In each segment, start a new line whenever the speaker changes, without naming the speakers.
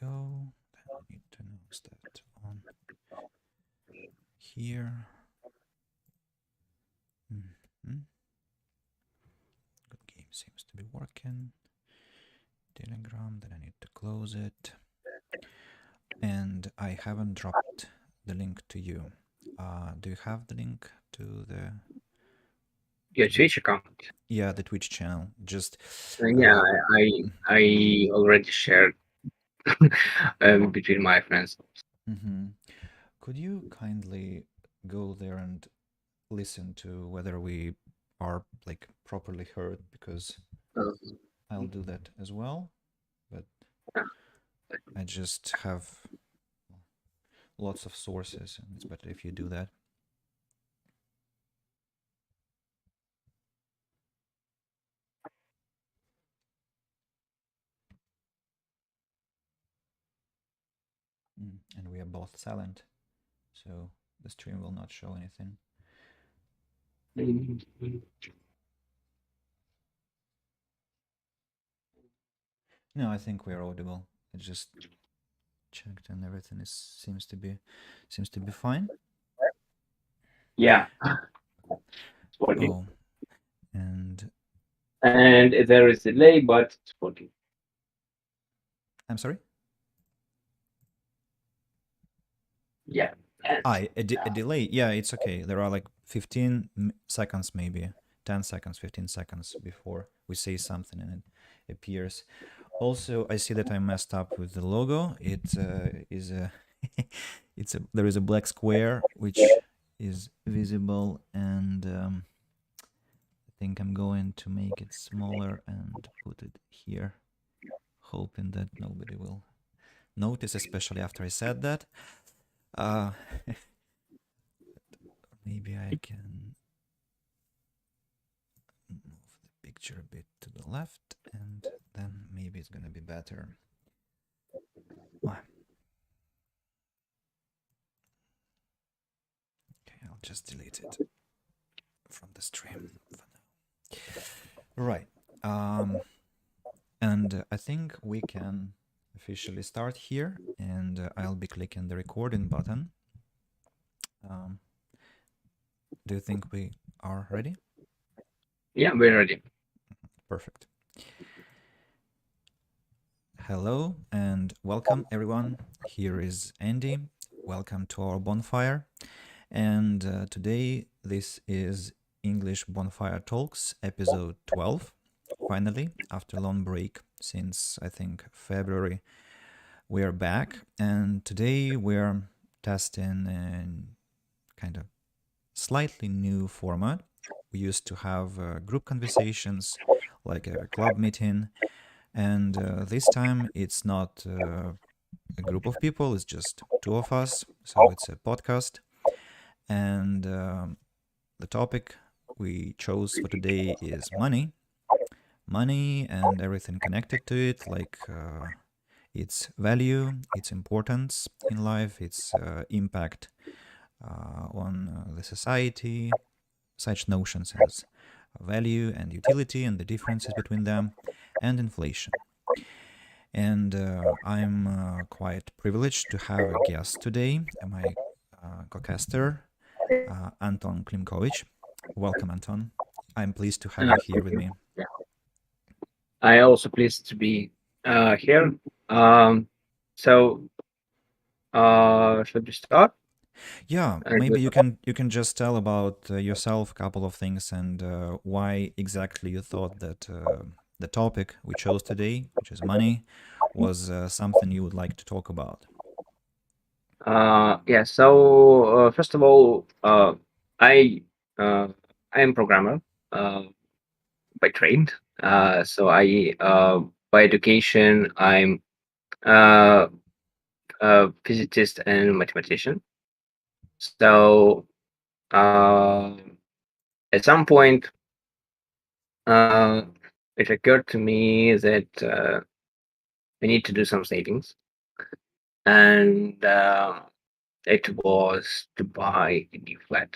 go. Then I need to notice that on here. Mhm. Good game seems to be working. Telegram, then I need to close it. And I haven't dropped the link to you. Do you have the link to the
Your Twitch account.
yeah, the Twitch channel? Just
Yeah, I already shared between my friends.
Could you kindly go there and listen to whether we are like properly heard, because
Uh,
I'll do that as well, but I just have lots of sources and it's better if you do that. And we are both silent, so the stream will not show anything. No, I think we are audible. I just checked and everything seems to be fine.
yeah.
Oh, and
And there is a delay, but it's working.
I'm sorry.
Yeah.
A delay. Yeah, it's okay. There are like 15 seconds, maybe 10 seconds, 15 seconds before we say something and it appears. Also, I see that I messed up with the logo. It is a there is a black square which is visible, and I think I'm going to make it smaller and put it here, hoping that nobody will notice, especially after I said that. Uh, maybe I can move the picture a bit to the left, and then maybe it's gonna be better. Okay, I'll just delete it from the stream for now. Right. And I think we can officially start here, and I'll be clicking the recording button. Do you think we are ready?
Yeah, we're ready.
Perfect. Hello and welcome, everyone. Here is Andy. Welcome to our bonfire. And today, this is English Bonfire Talks, episode 12. Finally, after a long break since I think February, we are back. And today, we're testing a kind of slightly new format. We used to have group conversations, like a club meeting. And this time, it's not a group of people, it's just two of us. So it's a podcast. And the topic we chose for today is money. Money and everything connected to it, like its value, its importance in life, its impact on the society, such notions as value and utility and the differences between them, and inflation. And I'm quite privileged to have a guest today, my co-caster, Anton Klimkovich. Welcome, Anton. I'm pleased to have you here
Thank
with
you.
me.
Yeah. I also pleased to be here. Um, so should we start?
Yeah,
And
maybe you can just tell about yourself, a couple of things, and why exactly you thought that the topic we chose today, which is money, was something you would like to talk about.
yeah. So first of all, I I am programmer by trade. So I by education I'm uh, a physicist and mathematician. So uh, at some point, uh, it occurred to me that I need to do some savings, and it was to buy a new flat.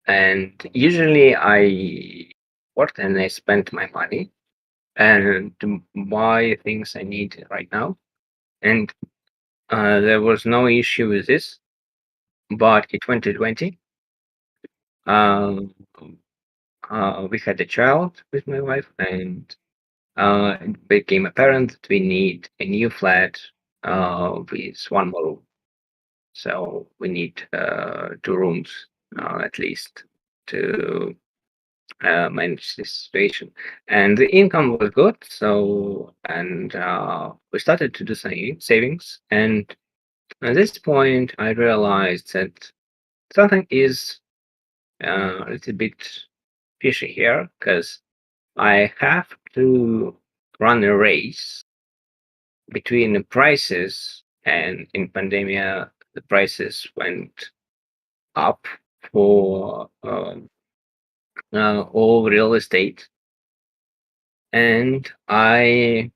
And usually, I worked and I spent my money and to buy things I need right now. and there was no issue with this. But in 2020, um, we had a child with my wife, and it became apparent that we need a new flat with one more room. So we need 2 rooms at least to manage this situation. And the income was good, so and we started to do some savings. And at this point, I realized that something is a little bit fishy here because I have to run a race between the prices, and in pandemia the prices went up for all real estate, and I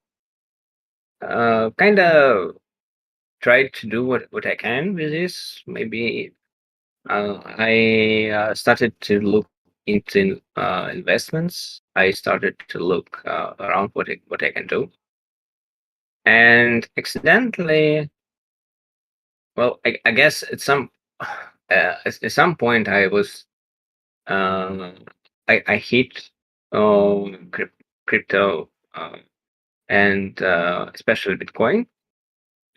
kind of tried to do what I can with this. Maybe I started to look into investments. I started to look around what I can do, and accidentally, well, I guess at some point I was uh, I hit crypto and especially Bitcoin,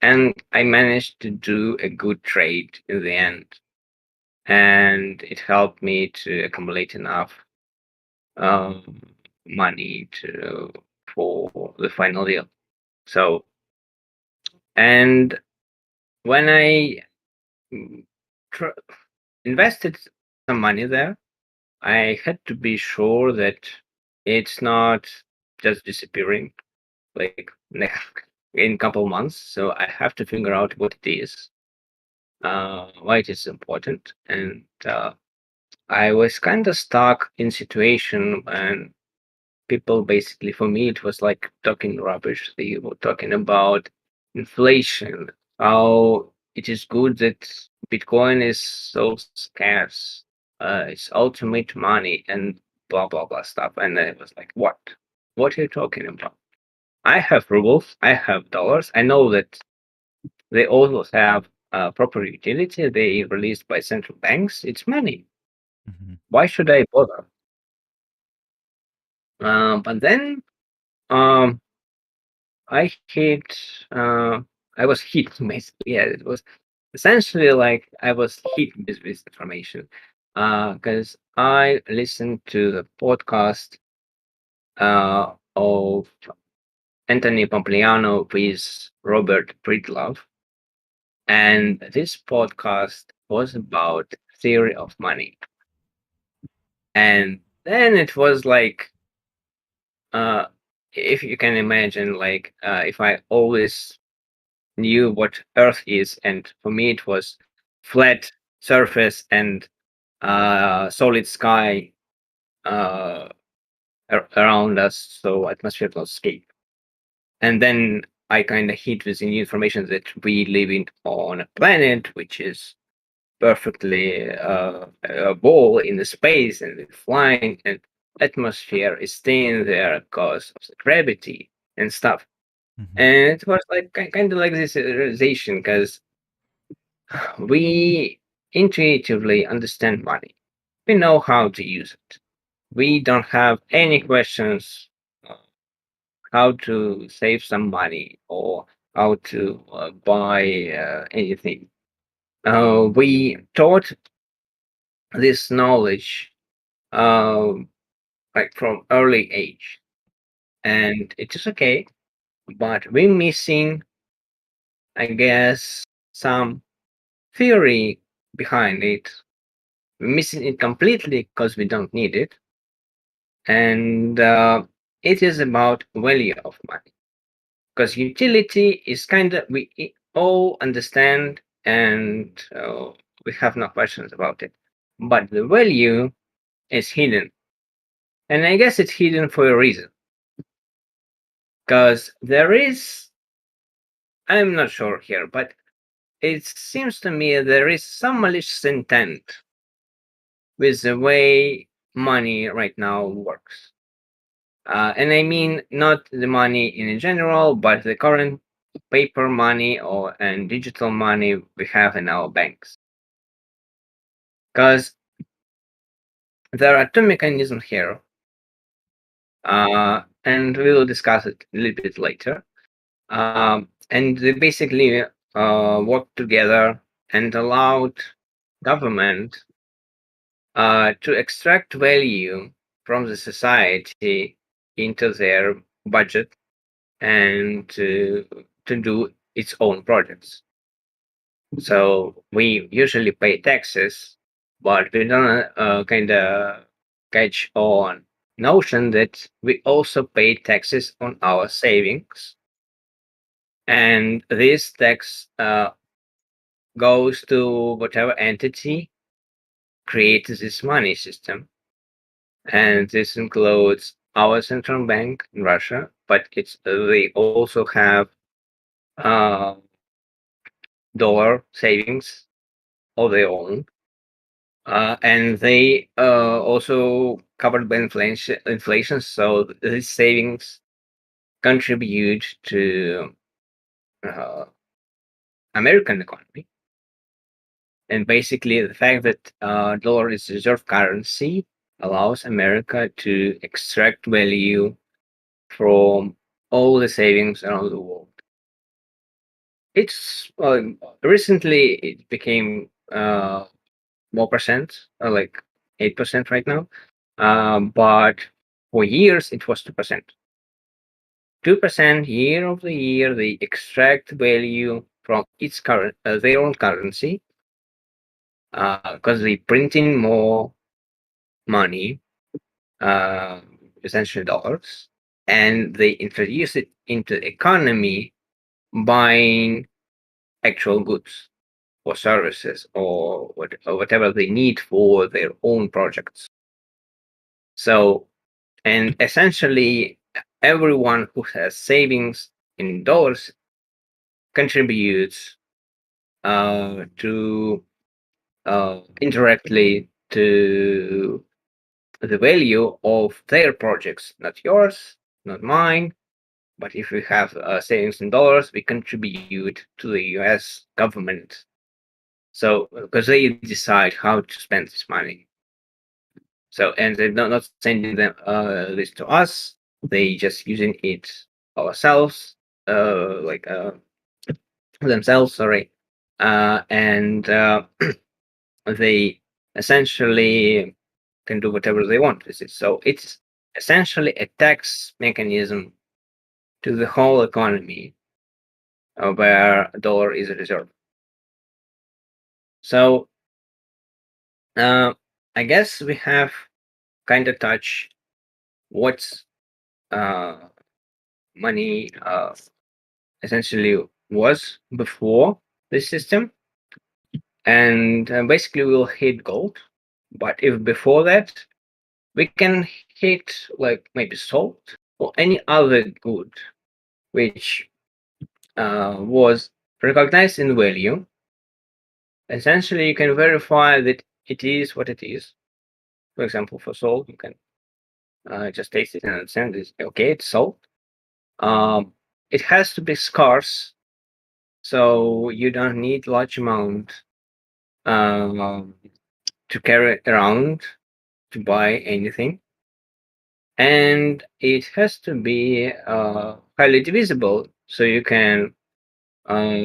and I managed to do a good trade in the end, and it helped me to accumulate enough um, money to for the final deal. So, and when I mm, tr- invested some money there, I had to be sure that it's not just disappearing like in a couple months. So I have to figure out what it is, why it is important, and I was kind of stuck in situation, and people basically, for me it was like talking rubbish. They were talking about inflation, how it is good that Bitcoin is so scarce, it's ultimate money, and blah blah blah stuff. And I was like, what are you talking about? I have rubles, I have dollars, I know that they also have proper utility, they released by central banks, it's money,
Mm-hmm.
why should I bother? But then um I hit. I was hit basically. Yeah, it was essentially like I was hit with this information, because I listened to the podcast of Anthony Pompliano with Robert Breedlove, and this podcast was about theory of money, and then it was like, uh, if you can imagine, like if I always knew what Earth is, and for me it was flat surface and solid sky uh, around us, so atmosphere will escape. And then I kind of hit with the new information that we live in on a planet which is perfectly a ball in the space and it's flying, and atmosphere is staying there because of the gravity and stuff.
Mm-hmm.
And it was like kind of like this realization because we intuitively understand money. We know how to use it. We don't have any questions uh, how to save some money or how to buy anything. We taught this knowledge like from early age, and it is okay. But we're missing, I guess, some theory behind it. We're missing it completely because we don't need it, and it is about value of money, because utility is kind of we all understand, and we have no questions about it, but the value is hidden, and I guess it's hidden for a reason, because there is, I'm not sure here, but it seems to me there is some malicious intent with the way money right now works. And I mean not the money in general, but the current paper money or and digital money we have in our banks. Because there are two mechanisms here, and we will discuss it a little bit later. And they basically work together and allowed government to extract value from the society into their budget and to do its own projects. So we usually pay taxes, but we don't kind of catch on notion that we also pay taxes on our savings, and this tax goes to whatever entity creates this money system, and this includes our central bank in Russia, but it's they also have uh, dollar savings of their own, and they also covered by inflation. So these savings contribute to uh, American economy. And basically, the fact that dollar is reserve currency allows America to extract value from all the savings around the world. It's recently it became more percent, like 8% right now. But for years it was 2%. 2% year over year they extract value from its current their own currency because they print in more money, uh, essentially dollars, and they introduce it into the economy buying actual goods or services or whatever they need for their own projects. So, and essentially, everyone who has savings in dollars contributes to indirectly to the value of their projects, not yours, not mine. But if we have savings in dollars, we contribute to the US government. So, because they decide how to spend this money. So, and they're not sending them this to us. They just using it ourselves, like themselves. Sorry, and they essentially can do whatever they want with it. So it's essentially a tax mechanism to the whole economy where a dollar is a reserve. So I guess we have kind of touched what's uh, money essentially was before this system, and basically we'll hit gold. But if before that, we can hit like maybe salt or any other good which was recognized in value. Essentially, you can verify that it is what it is. For example, for salt, you can just taste it and understand it's okay, it's salt. It has to be scarce, so you don't need large amount um, to carry around to buy anything. And it has to be highly divisible, so you can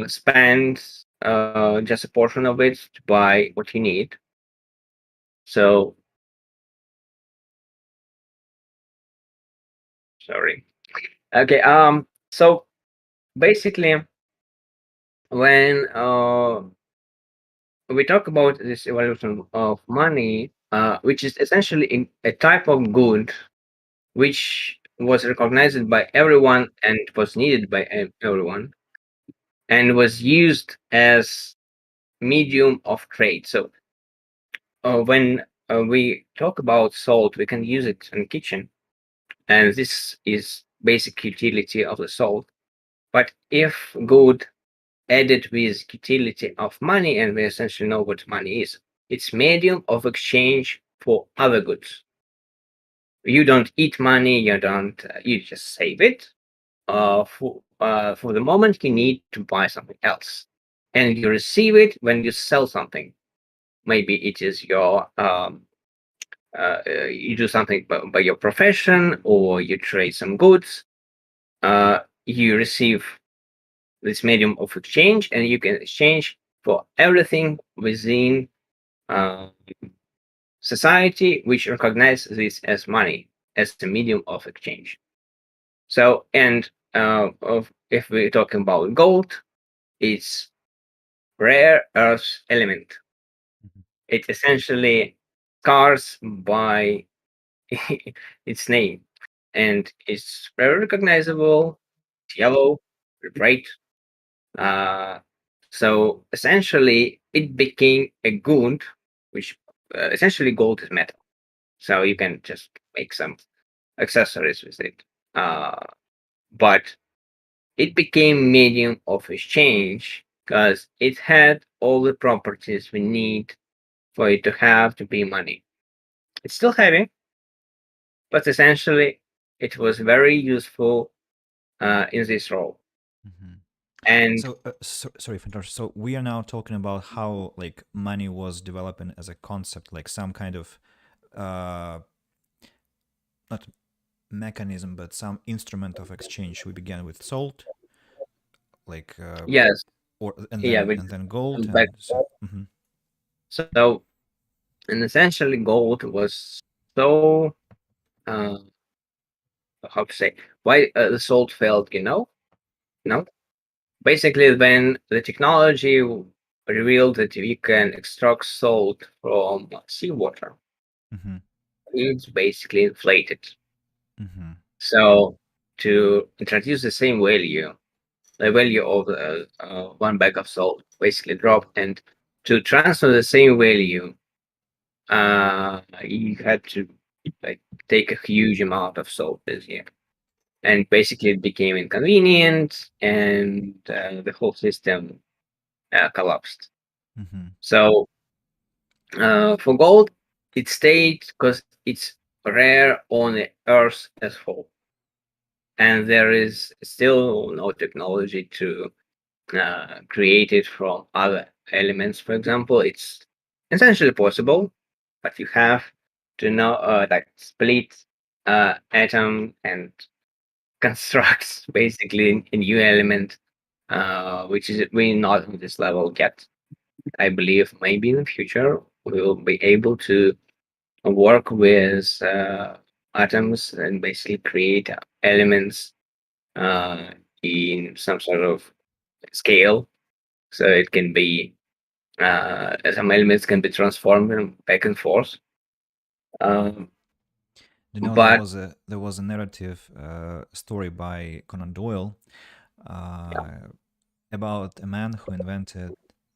spend just a portion of it to buy what you need. So, sorry. Okay. So basically, when we talk about this evolution of money, which is essentially a type of good which was recognized by everyone and was needed by everyone, and was used as medium of trade. So when we talk about salt, we can use it in kitchen, and this is basic utility of the salt. But if good added with utility of money, and we essentially know what money is, it's medium of exchange for other goods. You don't eat money, you don't, you just save it, for the moment you need to buy something else, and you receive it when you sell something. Maybe it is your you do something by your profession, or you trade some goods. You receive this medium of exchange, and you can exchange for everything within uh, society, which recognizes this as money, as a medium of exchange. So, and if we're talking about gold, it's rare earth element.
Mhm.
It essentially scars by its name, and it's very recognizable. It's yellow, bright. Uh, so essentially, it became a good, which essentially gold is metal. So you can just make some accessories with it. But it became medium of exchange because it had all the properties we need for it to have to be money. It's still heavy, but essentially it was very useful in this role.
Mhm.
And
Sorry for interrupting. So we are now talking about how like money was developing as a concept, like some kind of uh, not mechanism, but some instrument of exchange. We began with salt, like
yes,
or
yeah, with
and then gold,
back.
and so. Mhm.
So, and essentially gold was so uh, how to say, why the salt failed, no, basically when the technology revealed that we can extract salt from seawater,
Mhm.
it's basically inflated.
Mhm.
So to introduce the same value, the value of one bag of salt basically dropped, and to transfer the same value, you had to like take a huge amount of salt this year, and basically it became inconvenient, and the whole system collapsed.
Mhm.
So for gold, it stayed because it's rare on the Earth as whole, and there is still no technology to create it from other elements. For example, it's essentially possible, but you have to know like split atom and construct basically a new element, which is really not on this level yet. I believe maybe in the future we will be able to work with atoms and basically create elements uh, in some sort of scale, so it can be some elements can be transformed back and forth. Um,
You know,
but
there was a narrative story by Conan Doyle
yeah,
uh, about a man who invented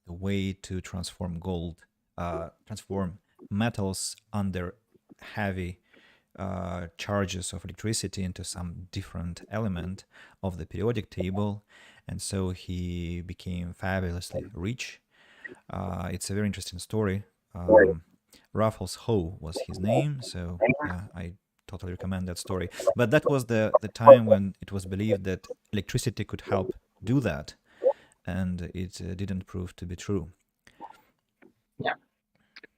a way to transform transform metals under heavy charges of electricity into some different element of the periodic table, and so he became fabulously rich. It's a very interesting story. Um, Raffles Howe was his name, so yeah, I totally recommend that story. But that was the time when it was believed that electricity could help do that, and it didn't prove to be true.
yeah.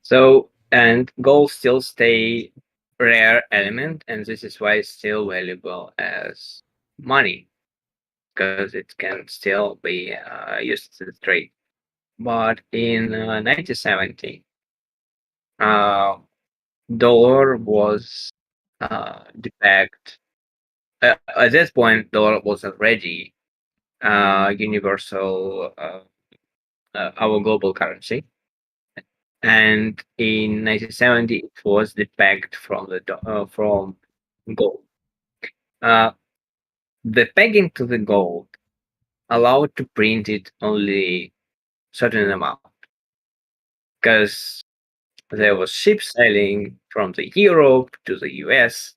So and gold still stay rare element, and this is why it's still valuable as money because it can still be used to trade. But in 1970, uh, dollar was depegged. At this point, dollar was already universal, our global currency. And in 1970, it was depegged from from gold. Uh, the pegging to the gold allowed to print it only certain amount because there was ships sailing from the Europe to the US,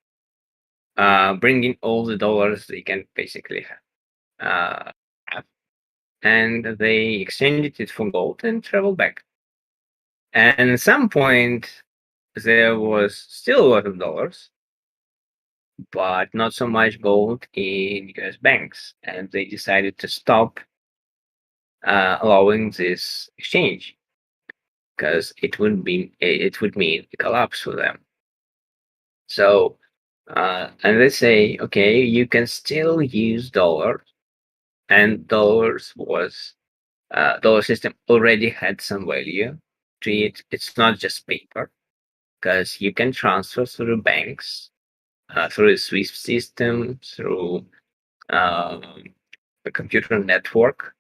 bringing all the dollars they can basically have, and they exchanged it for gold and traveled back. And at some point, there was still a lot of dollars, but not so much gold in US banks. And they decided to stop allowing this exchange because it would mean a collapse for them. So, and let's say, okay, you can still use dollars, and dollar system already had some value to it. It's not just paper because you can transfer through banks, through the Swift system, through um, the computer network.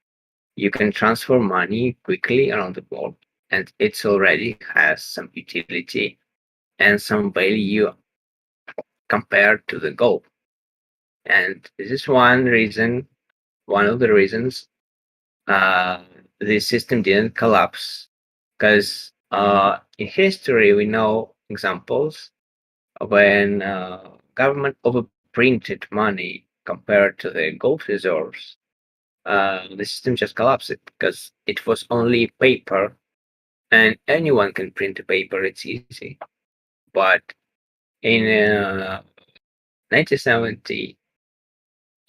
You can transfer money quickly around the world, and it's already has some utility and some value compared to the gold. And this is one of the reasons uh, the system didn't collapse. Because in history, we know examples when government overprinted money compared to the gold reserves. The system just collapsed because it was only paper, and anyone can print a paper. It's easy. But in 1970,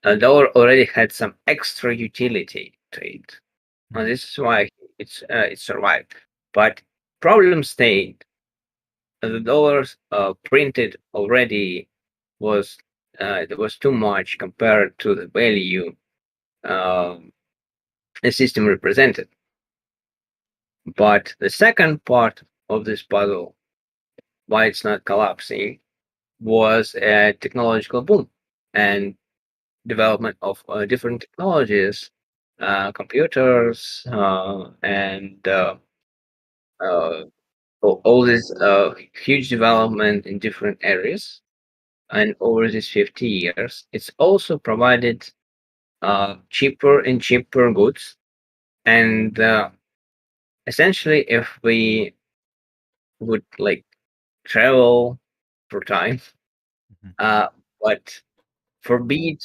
a dollar already had some extra utility to it, and
Mhm.
this is why it survived. But problem stayed. The dollars printed already was it was too much compared to the value um, the system represented. But the second part of this puzzle, why it's not collapsing, was a technological boom and development of different technologies, computers, and uh, all this huge development in different areas. And over these 50 years, it's also provided cheaper and cheaper goods. And essentially, if we would like travel for time,
Mhm.
uh, but forbid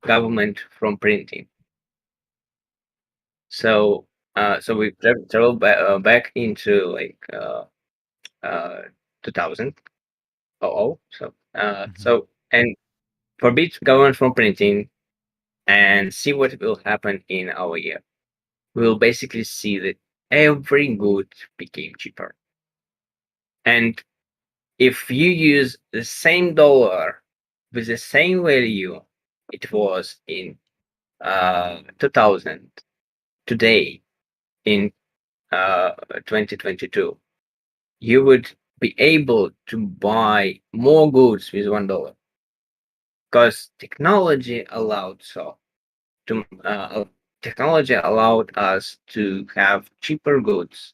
government from printing. So, so we travel back into like uh, 2000. So,
Mhm.
so and forbid government from printing and see what will happen in our year. We'll basically see that every good became cheaper. And if you use the same dollar with the same value it was in 2000 today in 2022, you would be able to buy more goods with $1 because to technology allowed us to have cheaper goods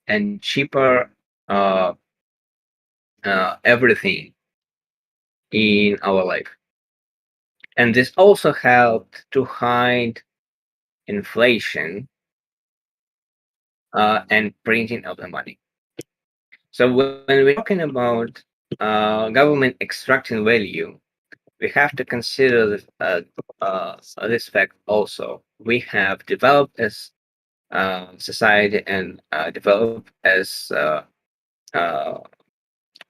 and cheaper uh, everything in our life. And this also helped to hide inflation and printing of the money. So when we're talking about government extracting value, we have to consider this fact also. We have developed as society and developed as uh,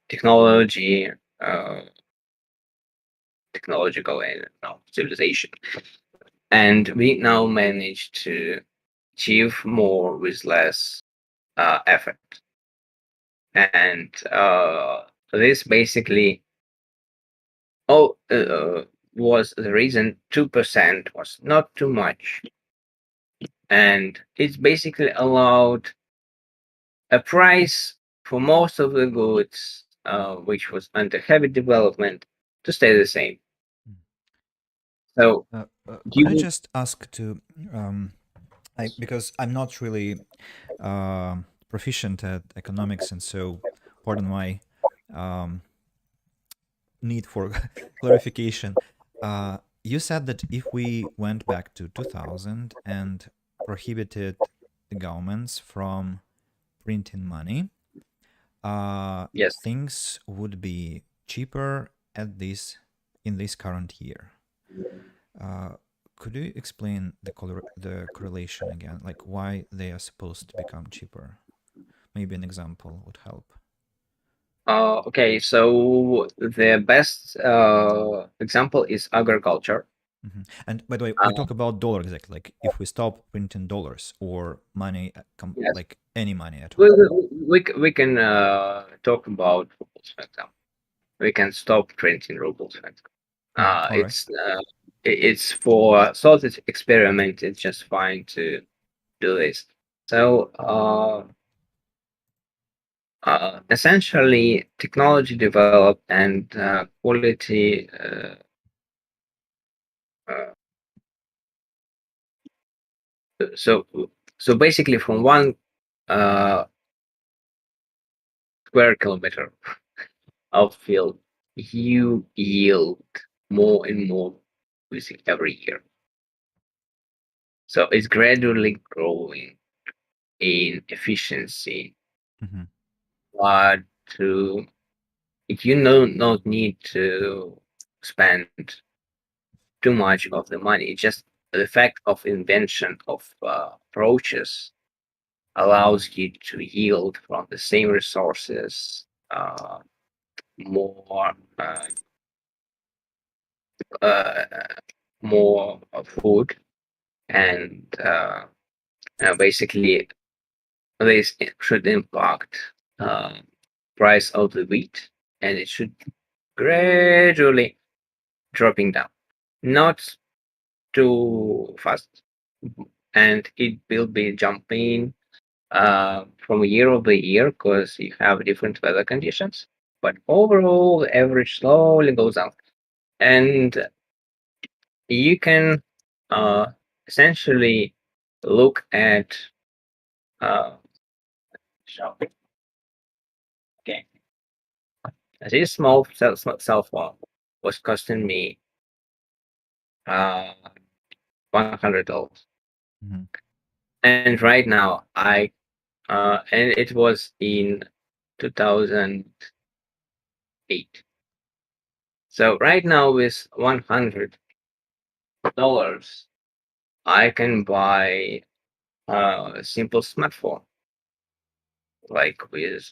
technology, uh, technological and civilization. And we now manage to achieve more with less effort. And this basically oh, was the reason 2% was not too much. And it's basically allowed a price for most of the goods, which was under heavy development, to stay the same.
Mm.
So
Could I
you
just ask to, because I'm not really proficient at economics, and so pardon my um, need for clarification. You said that if we went back to 2000 and prohibited the governments from printing money,
yes,
things would be cheaper at this in this current year. Uh, could you explain the correlation again, like why they are supposed to become cheaper? Maybe an example would help.
Okay, so the best example is agriculture.
And by the way, we
Uh,
talk about dollar exactly. Like if we stop printing dollars or money,
yes,
like any money at
we,
all.
we can talk about rubles, for example. We can stop printing rubles, for example.
All right.
It's for thought experiment. It's just fine to do this. So essentially, technology developed and quality. Uh, so so basically, from one uh, square kilometer of field, you yield more and more using every year. So it's gradually growing in efficiency,
Mm-hmm.
but to you know not need to spend too much of the money. It's just the fact of invention of approaches allows you to yield from the same resources more uh, uh, more food and basically this should impact uh, price of the wheat and it should gradually dropping down, not too fast, and it will be jumping from year over year because you have different weather conditions. But overall, the average slowly goes up, and you can uh, essentially look at uh, shopping. Okay, this small cell phone was costing me uh, $100,
Mm-hmm.
and right now and it was in 2008. So right now with $100, I can buy a simple smartphone. Like with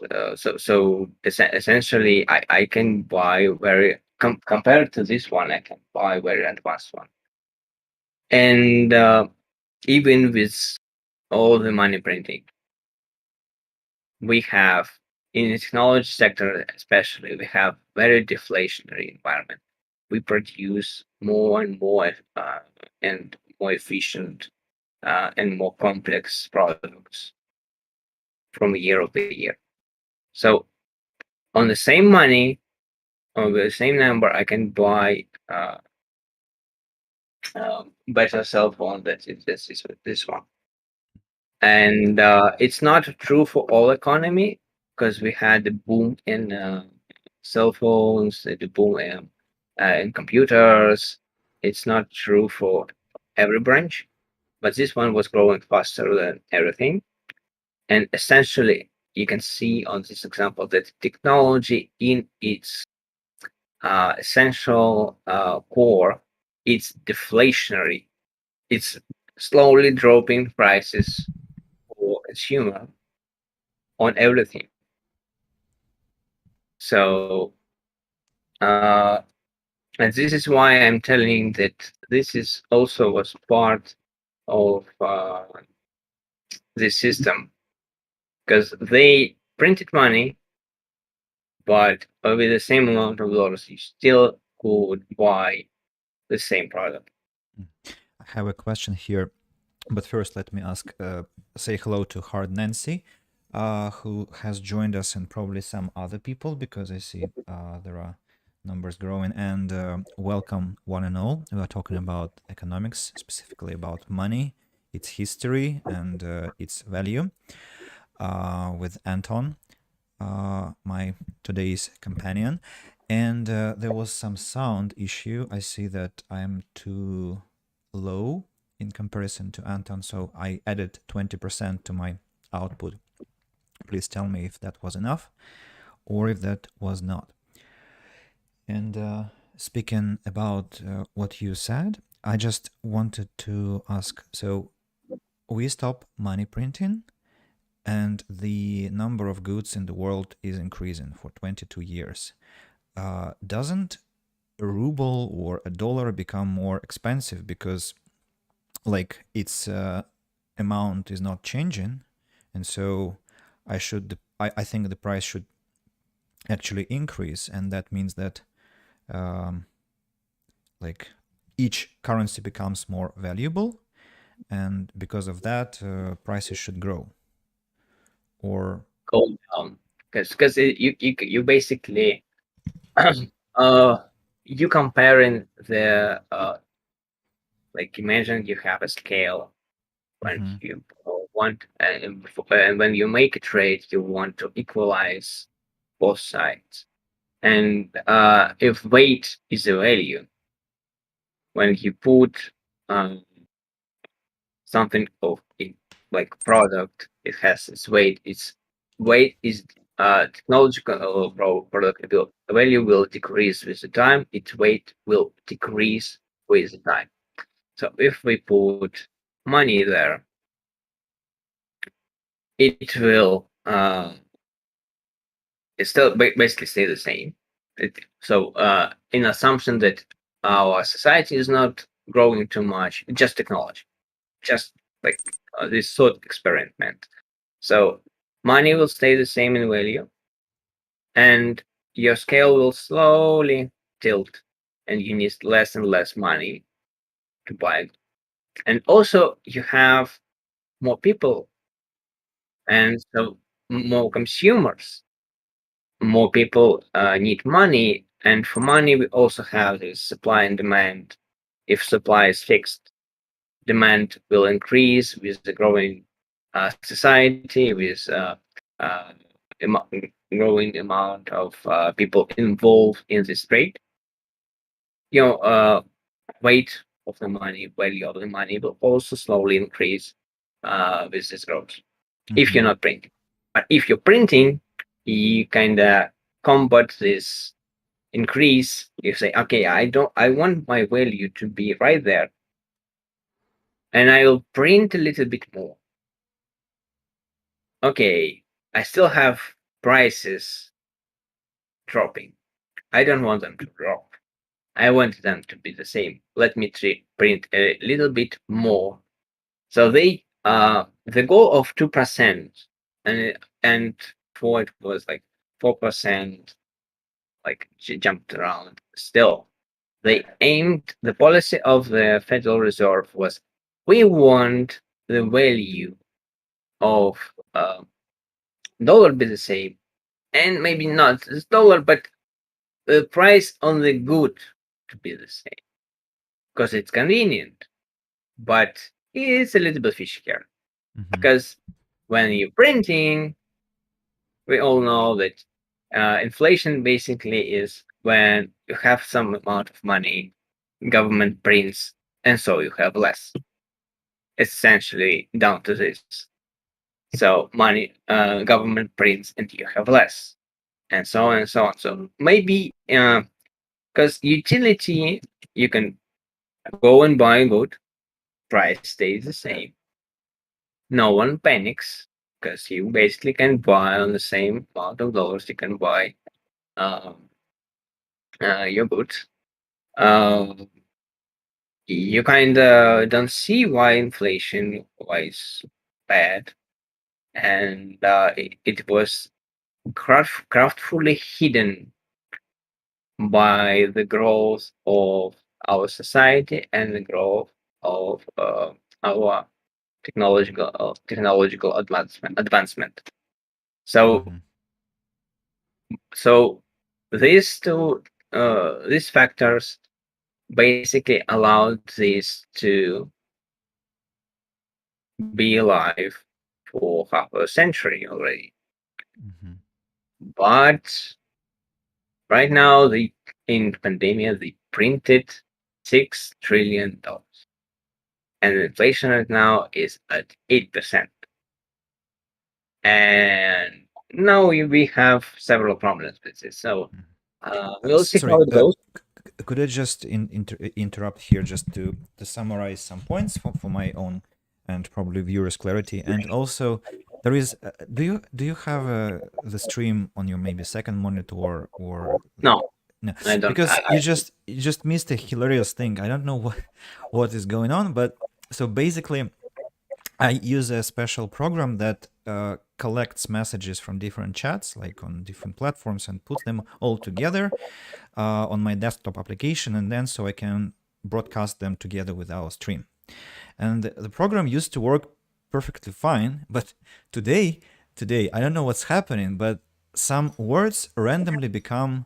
essentially, I can buy very compared to this one, I can buy very advanced one. And even with all the money printing we have in the technology sector, especially, we have very deflationary environment. We produce more and more and more efficient and more complex products from year over year. So on the same money, on the same number, I can buy better cell phone that is this one. And it's not true for all economy because we had the boom in cell phones, the boom in computers. It's not true for every branch, but this one was growing faster than everything. And essentially, you can see on this example that technology in its essential core, it's deflationary. It's slowly dropping prices for consumer on everything. So, uh, and this is why I'm telling that this is also was part of this system because they printed money, but with the same amount of dollars, you still could buy the same product.
Mm. I have a question here, but first let me say hello to Hard Nancy, who has joined us, and probably some other people because I see there are numbers growing. And welcome one and all. We are talking about economics, specifically about money, its history, and its value, with Anton, my today's companion. And there was some sound issue. I see that I'm too low in comparison to Anton, so I added 20% to my output. Please tell me if that was enough or if that was not. And speaking about what you said, I just wanted to ask, so we stop money printing and the number of goods in the world is increasing for 22 years. Doesn't a ruble or a dollar become more expensive because like its amount is not changing, and so I think the price should actually increase, and that means that um, like each currency becomes more valuable, and because of that, prices should grow. Or
Go down because you basically uh you comparing the like imagine you have a scale when
mhm,
you want and when you make a trade you want to equalize both sides. And if weight is a value, when you put something of it, like product, it has its weight. Its weight is technological product value will decrease with the time. Its weight will decrease with the time. So if we put money there, it will it still basically stay the same. In assumption that our society is not growing too much, just technology, just like this thought experiment. So money will stay the same in value, and your scale will slowly tilt, and you need less and less money to buy it. And also, you have more people, and so more consumers. More people need money, and for money, we also have this supply and demand. If supply is fixed, demand will increase with the growing society, with uh, growing amount of people involved in this trade. Weight of the money, value of the money will also slowly increase with this growth. If you're
mhm,
not printing, but if you're printing, you kind of combat this increase. You say, okay, I want my value to be right there, and I will print a little bit more. Okay, I still have prices dropping. I don't want them to drop. I want them to be the same. Let me print a little bit more. So the goal of 2%, and for it was like 4%, like she jumped around. Still, they aimed the policy of the Federal Reserve was we want the value of dollar be the same, and maybe not this dollar, but the price on the good to be the same because it's convenient. But it's a little bit fishy here
mhm.
because when you're printing, we all know that inflation basically is when you have some amount of money, government prints, and so you have less. It's essentially down to this. So money, government prints, and you have less, and so on and so on. So maybe because utility, you can go and buy a good, price stays the same. No one panics because you basically can buy on the same amount of dollars. You can buy um, your goods. Um, you kind of don't see why inflation was bad, and it was craftfully hidden by the growth of our society and the growth of our technological advancement. So
Mhm.
so these factors basically allowed this to be alive for half a century already.
Mhm.
But right now, in pandemic, they printed $6 trillion, and inflation right now is at 8%. And now we have several problems with this. So
Mhm.
we'll see
Sorry,
how it goes.
could I just interrupt here just to summarize some points for my own and probably viewers' clarity, and also there is. Do you have the stream on your maybe second monitor or
No,
no?
I don't.
Because you just missed a hilarious thing. I don't know what is going on, but so basically, I use a special program that collects messages from different chats, like on different platforms, and puts them all together on my desktop application, and then so I can broadcast them together with our stream. And the program used to work perfectly fine, but today I don't know what's happening, but some words randomly become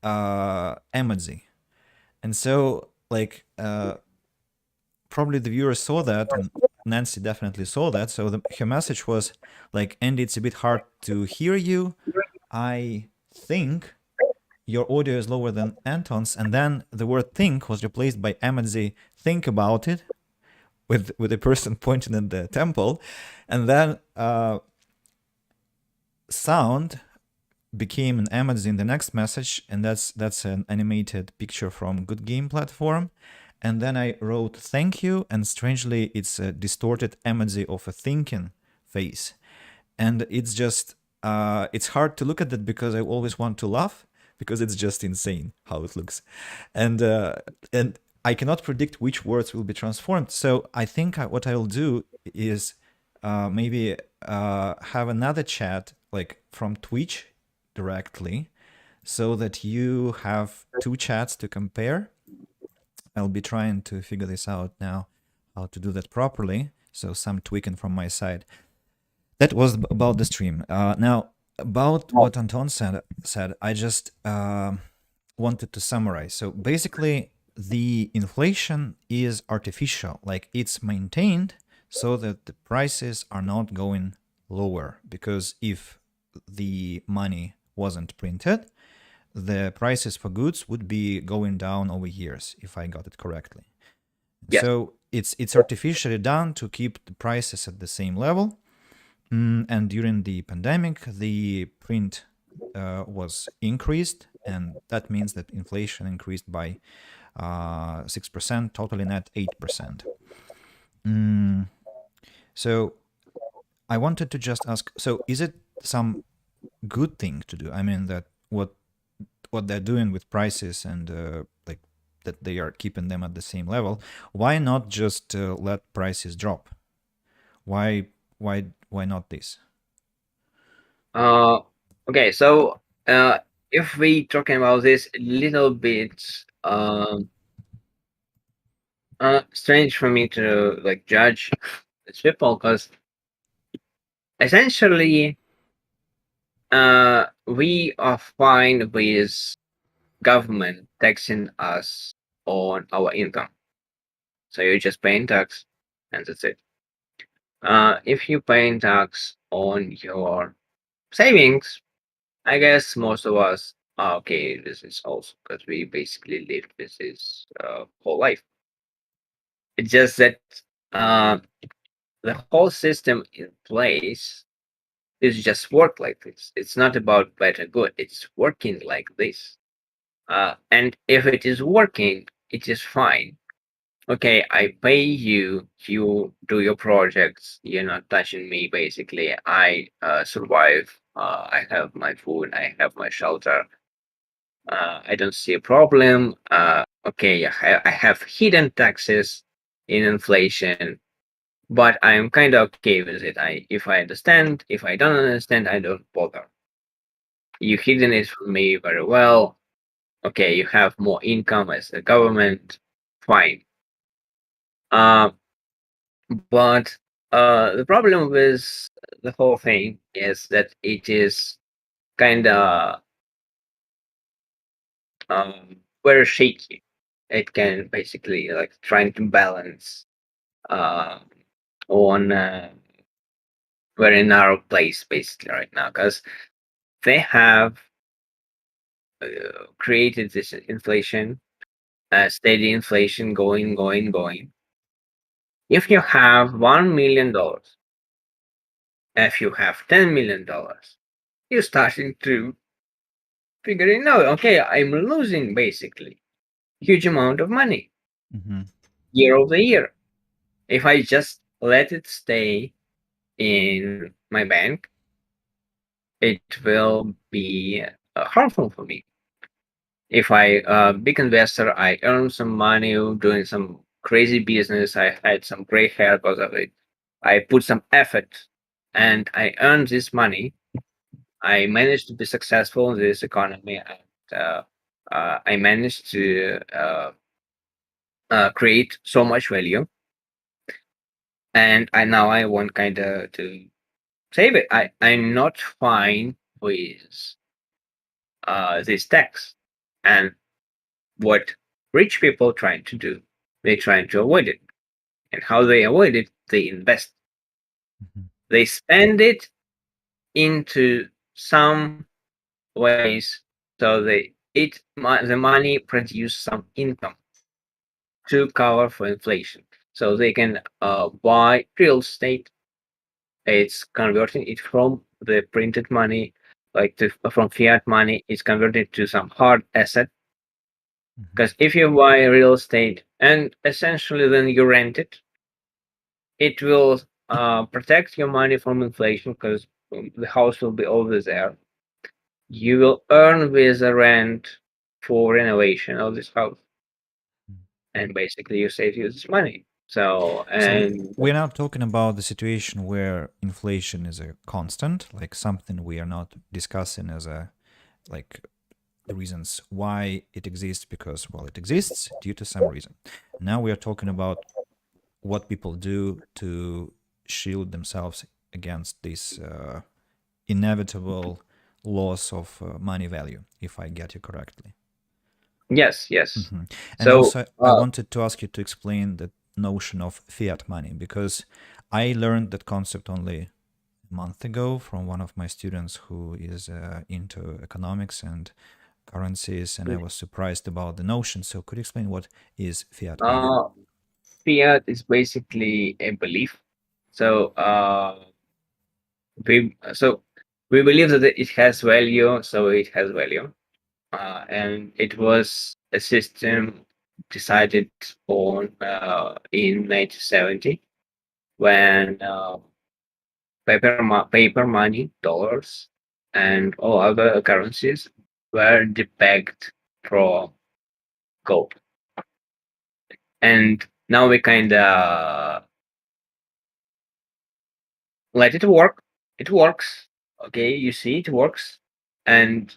emoji, and so like probably the viewer saw that, and Nancy definitely saw that. So her message was like, Andy, it's a bit hard to hear you. I think your audio is lower than Anton's. And then the word think was replaced by emoji, think about it, with a person pointing at the temple. And then sound became an emoji in the next message, and that's an animated picture from Good Game platform. And then I wrote thank you, and strangely, it's a distorted emoji of a thinking face. And it's just, it's hard to look at that because I always want to laugh because it's just insane how it looks. And I cannot predict which words will be transformed. So I think what I will do is maybe have another chat like from Twitch directly so that you have two chats to compare. I'll be trying to figure this out now, how to do that properly. So some tweaking from my side. That was about the stream. Now, about what Anton said, I just wanted to summarize. So basically, the inflation is artificial, like it's maintained so that the prices are not going lower. Because if the money wasn't printed, the prices for goods would be going down over years, if I got it correctly.
Yes.
So it's artificially done to keep the prices at the same level. And during the pandemic, the print was increased, and that means that inflation increased by 6%, totally net 8%. So I wanted to just ask, so is it some good thing to do? I mean, that what they're doing with prices and like that they are keeping them at the same level. Why not just let prices drop? Why not this?
Uh, okay, so if we talking about this a little bit, strange for me to like judge these people because essentially, we are fine with government taxing us on our income. So you're just paying tax, and that's it. If you paying tax on your savings, I guess most of us are okay. This is also because we basically lived with this whole life. It's just that uh, the whole system in place is just work like this. It's not about better good. It's working like this. And if it is working, it is fine. Okay, I pay you, you do your projects, you're not touching me basically. I survive, I have my food, I have my shelter. I don't see a problem. Okay, I have hidden taxes in inflation, but I'm kind of okay with it. If I understand, if I don't understand, I don't bother. You hidden it from me very well. Okay, you have more income as a government, fine. Uh, but the problem with the whole thing is that it is kind of very shaky. It can basically like trying to balance uh, on a very narrow place basically right now because they have created this inflation, steady inflation going. If you have $1 million, if you have $10 million, you're starting to figuring out, okay, I'm losing basically huge amount of money
Mm-hmm.
year over year. If I just let it stay in my bank, it will be harmful for me. If I big investor, I earn some money doing some crazy business. I had some gray hair because of it. I put some effort and I earned this money. I managed to be successful in this economy, and I managed to create so much value. And I now I want kind of to save it. I'm not fine with this tax, and what rich people trying to do, they trying to avoid it. And how they avoid it, they invest.
Mhm.
They spend it into some ways, so the money produce some income to cover for inflation. So they can buy real estate. It's converting it from the printed money, from fiat money. It's converted to some hard asset.
Mhm.
Because if you buy real estate and essentially then you rent it, it will protect your money from inflation because the house will be always there. You will earn with the rent for renovation of this house,
Mhm.
and basically you save you this money. So
So
and
we're now talking about the situation where inflation is a constant, like something we are not discussing as a like the reasons why it exists because well it exists due to some reason. Now we are talking about what people do to shield themselves against this inevitable loss of money value, if I get you correctly.
yes, yes.
Hmm. And
So
also, I wanted to ask you to explain the notion of fiat money because I learned that concept only a month ago from one of my students who is into economics and currencies, and I was surprised about the notion. So, could you explain what is fiat money?
uh, fiat is basically a belief. So so we believe that it has value, so it has value. And it was a system decided on in 1970 when paper money, dollars, and all other currencies were depegged from gold. And now we kind of let it work. It works. Okay, you see, it works. And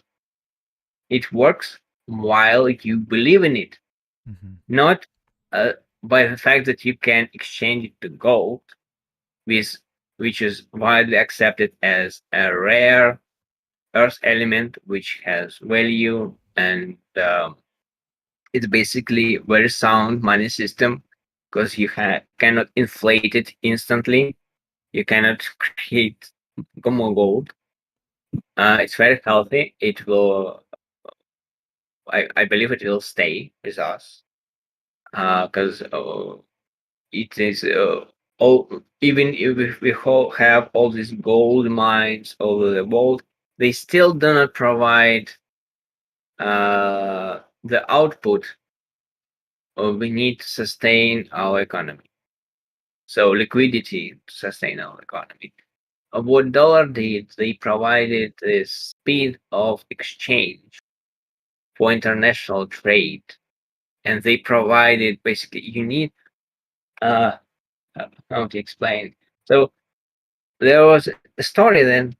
it works while you believe in it,
Hmm.
not uh, by the fact that you can exchange it to gold, with, which is widely accepted as a rare earth element which has value, and it's basically very sound money system because you cannot inflate it instantly. You cannot create more gold. It's very healthy. It will, I believe, it will stay with us because it is all, even if we have all these gold mines over the world, they still do not provide the output we need to sustain our economy. So liquidity to sustain our economy. What dollar did, they provided the speed of exchange for international trade, and they provided basically you need uh how to explain. So there was a story then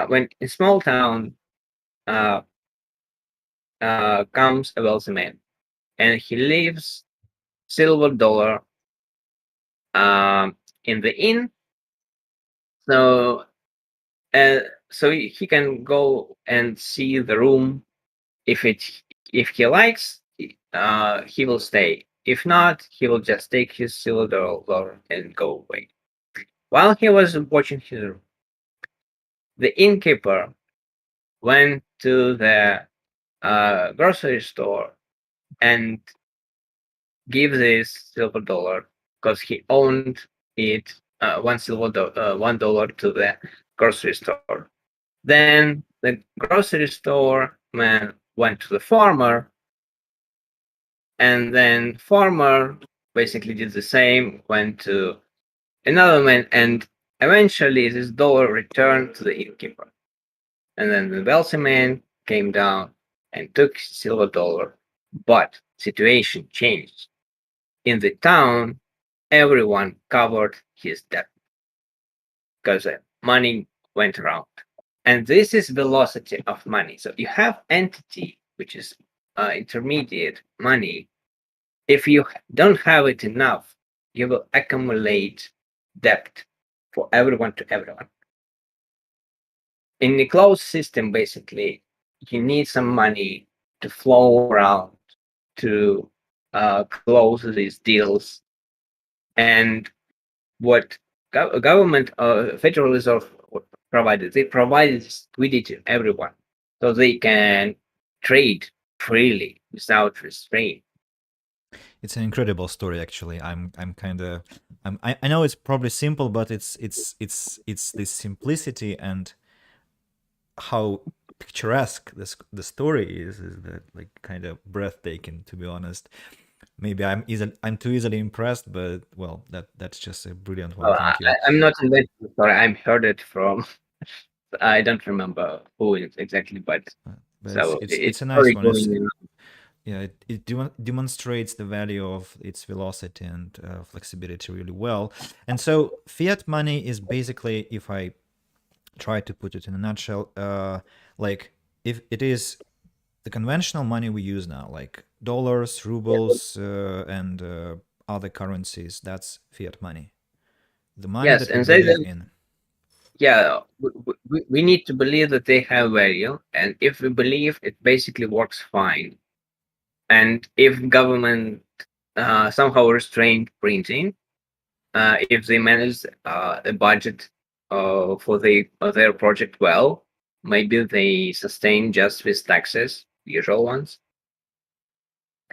when in small town uh, comes a wealthy man, and he leaves silver dollar in the inn. So uh, so he can go and see the room. If it if he likes, he will stay. If not, he will just take his silver dollar and go away. While he was watching his room, the innkeeper went to the grocery store and give this silver dollar because he owned it, $1 to the grocery store. Then the grocery store man went to the farmer, and then farmer basically did the same, went to another man, and eventually this dollar returned to the innkeeper. And then the wealthy man came down and took silver dollar. But situation changed. In the town, everyone covered his debt because money went around. And this is velocity of money. So you have entity, which is intermediate money. If you don't have it enough, you will accumulate debt for everyone to everyone. In the closed system, basically, you need some money to flow around to close these deals. And what government, Federal Reserve provided, they provided liquidity to everyone so they can trade freely without restraint.
It's an incredible story, actually. I'm kind of I know it's probably simple, but it's this simplicity and how picturesque the story is that like kind of breathtaking, to be honest. Maybe I'm too easily impressed, but well, that's just a brilliant one. Thank you.
I'm not inventing the story. I heard it from, I don't remember who exactly, but
But
so it's
it's a nice
story
one. It's
going.
yeah, demonstrates the value of its velocity and flexibility really well. And so fiat money is basically, if I try to put it in a nutshell, like if it is the conventional money we use now, like dollars, rubles, and other currencies, that's fiat money. The money
Yes,
that we
and they
believe
then,
in.
yeah, we need to believe that they have value, and if we believe, it basically works fine. And if government somehow restrained printing, if they manage a budget for their project well, maybe they sustain just with taxes, usual ones,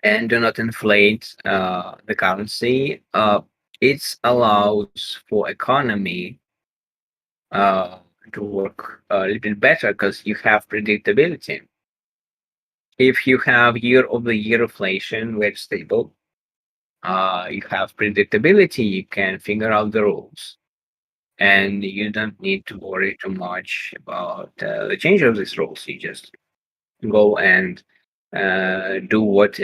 and do not inflate the currency. It allows for economy uh, to work a little better because you have predictability. If you have year-over-year inflation very stable, you have predictability. You can figure out the rules, and you don't need to worry too much about the change of these rules. You just go and do what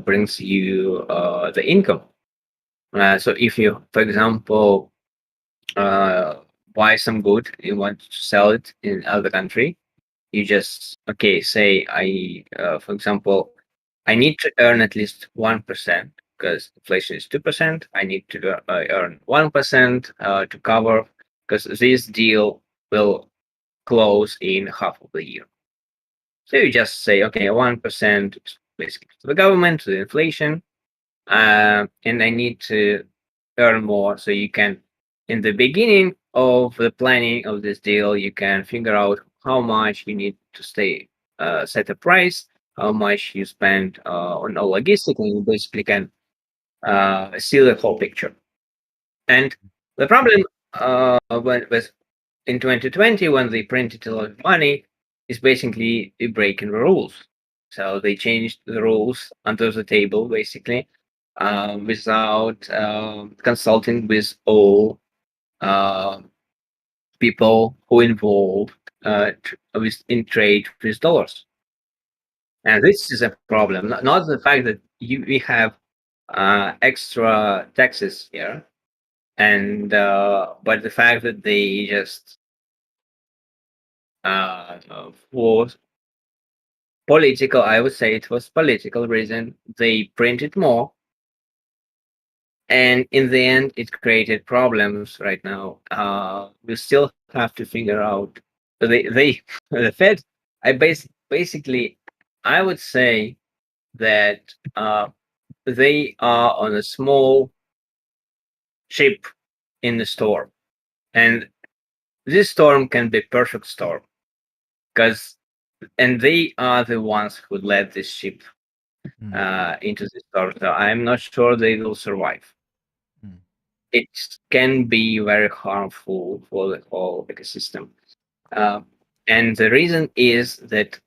brings you the income. So if you, for example, uh, buy some good, you want to sell it in other country, you just okay say for example, I need to earn at least 1% because inflation is 2%. I need to earn 1% to cover because this deal will close in half of the year. So you just say okay, 1% basically to the government, to the inflation, and I need to earn more. So you can, in the beginning of the planning of this deal, you can figure out how much you need to stay, set a price, how much you spend on all logistics, and you basically can see the whole picture. And the problem when with in 2020 when they printed a lot of money is basically they breaking the rules. So they changed the rules under the table basically without consulting with all uh, people who involved in trade with dollars. And this is a problem, not the fact that we have extra taxes here, and but the fact that they just for political, I would say it was political reason, they printed more, and in the end it created problems right now. We still have to figure out they the Fed, basically I would say that they are on a small ship in the storm, and this storm can be perfect storm because and they are the ones who led this ship
Mm,
into the storm, so I'm not sure they will survive.
mm,
It can be very harmful for the whole ecosystem. Uh, and the reason is that,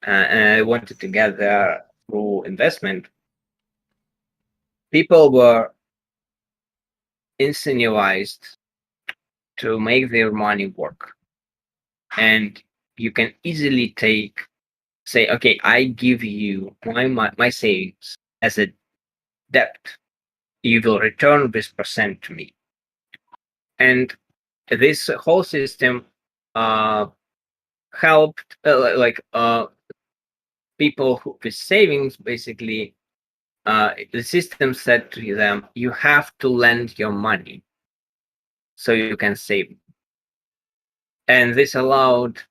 and I wanted to get there through investment, people were incentivized to make their money work. And you can easily say, okay, I give you my savings as a debt. You will return this percent to me. And this whole system uh, helped people who with savings basically. The system said to them, you have to lend your money so you can save. And this allowed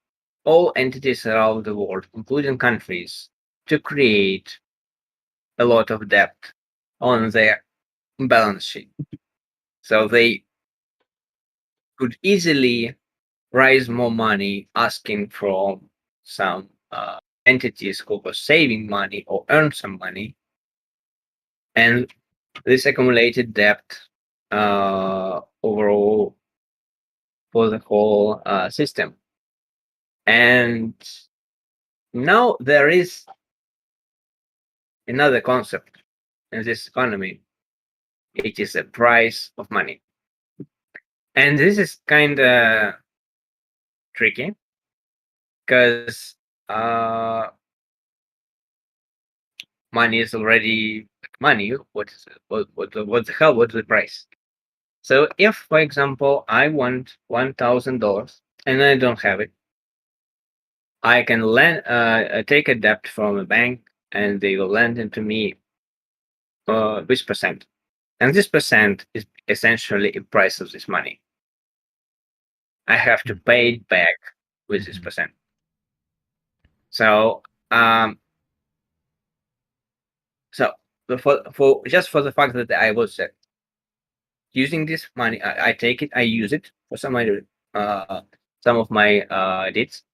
all entities around the world, including countries, to create a lot of debt on their balance sheet. So they could easily raise more money asking from some entities who were saving money or earn some money. And this accumulated debt overall for the whole system. And now there is another concept in this economy. It is a price of money. And this is kind of tricky because money is already money. What is it? What the hell? What's the price? So if, for example, I want $1,000 and I don't have it, I can take a debt from a bank, and they will lend it to me this percent. And this percent is essentially a price of this money. I have to
Mhm.
pay it back with this
Mhm.
percent. So, so for just for the fact that I was using this money, I take it, I use it for uh, some of my deeds,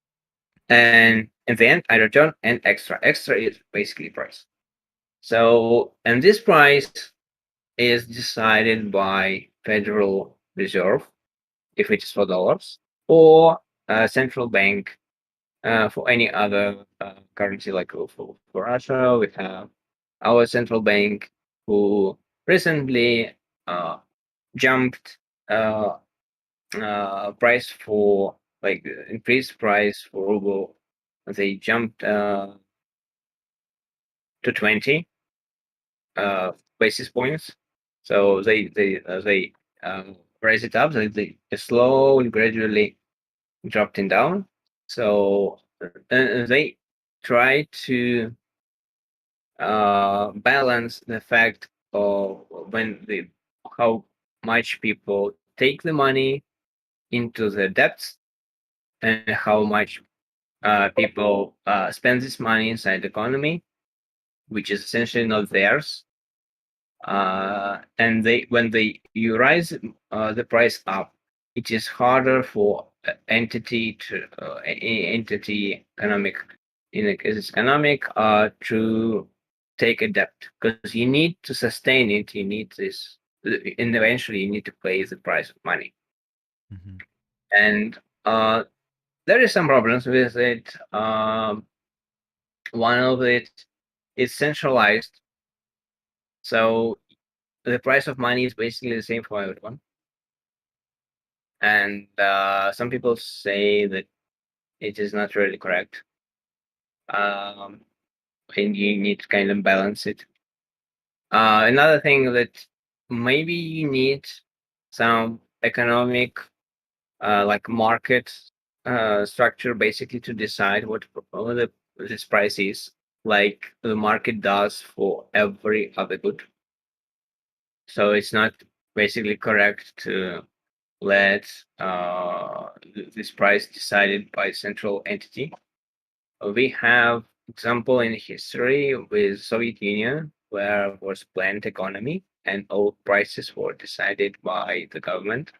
and in the end, I return an extra. Extra is basically price. So, and this price is decided by Federal Reserve if it is for dollars, or central bank for any other currency. Like for Russia, we have our central bank who recently uh, jumped uh, price for like increased price for ruble. They jumped to 20 basis points. So they raise it up. They slowly, gradually dropped it down. So they try to balance the fact of when the how much people take the money into the debts, and how much people spend this money inside the economy, which is essentially not theirs. And they when they you rise the price up, it is harder for any entity economic in a case it's economic to take a debt, because you need to sustain it. You need this, and eventually you need to pay the price of money.
Mhm.
And there is some problems with it. One of it is centralized, so the price of money is basically the same for everyone. And some people say that it is not really correct. Um, and you need to kind of balance it. Another thing that maybe you need some economic, like market structure, basically to decide what this price is, like the market does for every other good. So it's not basically correct to let this price decided by central entity. We have example in history with Soviet Union where was planned economy and all prices were decided by the government,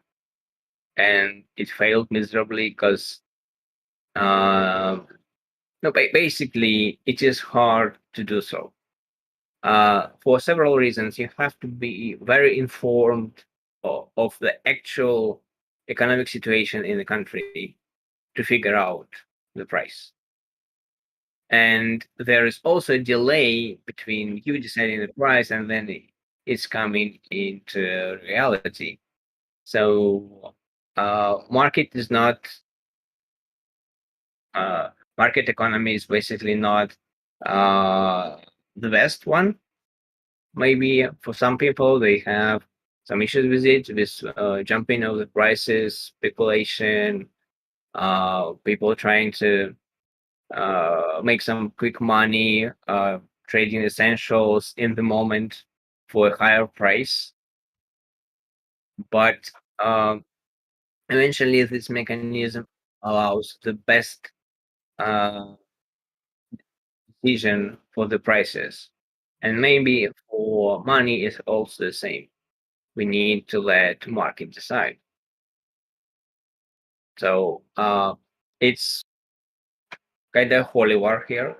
and it failed miserably because uh, no, basically it is hard to do so. For several reasons, you have to be very informed of the actual economic situation in the country to figure out the price. And there is also a delay between you deciding the price and then it's coming into reality. So market is not uh, market economy is basically not uh, the best one. Maybe for some people, they have some issues with it, with jumping of the prices, speculation, people trying to make some quick money, trading essentials in the moment for a higher price. But um, eventually, this mechanism allows the best uh, decision for the prices. And maybe for money is also the same. We need to let market decide. So it's kind of holy war here,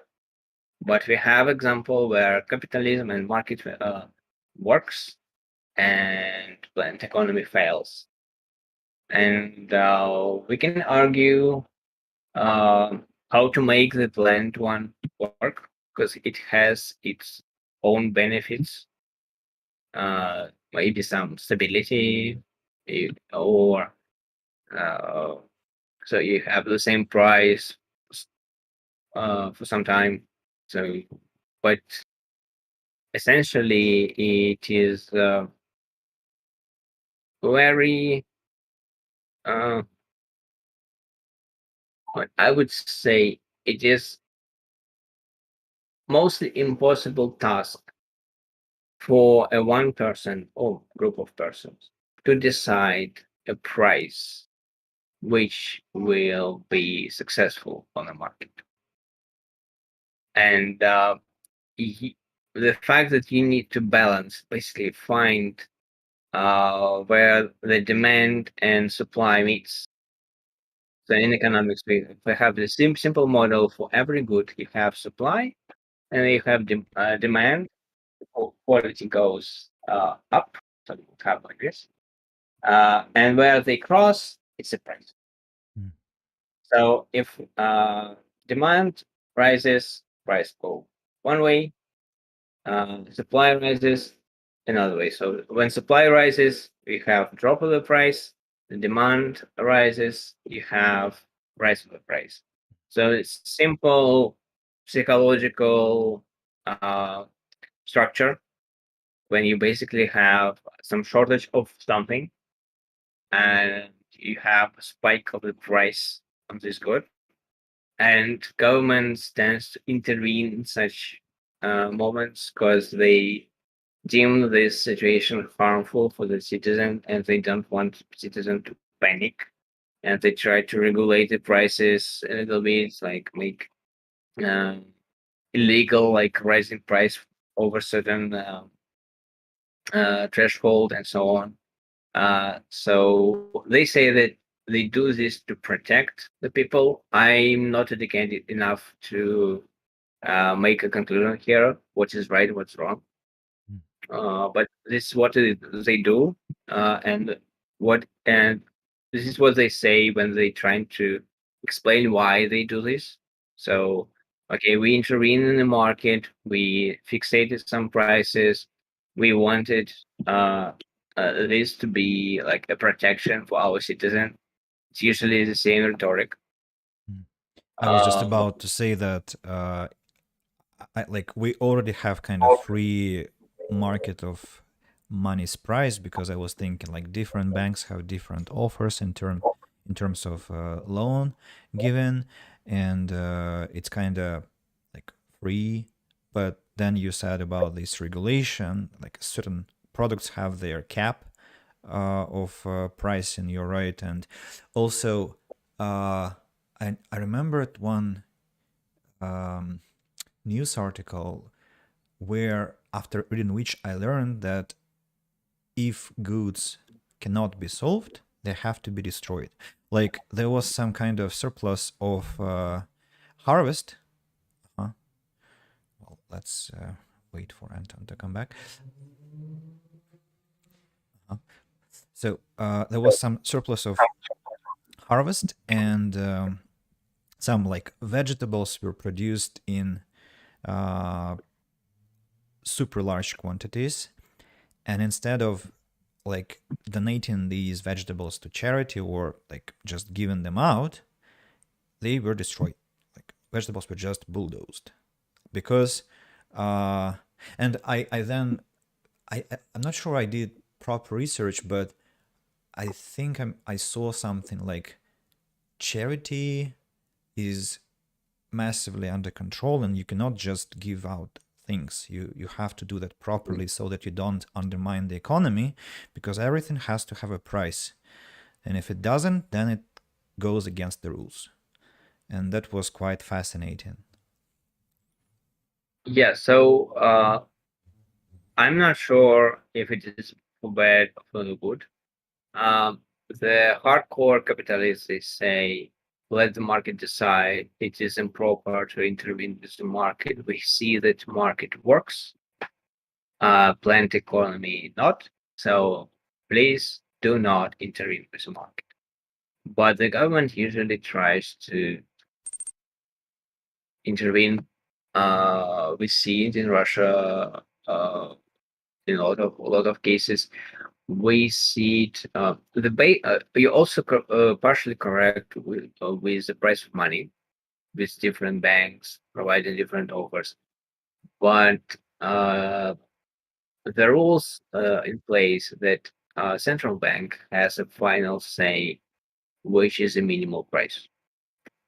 but we have example where capitalism and market works and planned economy fails. And we can argue how to make the planned one work because it has its own benefits, maybe some stability, or uh, so you have the same price for some time. So, but essentially, it is very, uh, what I would say, it is mostly impossible task for a one person or group of persons to decide a price which will be successful on the market. And the fact that you need to balance, basically find where the demand and supply meets. So in economics, we have the simple model for every good. You have supply and you have demand. Quality goes up. So you have like this. And where they cross, it's a price.
Mm.
So if demand rises, price go one way. Supply rises another way. So when supply rises, you have drop of the price. The demand rises, you have rise of the price. So it's simple psychological uh, structure when you basically have some shortage of something and you have a spike of the price of this good, and governments tends to intervene in such moments because they deem this situation harmful for the citizen and they don't want citizen to panic, and they try to regulate the prices a little bit, like make uh, illegal like rising price over certain threshold and so on. So they say that they do this to protect the people. I'm not educated enough to make a conclusion here, what is right, what's wrong.
Mm.
But this is what they do, and this is what they say when they trying to explain why they do this. So, okay, we intervene in the market, we fixated some prices, we wanted uh, this to be like a protection for our citizen. It's usually the same rhetoric.
Mm. I was just
Uh,
about to say that like we already have kind of free market of money's price because I was thinking like different banks have different offers in terms of loan given, and it's kind of like free. But then you said about this regulation, like certain products have their cap of pricing. You're right, and also I remembered one um, news article where after reading which I learned that if goods cannot be solved, they have to be destroyed. Like there was some kind of surplus of harvest. Huh? Well, let's wait for Anton to come back. Uh-huh. So there was some surplus of harvest, and some like vegetables were produced in uh, super large quantities, and instead of like donating these vegetables to charity or like just giving them out, they were destroyed. Like vegetables were just bulldozed because, uh, and I then I'm not sure I did proper research, but I think I saw something like charity is massively under control, and you cannot just give out things. You have to do that properly so that you don't undermine the economy, because everything has to have a price, and if it doesn't, then it goes against the rules. And that was quite fascinating.
Yeah, so I'm not sure if it is for bad or for the good. Um, the hardcore capitalists, they say, let the market decide. It is improper to intervene with the market. We see that market works, planned economy not. So please do not intervene with the market. But the government usually tries to intervene. We see it in Russia in a lot of cases. We see it. You're also partially correct with the price of money, with different banks providing different offers. But the rules in place that central bank has a final say, which is the minimal price.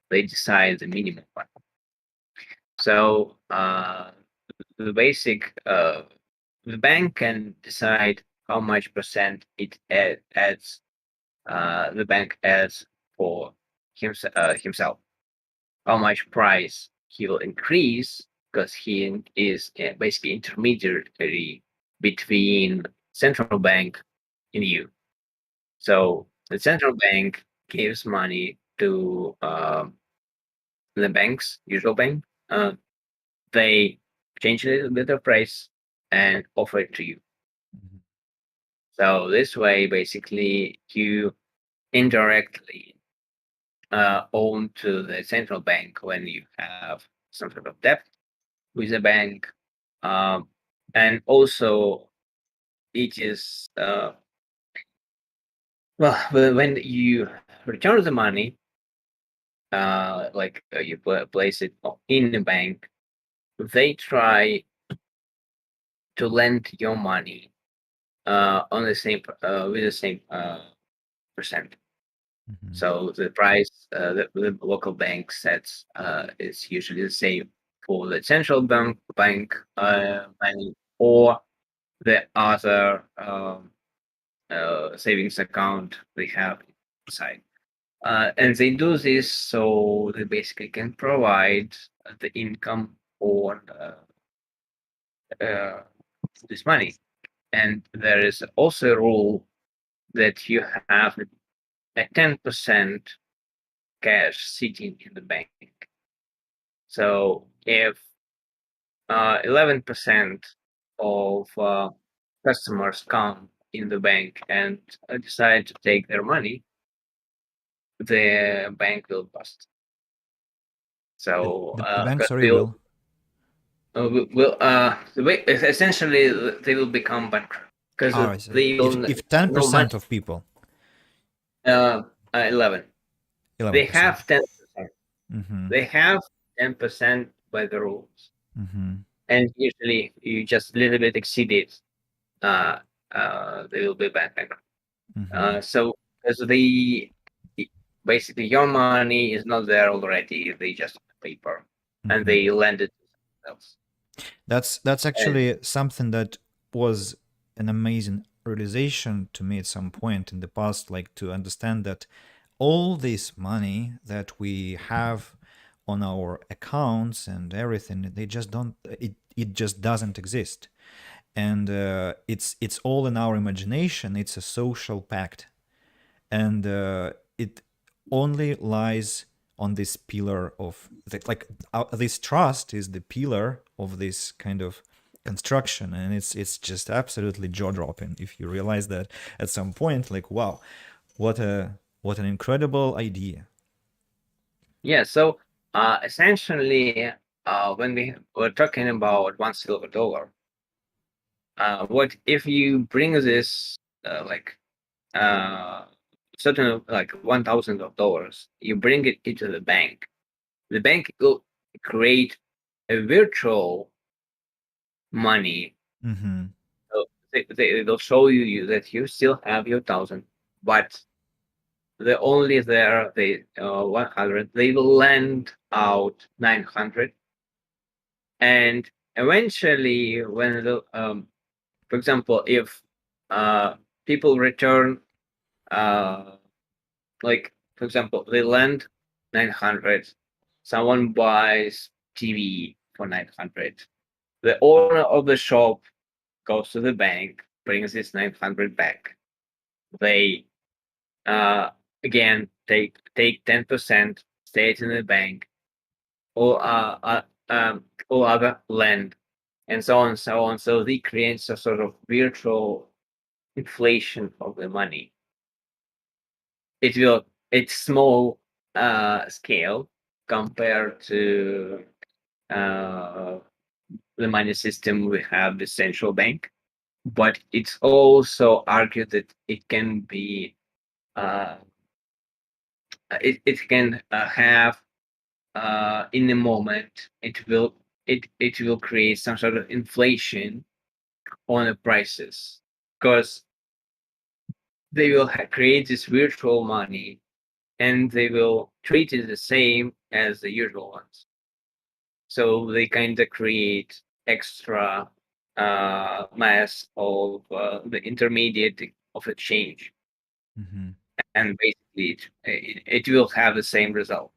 They decide the minimum price. So the basic the bank can decide how much percent it adds. The bank adds for himself, how much price he will increase, because he is basically intermediary between central bank and you. So the central bank gives money to the banks, usual bank. Uh, they change a little bit of price and offer it to you.
Mhm.
So this way, basically, you indirectly own to the central bank when you have some sort of debt with the bank. Um, and also, it is, well, when you return the money, like you place it in the bank, they try to lend your money on the same with the same percent.
Mhm.
So the price the local bank sets is usually the same for the central bank money or the other savings account they have inside. And they do this so they basically can provide the income on uh, this money. And there is also a rule that you have a 10% cash sitting in the bank. So if 11% of customers come in the bank and decide to take their money, the bank will bust.
The,
So
the bank,
because
sorry, will.
essentially they will become bankrupt because
Ah, I see.
they
If
will
if ten
no money.
percent of people,
11. They
11%.
have 10%.
Mm-hmm.
They have 10% by the rules,
Mm-hmm.
and usually you just a little bit exceed it, uh, they will be bankrupt.
Mm-hmm.
So as basically your money is not there already, they just paper and
Mm-hmm.
they lend it to themselves.
That's
And
actually something that was an amazing realization to me at some point in the past, like to understand that all this money that we have on our accounts and everything, they just don't. It just doesn't exist, and it's all in our imagination. It's a social pact, and it only lies on this pillar of the, like this trust is the pillar of this kind of construction, and it's just absolutely jaw-dropping if you realize that at some point, like wow, what an incredible idea.
yeah, so essentially, when we were talking about $1 silver, what if you bring this like certain like $1,000, you bring it into the bank will create a virtual money.
Mm-hmm.
So they'll show that you still have your thousand, but they only there they 100. They will lend out 900, and eventually, when for example, if uh, people return, uh, like for example, they lend 900, someone buys TV for 900. The owner of the shop goes to the bank, brings this 900 back. They uh, again take 10%, stay it in the bank, or or other lend, and so on and so on. So they create a sort of virtual inflation of the money. It's small scale compared to uh, the money system we have, the central bank, but it's also argued that it can be uh, it can have in the moment it will create some sort of inflation on the prices because they will create this virtual money and they will treat it the same as the usual ones. So they kind of create extra mass of the intermediate of exchange,
Mm-hmm.
and basically it will have the same result.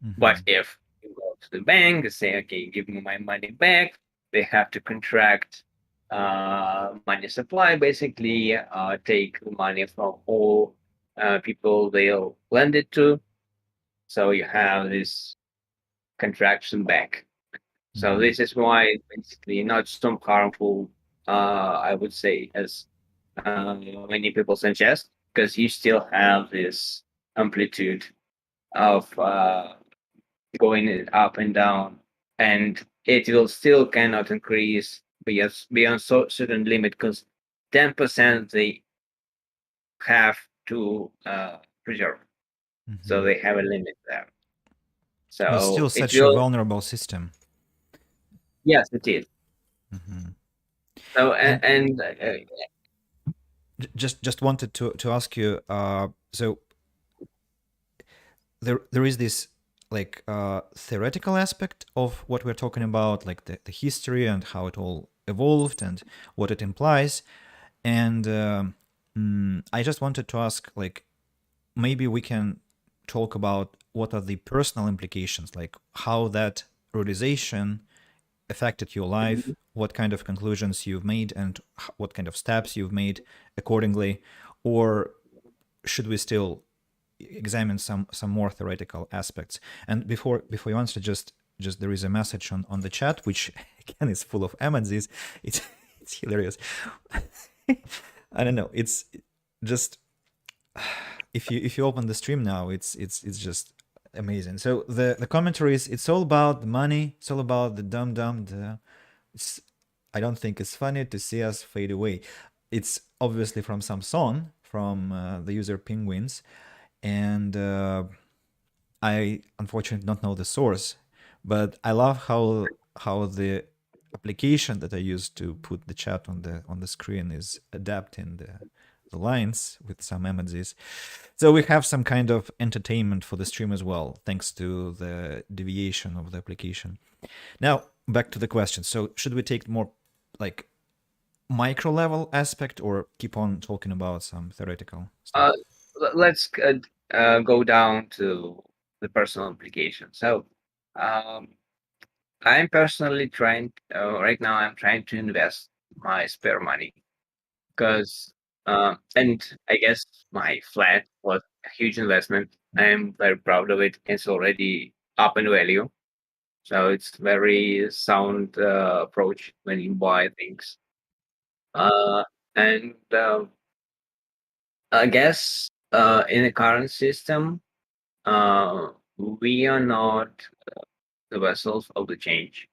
Mm-hmm.
But if you go to the bank and say, okay, give me my money back, they have to contract money supply, basically take money from all people they'll lend it to. So you have this contraction back. So
Mm-hmm.
this is why basically not so harmful, I would say, as many people suggest, because you still have this amplitude of going up and down, and it will still cannot increase beyond certain limit because 10% they have to preserve, so
Mm-hmm.
they have a limit there.
But still
So it
such a
will,
vulnerable system.
yes, it is.
Mm-hmm.
So
And
and
just wanted to ask you. So there is this like theoretical aspect of what we're talking about, like the history and how it all evolved and what it implies. And I just wanted to ask, like, maybe we can talk about what are the personal implications, like how that realization affected your life, what kind of conclusions you've made, and what kind of steps you've made accordingly, or should we still examine some more theoretical aspects? And before you answer, just there is a message on the chat, which again is full of emojis. It's it's hilarious. I don't know. It's just if you open the stream now, it's just amazing. So the commentary is, it's all about the money. It's all about the dumb dumb. It's, I don't think it's funny to see us fade away. It's obviously from some song from the user Penguins, and I unfortunately don't know the source, but I love how the application that I use to put the chat on the screen is adapting the lines with some emojis. So we have some kind of entertainment for the stream as well, thanks to the deviation of the application. Now back to the question. So should we take more like micro level aspect or keep on talking about some theoretical
uh,
stuff?
let's go down to the personal implication. So um, I'm personally trying right now. I'm trying to invest my spare money because and I guess my flat was a huge investment. I'm very proud of it. It's already up in value, so it's very sound approach when you buy things. Uh, and I guess in the current system, we are not the vessels of the change.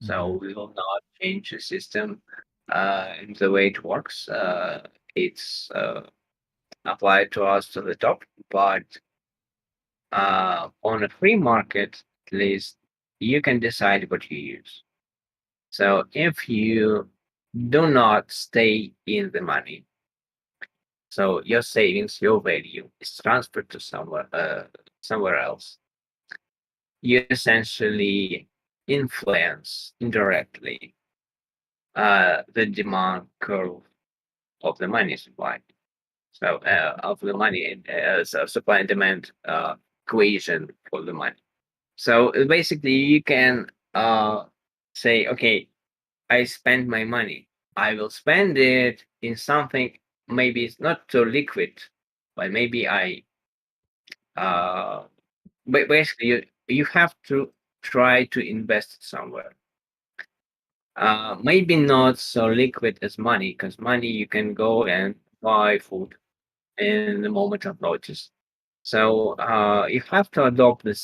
So
Mm-hmm.
we will not change the system in the way it works. it's applied to us to the top, but on a free market, at least you can decide what you use. So if you do not stay in the money, so your savings, your value is transferred to somewhere else, you essentially influence indirectly the demand curve of the money supply. So of the money, so supply and demand equation for the money. So basically, you can say, okay, I spend my money. I will spend it in something maybe it's not so liquid, but maybe uh, but basically you have to try to invest it somewhere. Maybe not so liquid as money, because money you can go and buy food in the moment of notice. So you have to adopt uh, the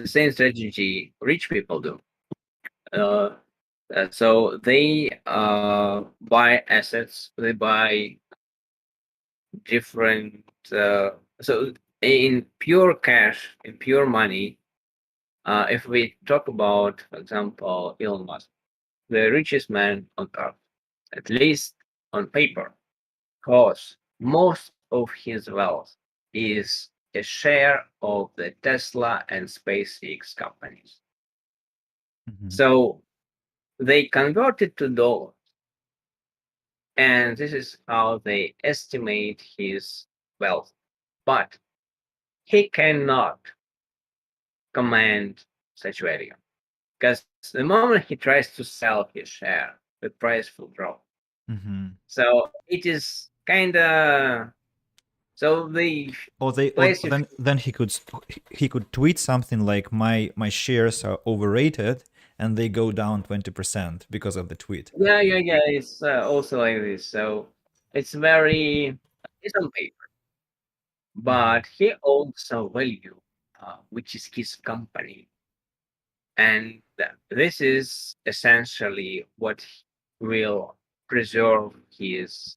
same strategy rich people do. Uh, so they buy assets, they buy different. So in pure cash, in pure money, if we talk about, for example, Elon Musk, the richest man on earth, at least on paper, because most of his wealth is a share of the Tesla and SpaceX companies.
Mm-hmm.
So they converted to dollars, and this is how they estimate his wealth. But he cannot command such value because the moment he tries to sell his share, the price will drop.
Mm-hmm.
So it is kind of so the
Or
place you.
then he could tweet something like my shares are overrated and they go down 20% because of the tweet.
Yeah, yeah, yeah. It's also like this. So it's very, it's on paper,
Mm-hmm.
but he owns a value, which is his company. And this is essentially what will preserve his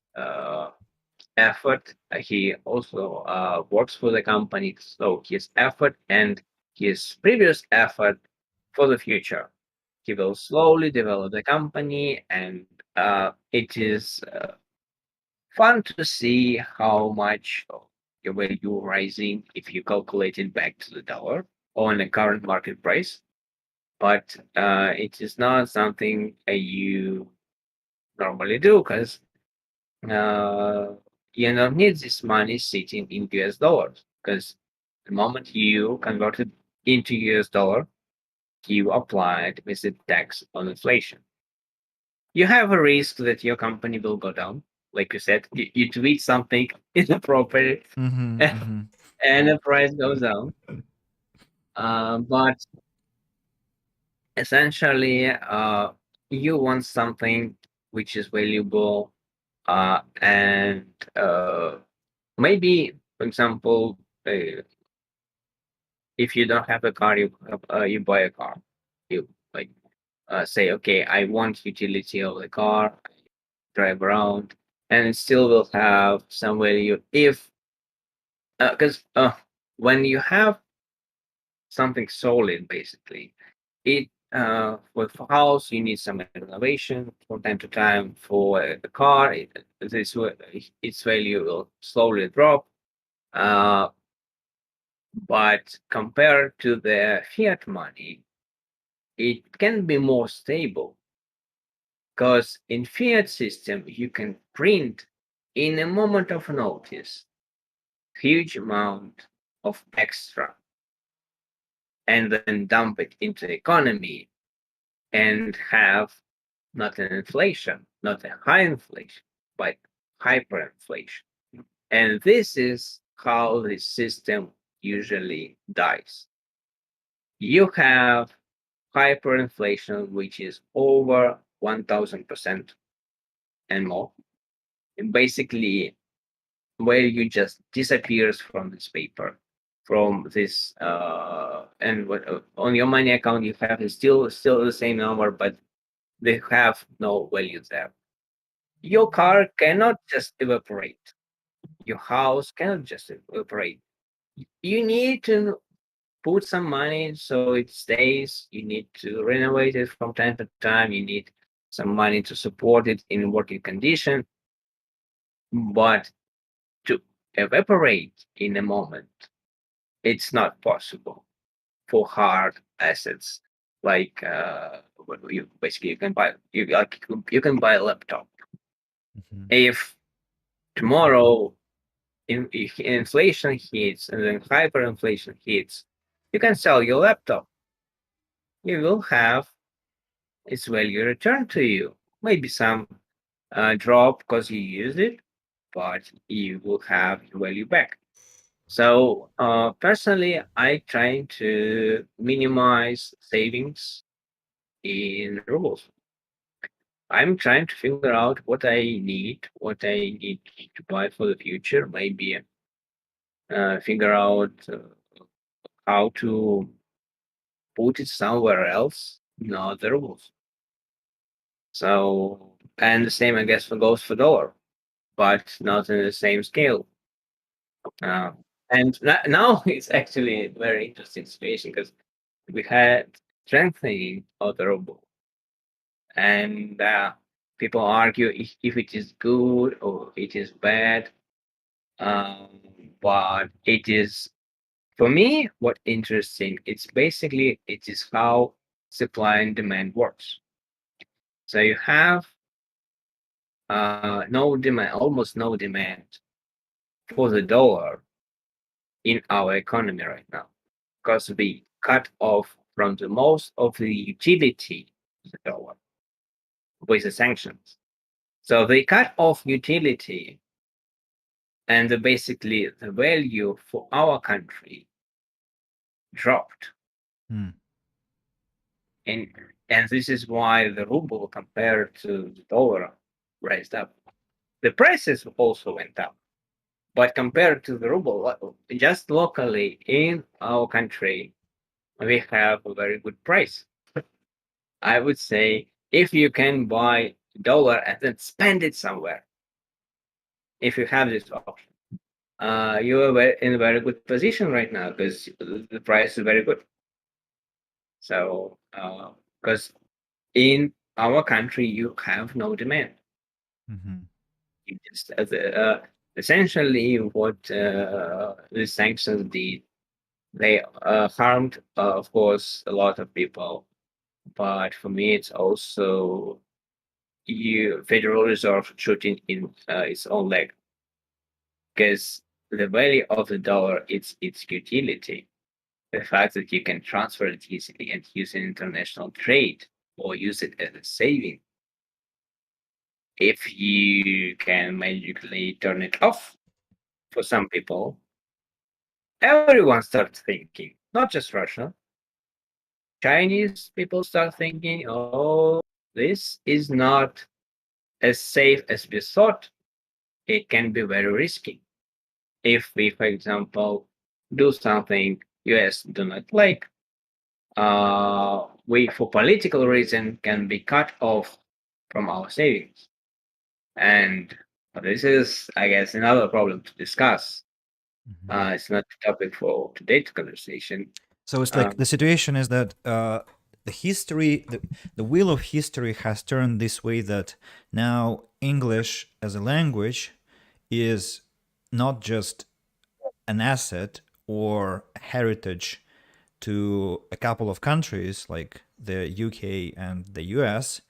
effort. He also works for the company, so his effort and his previous effort for the future. He will slowly develop the company, and it is fun to see how much of your value rising if you calculate it back to the dollar on the current market price. But it is not something you normally do because uh, you don't need this money sitting in US dollars because the moment you convert it into US dollar, you applied with the tax on inflation. You have a risk that your company will go down. Like you said, you tweet something inappropriate
Mm-hmm. Mm-hmm.
and the price goes down. But essentially, you want something which is valuable and maybe, for example, if you don't have a car, you buy a car. You like say, okay, I want utility of the car, drive around, and it still will have some value if because when you have something solid, basically, it with a house you need some renovation from time to time. For the car, its value will slowly drop. Uh, but compared to the fiat money, it can be more stable because in fiat system you can print in a moment of notice huge amount of extra and then dump it into the economy and have not an inflation, not a high inflation, but hyperinflation. And this is how the system usually dies. You have hyperinflation, which is over 1000% and more. And basically, where you just disappears from this paper, from this, and what on your money account you have is still the same number, but They have no value there. Your car cannot just evaporate. Your house cannot just evaporate. You need to put some money so it stays. You need to renovate it from time to time. You need some money to support it in working condition. But to evaporate in a moment, it's not possible for hard assets like what you basically you can buy you can buy a laptop.
Hmm.
If tomorrow if inflation hits and then hyperinflation hits, you can sell your laptop. You will have its value returned to you. Maybe some drop because you used it, but you will have your value back. So personally, I try to minimize savings in rubles. I'm trying to figure out what I need to buy for the future. Maybe figure out how to put it somewhere else, not the rubles. So, and the same, I guess, goes for dollar, but not in the same scale. Uh, and now it's actually a very interesting situation because we had strengthening of the ruble, and people argue if it is good or it is bad. Um, but it is for me what interesting. It's basically it is how supply and demand works. So you have no demand, almost no demand for the dollar in our economy right now because we cut off from the most of the utility of the dollar with the sanctions. So they cut off utility and basically the value for our country dropped.
Mm.
And and this is why the ruble compared to the dollar raised up. The prices also went up. But compared to the ruble, just locally in our country, we have a very good price. I would say if you can buy dollar and then spend it somewhere, if you have this option, you are in a very good position right now because the price is very good. So, because in our country, you have no demand.
Hmm.
You just, essentially, what the sanctions did, they harmed, of course, a lot of people. But for me, it's also you Federal Reserve shooting in its own leg because the value of the dollar is its utility. The fact that you can transfer it easily and use in international trade or use it as a saving. If you can magically turn it off for some people, everyone starts thinking, not just Russia. Chinese people start thinking, oh, this is not as safe as we thought. It can be very risky. If we, for example, do something US do not like, we, for political reason, can be cut off from our savings. And this is, I guess, another problem to discuss.
Hmm.
It's not the topic for today's conversation.
So it's like
Um,
the situation is that the history, the wheel of history has turned this way that now English as a language is not just an asset or heritage to a couple of countries like the UK and the US.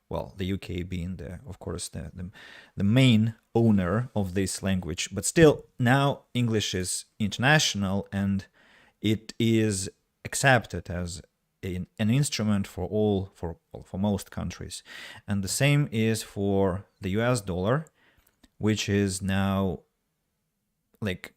Well, the UK being the, of course, the main owner of this language, but still now English is international and it is accepted as an instrument for all for most countries, and the same is for the US dollar, which is now like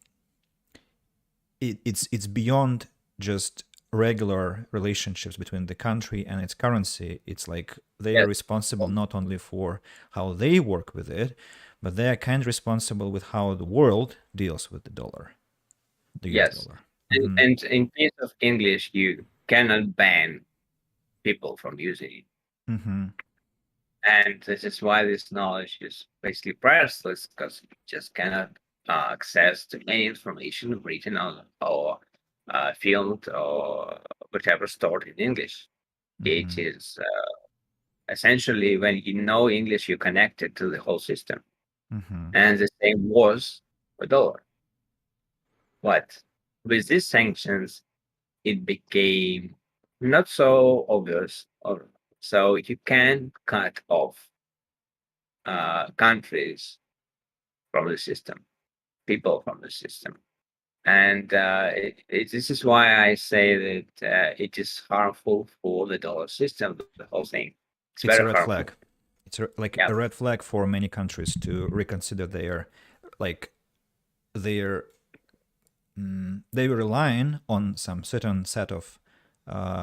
it's beyond just regular relationships between the country and its currency. It's like they are
yes,
responsible not only for how they work with it, but they are kind of responsible with how the world deals with the dollar, the US
yes.
dollar. Hmm.
And in case of English, you cannot ban people from using it.
Hmm.
And this is why this knowledge is basically priceless, because you just cannot access to any information written on or filmed or whatever stored in English. It
Mm-hmm.
is essentially, when you know English, you're connected to the whole system.
Mm-hmm.
And the same was with dollar. But with these sanctions, it became not so obvious. Or so you can cut off countries from the system, people from the system. And this is why I say that it is harmful for the dollar system, the whole thing. It's very
It's a red
harmful.
flag. It's like
Yeah.
a red flag for many countries to reconsider their, like, their they were relying on some certain set of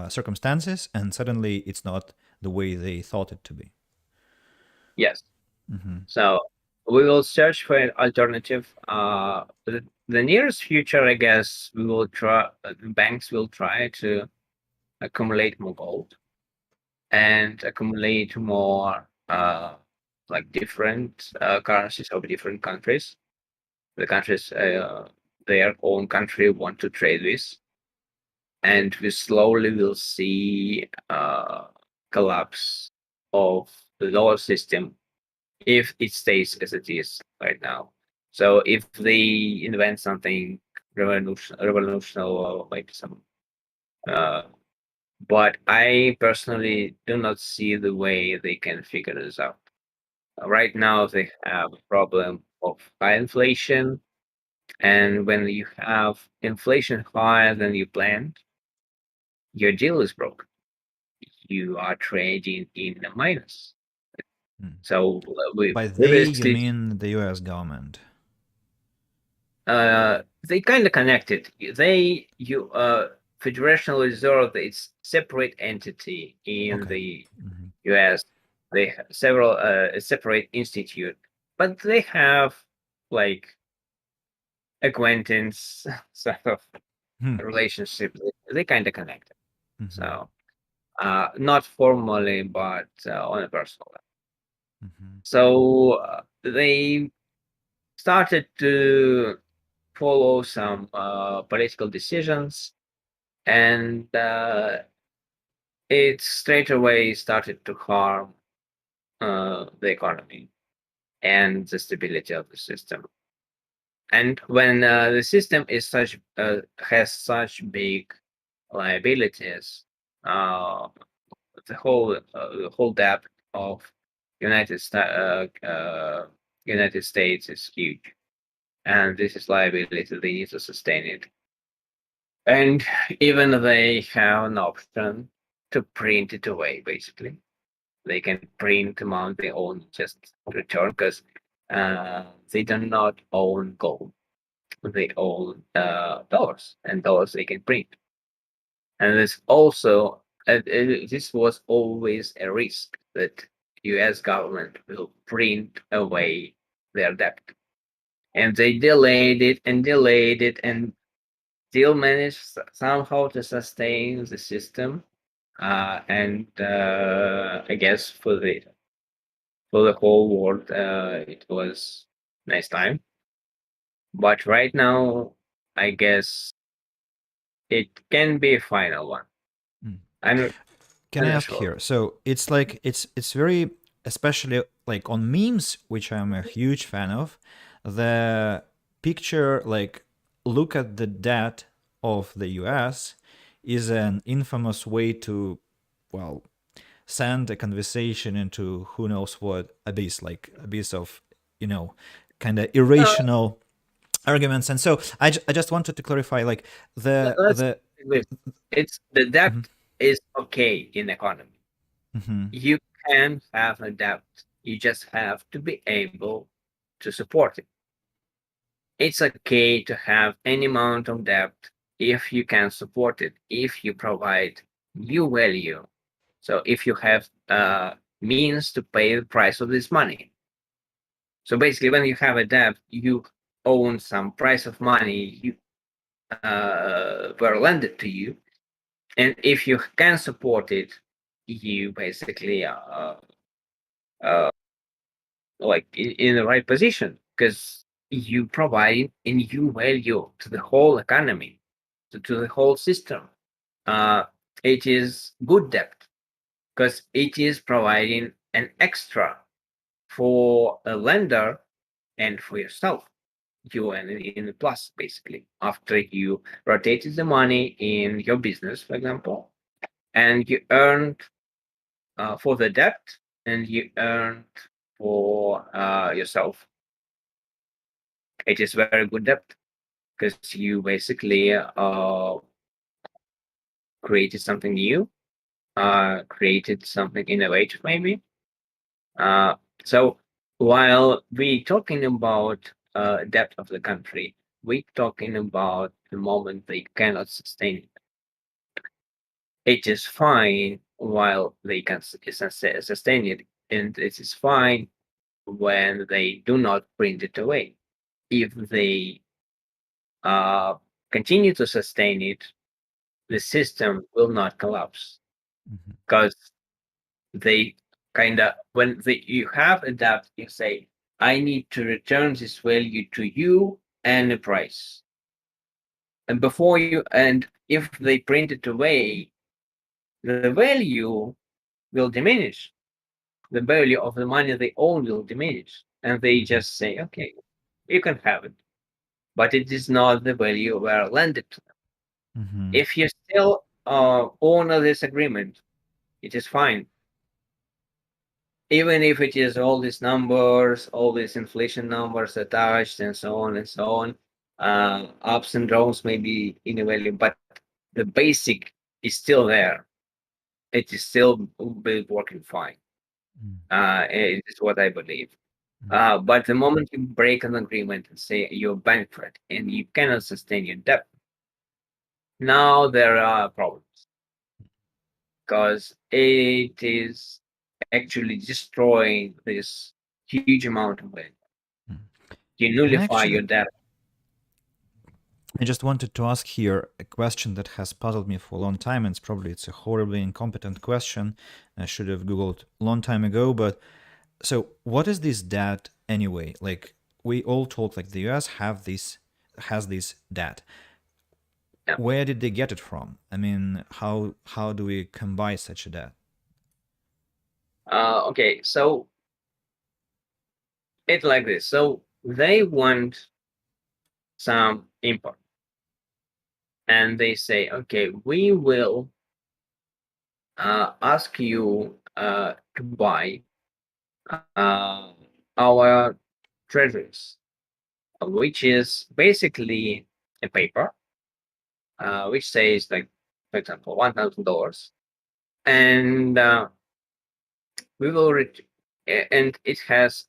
circumstances, and suddenly it's not the way they thought it to be.
Yes.
Mm-hmm.
So we will search for an alternative. The nearest future, I guess, we will try. Banks will try to accumulate more gold and accumulate more like different currencies of different countries. The countries their own country want to trade with, and we slowly will see collapse of the dollar system if it stays as it is right now. So if they invent something revolutionary, or maybe some, uh, but I personally do not see the way they can figure this out. Right now, they have a problem of high inflation, and when you have inflation higher than you planned, your deal is broken. You are trading in a minus.
Mm.
So
By
we
they, you
basically
mean the U.S. government?
they kind of connected. They you Federal Reserve, it's separate entity in
Okay.
the
Mm-hmm.
US. They have several separate institute, but they have like acquaintance sort of relationship. They kind of connected.
Mm-hmm.
So not formally, but on a personal level.
Mm-hmm.
So they started to follow some political decisions, and it straight away started to harm the economy and the stability of the system. And when the system is such has such big liabilities, uh, the whole debt of United Sta- uh, uh, United States is huge, and this is liability. They need to sustain it. And even they have an option to print it away, basically. They can print them on their own, just return, because they do not own gold. They own dollars, and dollars they can print. And this also, this was always a risk that US government will print away their debt. And they delayed it, and still managed somehow to sustain the system. And I guess for the whole world, it was nice time. But right now, I guess it can be a final one.
Mm.
I'm not,
Can
I'm
I
not
ask
sure.
here? So it's like it's very, especially like on memes, which I'm a huge fan of. The picture, like, look at the debt of the U.S. is an infamous way to, well, send a conversation into who knows what abyss, like abyss of, you know, kind of
Uh,
irrational arguments. And so I just wanted to clarify, like,
let's
the
this. It's the debt
Mhm,
is okay in economy.
mhm,
You can have a debt. You just have to be able to support it. It's okay to have any amount of debt if you can support it, if you provide new value. So if you have means to pay the price of this money. So basically, when you have a debt, you own some price of money you were lended to you, and if you can support it, you basically uh, like in the right position because you provide a new value to the whole economy, to the whole system. Uh, it is good debt because it is providing an extra for a lender and for yourself. You are in the plus basically after you rotated the money in your business, for example, and you earned for the debt and you earned for yourself. It is very good debt because you basically created something new, created something innovative, maybe. Uh, so while we talking about depth of the country, we talking about the moment they cannot sustain it. It is fine while they can sustain it, and it is fine when they do not print it away. If they uh, continue to sustain it, the system will not collapse
Mhm.
because they kind of when you have a debt, you say, I need to return this value to you and the price. And before you and if they print it away, the value will diminish. The value of the money they own will diminish. And they
Mhm.
just say, okay, you can have it. But it is not the value where lended to them.
Mhm.
If you still honor this agreement, it is fine. Even if it is all these numbers, all these inflation numbers attached, and so on and so on, ups and downs may be in a value, but the basic is still there. It is still working fine.
Mm.
It is what I believe.
Mm.
But the moment you break an agreement and say you're bankrupt and you cannot sustain your debt, now there are problems because it is actually destroying this huge amount of value.
Mm.
You
And
nullify
actually,
your debt.
I just wanted to ask here a question that has puzzled me for a long time, and it's a horribly incompetent question. I should have googled a long time ago. But so, what is this debt anyway? Like we all talk, like the U.S. has this debt.
Yeah.
Where did they get it from? I mean, how do we come by such a debt?
Okay, so it's like this. So they want some import, and they say, okay, we will ask you to buy our treasuries, which is basically a paper, which says like, for example, $1,000, and we will and it has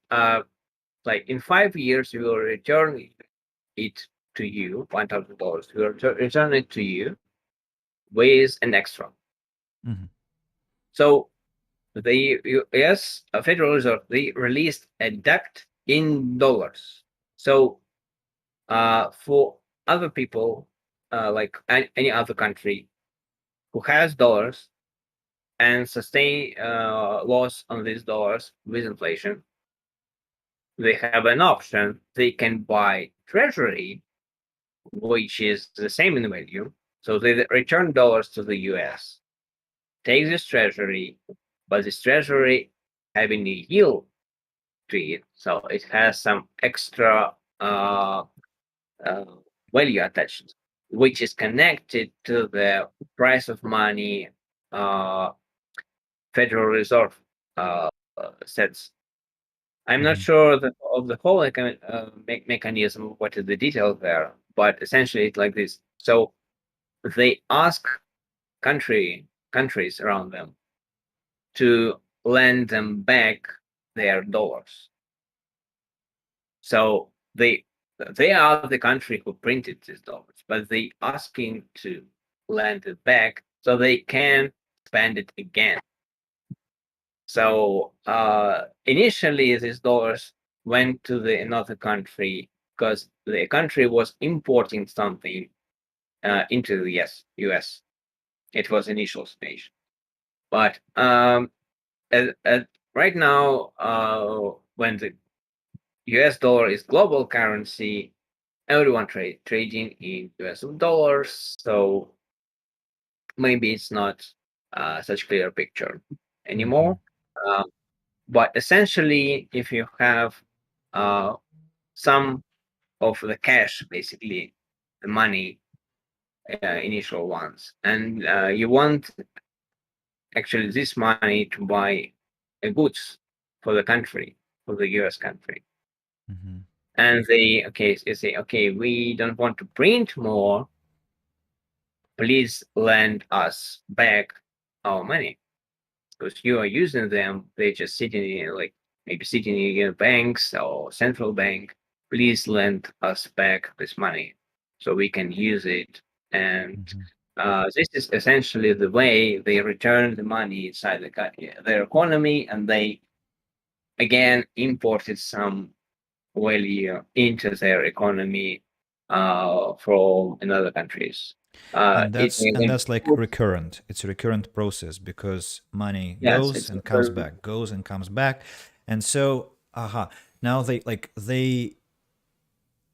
like in 5 years we will return it to you, $1,000. We will return it to you with an extra.
Mm-hmm.
So the US Federal Reserve they released a debt in dollars. So for other people, like any other country who has dollars and sustain loss on these dollars with inflation, they have an option. They can buy treasury, which is the same in value. So they return dollars to the US, take this treasury, but this treasury having a yield to it. So it has some extra uh, value attached, which is connected to the price of money uh, Federal Reserve sets. I'm not
Mm-hmm.
sure of the whole mechanism, what is the detail there, but essentially it's like this. So they ask countries around them to lend them back their dollars. So they are the country who printed these dollars, but they asking to lend it back so they can spend it again. So initially, these dollars went to the another country because the country was importing something into the US. It was initial stage, but right now, when the US dollar is global currency, everyone trading in US dollars. So maybe it's not such clear picture
Mm-hmm.
anymore. Um, but essentially, if you have uh, some of the cash, basically the money, initial ones, and you want actually this money to buy goods for the country, for the US country.
Mm-hmm.
And they say, okay, we don't want to print more. Please lend us back our money because you are using them. They're just sitting in like maybe sitting in your banks or central bank. Please lend us back this money so we can use it. And
Mm-hmm.
this is essentially the way they return the money inside their economy, and they again imported some value into their economy from another countries.
And
It
that's
may
and
be
that's like
good.
recurrent. It's a recurrent process because money
Yes,
goes
it's
and comes back, goes and comes back. And so, now they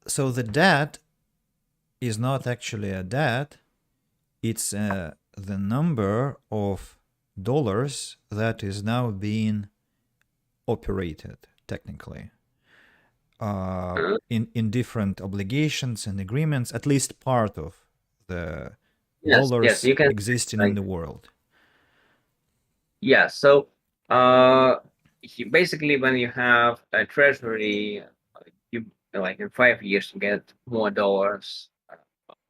so the debt is not actually a debt, it's the number of dollars that is now being operated technically
uh,
in different obligations and agreements, at least part of the
yes,
dollars
you can say
existing in
like
the world.
yeah. So uh, basically, when you have a treasury, you like in 5 years you get more dollars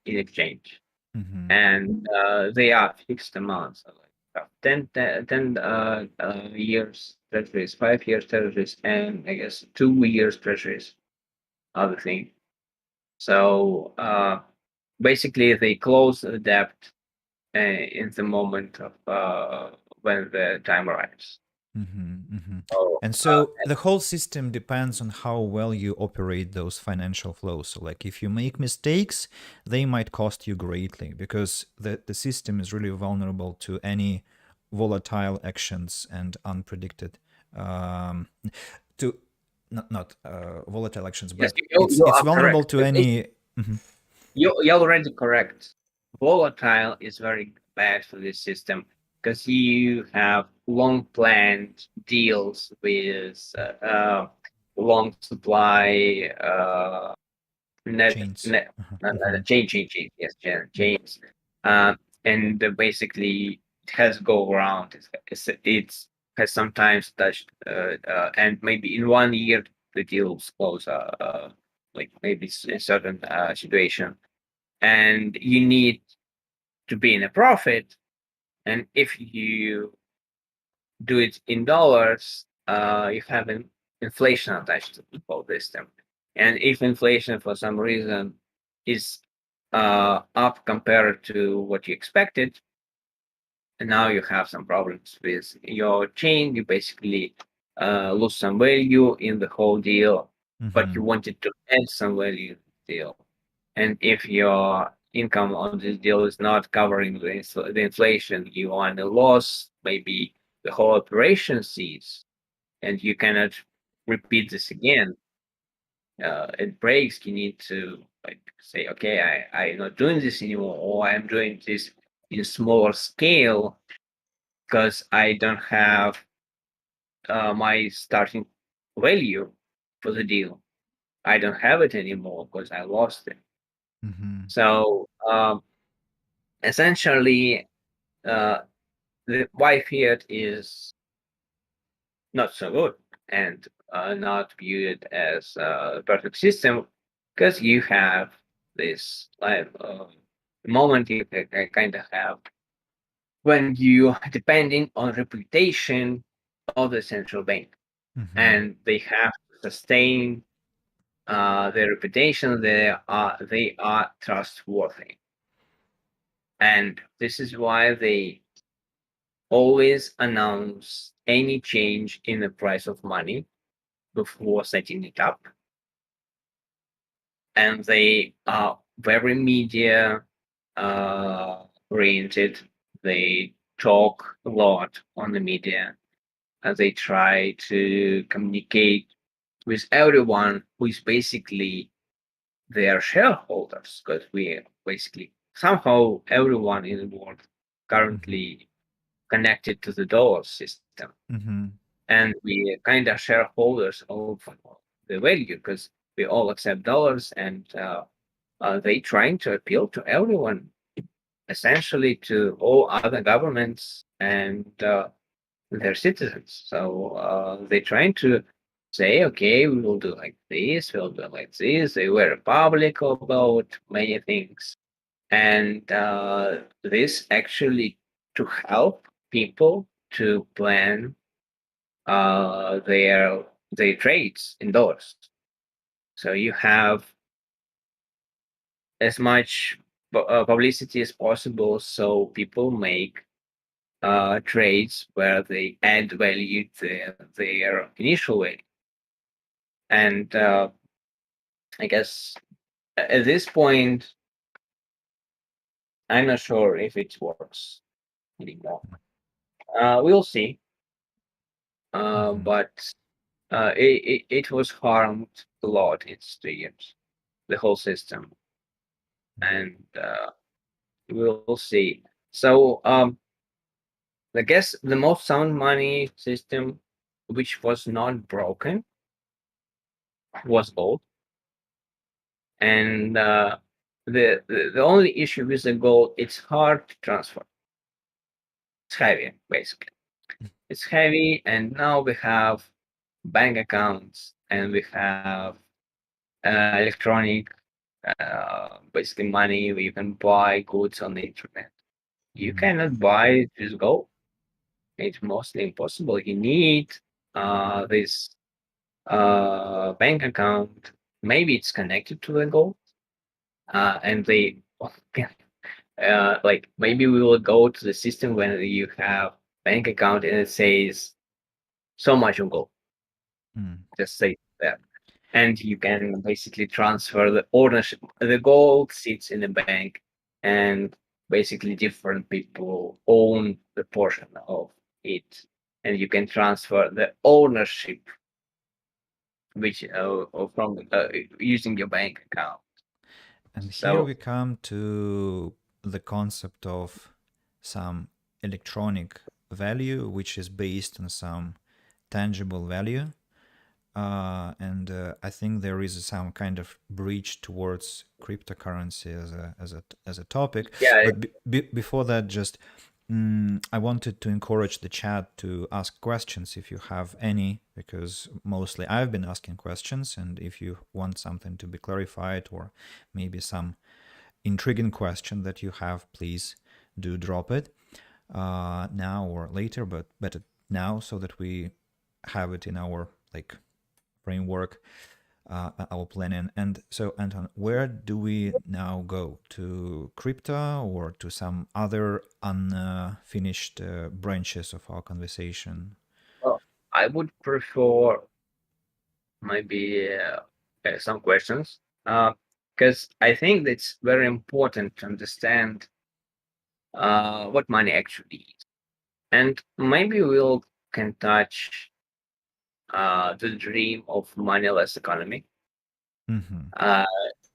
in exchange,
Mm-hmm.
and they are fixed amounts. So like 10 years treasuries, 5 years treasuries, and I guess 2 years treasuries are the thing. So basically, they close the debt in the moment of when the time arrives.
Mm-hmm, mm-hmm.
So
And so the whole system depends on how well you operate those financial flows. So, like, if you make mistakes, they might cost you greatly because the system is really vulnerable to any volatile actions and unpredicted, um, to not volatile actions,
yes,
but
you
it's
are
vulnerable
correct.
to any. Mhm.
You're already correct. Volatile is very bad for this system because you have long planned deals with long supply
Chains.
net
Uh-huh. Mm-hmm.
chain yes chains, and basically it has go around. It's has sometimes touched and maybe in 1 year the deals close like maybe in certain situation, and you need to be in a profit. And if you do it in dollars, you have an inflation attached to the whole system. And if inflation for some reason is up compared to what you expected, and now you have some problems with your chain. You basically lose some value in the whole deal, but
Mm-hmm.
you wanted to add some value to the deal. And if your income on this deal is not covering the inflation, you are in a loss. Maybe the whole operation ceases, and you cannot repeat this again. It breaks. You need to like say, okay, I'm not doing this anymore, or I'm doing this in smaller scale because I don't have my starting value for the deal. I don't have it anymore because I lost it.
Mm-hmm.
So essentially, uh, the why fiat is not so good and not viewed as a perfect system because you have this like moment you kind of have when you depending on reputation of the central bank,
Mm-hmm.
and they have to sustain their reputation. They are trustworthy, and this is why they always announce any change in the price of money before setting it up. And they are very media oriented. They talk a lot on the media. they try to communicate with everyone who is basically their shareholders, because we basically somehow everyone in the world
Mm-hmm.
currently connected to the dollar system,
Mm-hmm.
and we kind of shareholders of the value because we all accept dollars, and they trying to appeal to everyone, essentially to all other governments and their citizens. So they trying to say, okay, we will do like this, we'll do like this. They were public about many things, and this actually to help people to plan their trades indoors. So you have as much publicity as possible, so people make trades where they add value to their initial value. And I guess at this point, I'm not sure if it works anymore. We'll see.
Mm-hmm.
But it was harmed a lot in years, the whole system, and we'll see. So I guess the most sound money system, which was not broken, was gold, and the only issue with the gold, it's hard to transfer. It's heavy, basically. It's heavy, and now we have bank accounts, and we have electronic, basically money where you can buy goods on the internet. You
Mm-hmm.
cannot buy it with gold. It's mostly impossible. You need this bank account. Maybe it's connected to the gold, and they like maybe we will go to the system when you have bank account and it says so much on gold.
Mm-hmm.
Just say that, and you can basically transfer the ownership. The gold sits in the bank, and basically different people own the portion of it, and you can transfer the ownership, which from using your bank account.
And here
So
we come to the concept of some electronic value, which is based on some tangible value. And I think there is some kind of breach towards cryptocurrency as a topic.
yeah,
But before that, just I wanted to encourage the chat to ask questions if you have any, because mostly I've been asking questions, and if you want something to be clarified or maybe some intriguing question that you have, please do drop it now or later, but better now so that we have it in our like framework, our planning. And so, Anton, where do we now go? To crypto or to some other unfinished branches of our conversation?
well, I would prefer maybe some questions, because I think it's very important to understand what money actually is, and maybe we'll can touch the dream of moneyless economy,
Mm-hmm.
uh,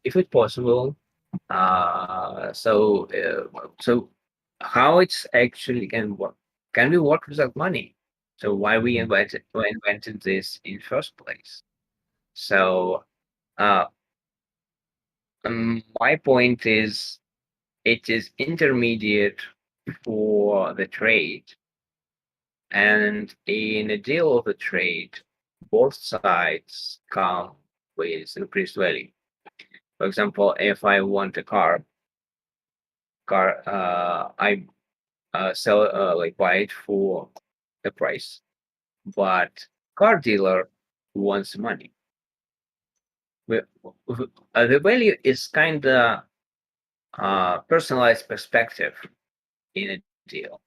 if it's possible. So how it's actually can work? Can we work without money? So why
Mm-hmm.
we invented this in first place? So uh, my point is, it is intermediate for the trade, and in a deal of the trade, both sides come with increased value. For example, if I want a car, I sell like buy it for the price, but car dealer wants money. The value is kind of personalized perspective in a deal.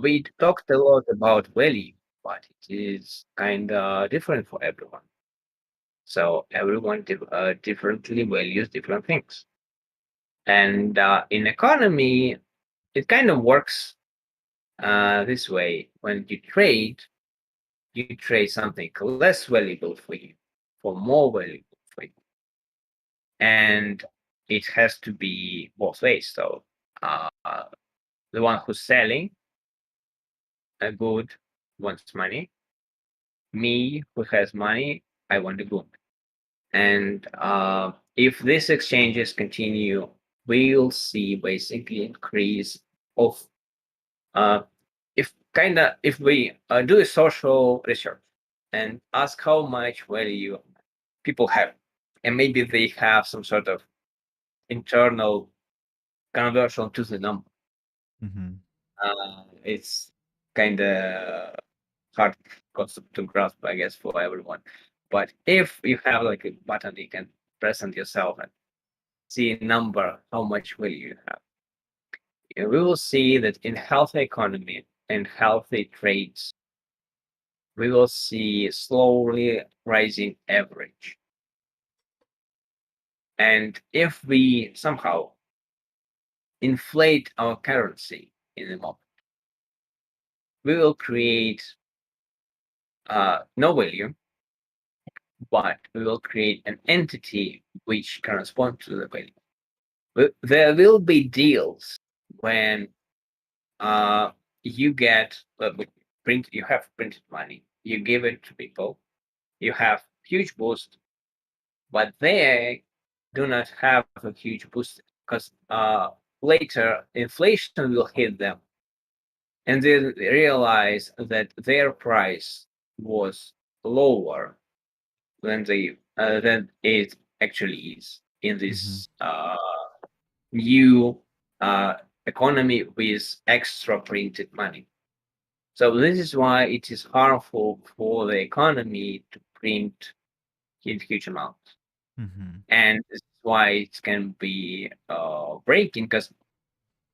We talked a lot about value, but it is kind of different for everyone. So everyone differently values different things. And in economy, it kind of works this way. When you trade, you trade something less valuable for you for more valuable for you. And it has to be both ways. So uh, the one who's selling a good wants money. Me who has money, I want the good. And if these exchanges continue, we'll see basically increase of uh, if we do a social research and ask how much value people have, and maybe they have some sort of internal conversion to the number.
Mm-hmm.
It's kind of hard concept to grasp, I guess, for everyone. But if you have like a button you can press on yourself and see a number, how much will you have? We will see that in healthy economy and healthy trades, we will see slowly rising average. And if we somehow inflate our currency in the moment, we will create no value, but we will create an entity which corresponds to the value. There will be deals when uh, you get you have printed money, you give it to people, you have huge boost, but they do not have a huge boost because later inflation will hit them, and they realize that their price was lower than it actually is in
Mm-hmm.
this new uh, economy with extra printed money. So this is why it is harmful for the economy to print huge amounts,
Mm-hmm.
and this is why it can be breaking because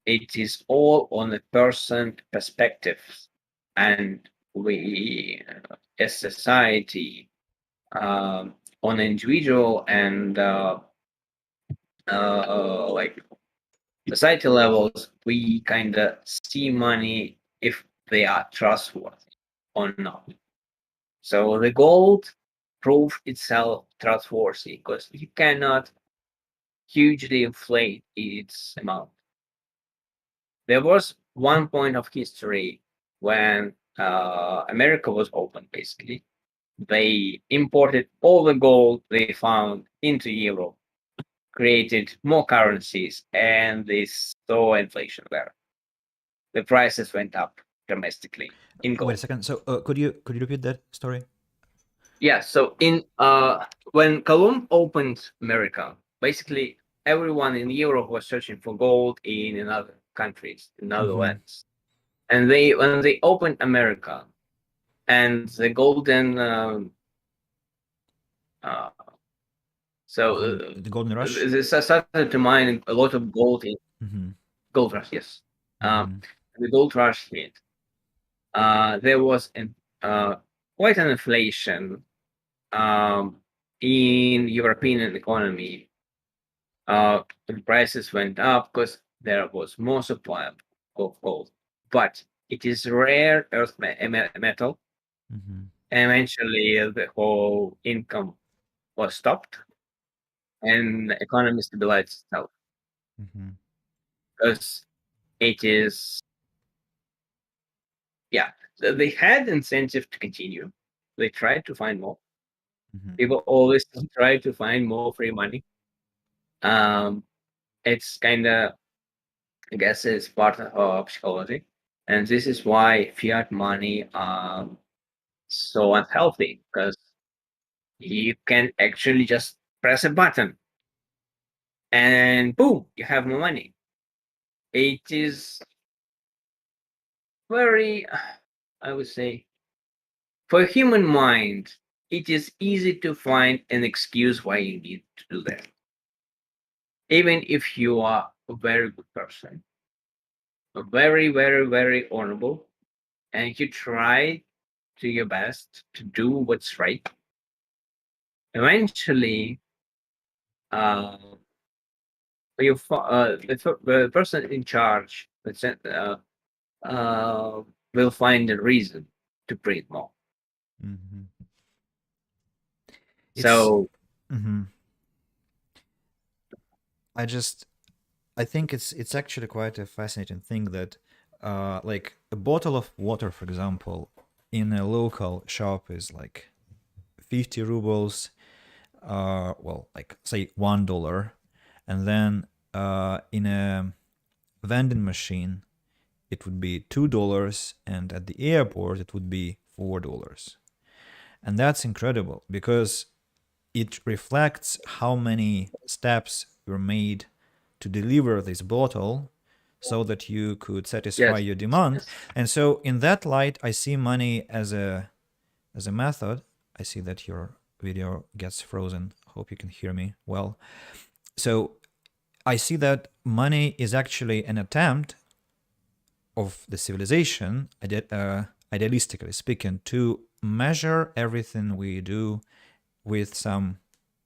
it is all on a person perspective, and we as society on individual and like society levels, we kind of see money if they are trustworthy or not. So the gold proved itself trustworthy because you cannot hugely inflate its amount. There was one point of history when America was open, basically. They imported all the gold they found into Europe, created more currencies, and they saw inflation there. The prices went up dramatically in
Wait a
gold.
second. So, could you repeat that story?
Yeah, so in when Columbus opened America, basically everyone in Europe was searching for gold in other countries, in other
Mm-hmm.
lands. And they when they opened America and the golden uh, so
The golden rush.
they started to mine a lot of gold in
Mm-hmm.
gold rush, yes. Um,
Mm-hmm.
the gold rush hit. There was quite an inflation um, in European economy. The prices went up because there was more supply of gold. But it is rare earth metal.
Mm-hmm.
Eventually, the whole income was stopped and the economy stabilized itself
Mm-hmm.
because it is, yeah, so they had incentive to continue. They tried to find more.
Mm-hmm.
People always try to find more free money. Um, it's kind of, I guess, it's part of our psychology, and this is why fiat money so unhealthy because you can actually just press a button and boom, you have more money. It is very, I would say, for a human mind, it is easy to find an excuse why you need to do that. Even if you are a very good person, a very, very, very honorable, and you try to your best to do what's right, eventually, uh, the person in charge will find a reason to print more.
Hmm. It's.
So
Hmm. I just I think it's actually quite a fascinating thing that, like a bottle of water, for example, in a local shop is like 50 rubles, well, like say $1, and then in a vending machine it would be $2, and at the airport it would be $4, and that's incredible because it reflects how many steps were made to deliver this bottle so that you could satisfy
yes,
your demand.
yes,
And so in that light, I see money as a method. I see that your video gets frozen. Hope you can hear me well. So I see that money is actually an attempt of the civilization, idealistically speaking, to measure everything we do with some,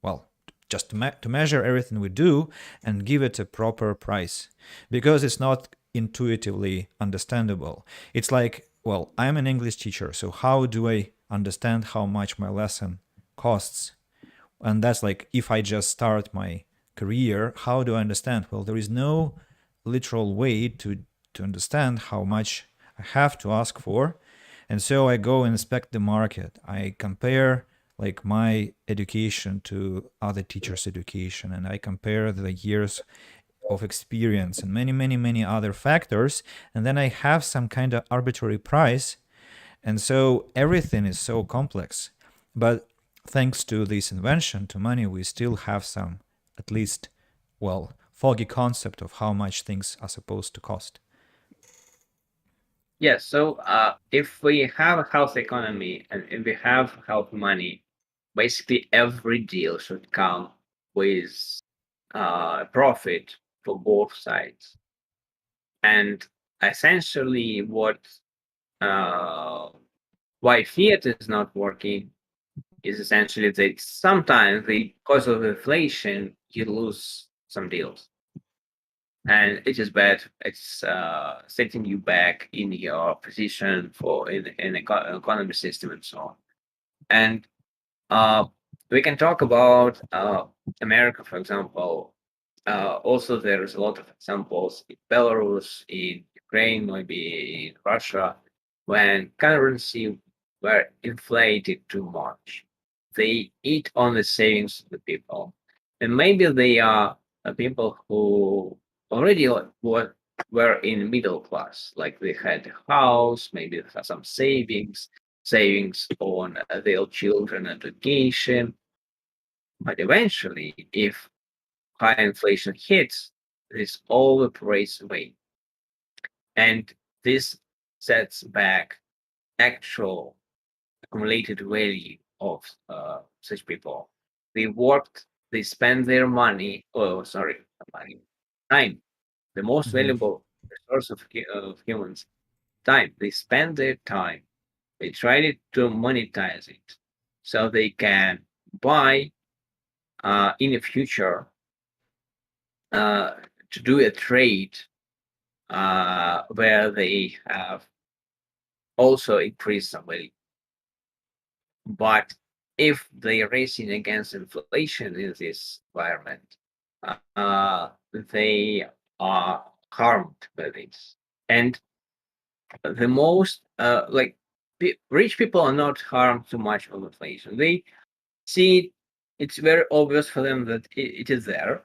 well, just to measure everything we do and give it a proper price because it's not intuitively understandable. It's like, well, I'm an English teacher, so how do I understand how much my lesson costs? And that's like, if I just start my career, how do I understand? Well, there is no literal way to understand how much I have to ask for. And so I go and inspect the market. I compare like my education to other teachers' education, and I compare the years of experience and many, many, many other factors. And then I have some kind of arbitrary price, and so everything is so complex. But thanks to this invention, to money, we still have some, at least, well, foggy concept of how much things are supposed to cost.
yes. So if we have a health economy and if we have health money, basically every deal should come with profit for both sides. And essentially, what uh, why fiat is not working is essentially that sometimes, because of inflation, you lose some deals, and it is bad. It's setting you back in your position for in economy system and so on. And uh, we can talk about America, for example. Also, there is a lot of examples in Belarus, in Ukraine, maybe in Russia, when currency were inflated too much. They eat on the savings of the people, and maybe they are people who already were in middle class, like they had a house, maybe they had some savings on their children education. But eventually, if high inflation hits, this all evaporates away. And this sets back actual accumulated value of such people. They worked, they spend their money, oh, sorry, money, time, the most
Mm-hmm.
valuable resource of humans, time. They spend their time, they try to monetize it so they can buy in the future uh, to do a trade where they have also increased some value. But if they are racing against inflation in this environment, they are harmed by this. And the most like rich people are not harmed too much from inflation. They see it's very obvious for them that it is there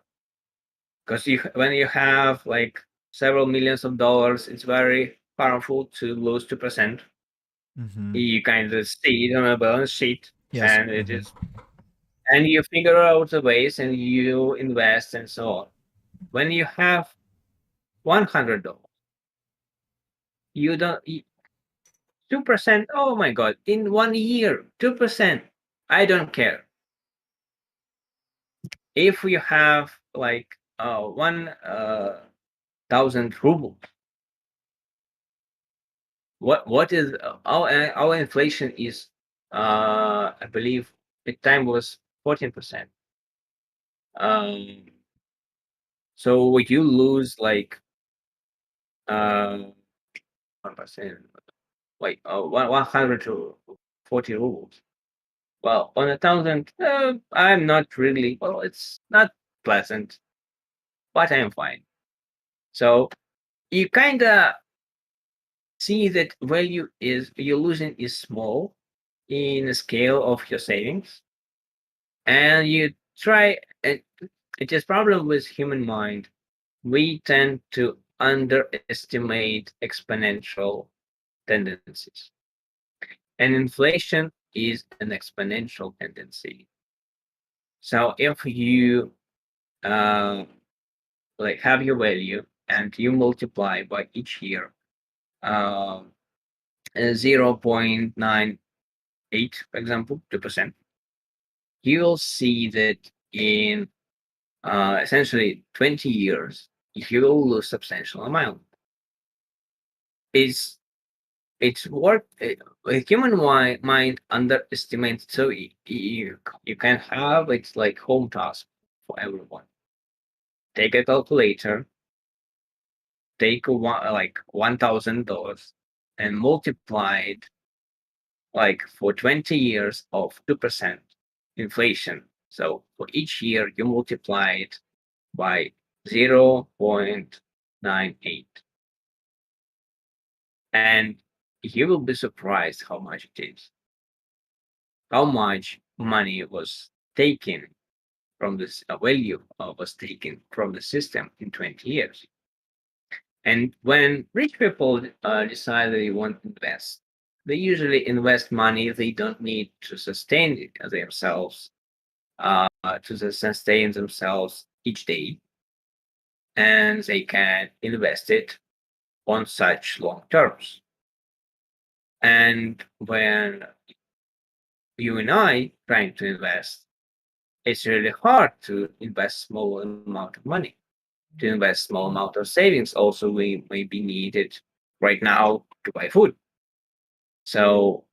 because when you have like several millions of dollars, it's very harmful to lose 2%.
Mm-hmm.
You kind of see it on a balance sheet,
Yes.
and it
Mm-hmm.
is, and you figure out the ways and you invest and so on. When you have $100, you don't 2%. Oh my god! In 1 year, 2%. I don't care if you have like 1,000 rubles. What is our inflation is I believe at time was 14%. Um, so you lose like 1%, like 100 to 40 rubles. Well, on 1,000, I'm not really, well, it's not pleasant, but I'm fine. So you kind of see that value is you're losing is small in the scale of your savings, and you try. It is problem with human mind. We tend to underestimate exponential tendencies, and inflation is an exponential tendency. So if you uh, like have your value and you multiply by each year uh, 0.98, for example, 2%, you will see that in essentially 20 years, you will lose substantial amount. It's it's what a human mind underestimates. So you can have it's like home task for everyone. Take a calculator, take like $1,000 and multiply it like for 20 years of 2% inflation. So for each year, you multiply it by 0.98. And you will be surprised how much it is, how much money was taken from this value was taken from the system in 20 years. And when rich people decide they want to invest, they usually invest money they don't need to sustain themselves, to sustain themselves each day, and they can invest it on such long terms. And when you and I trying to invest, it's really hard to invest small amount of money. To invest small amount of savings also we may be needed right now to buy food. So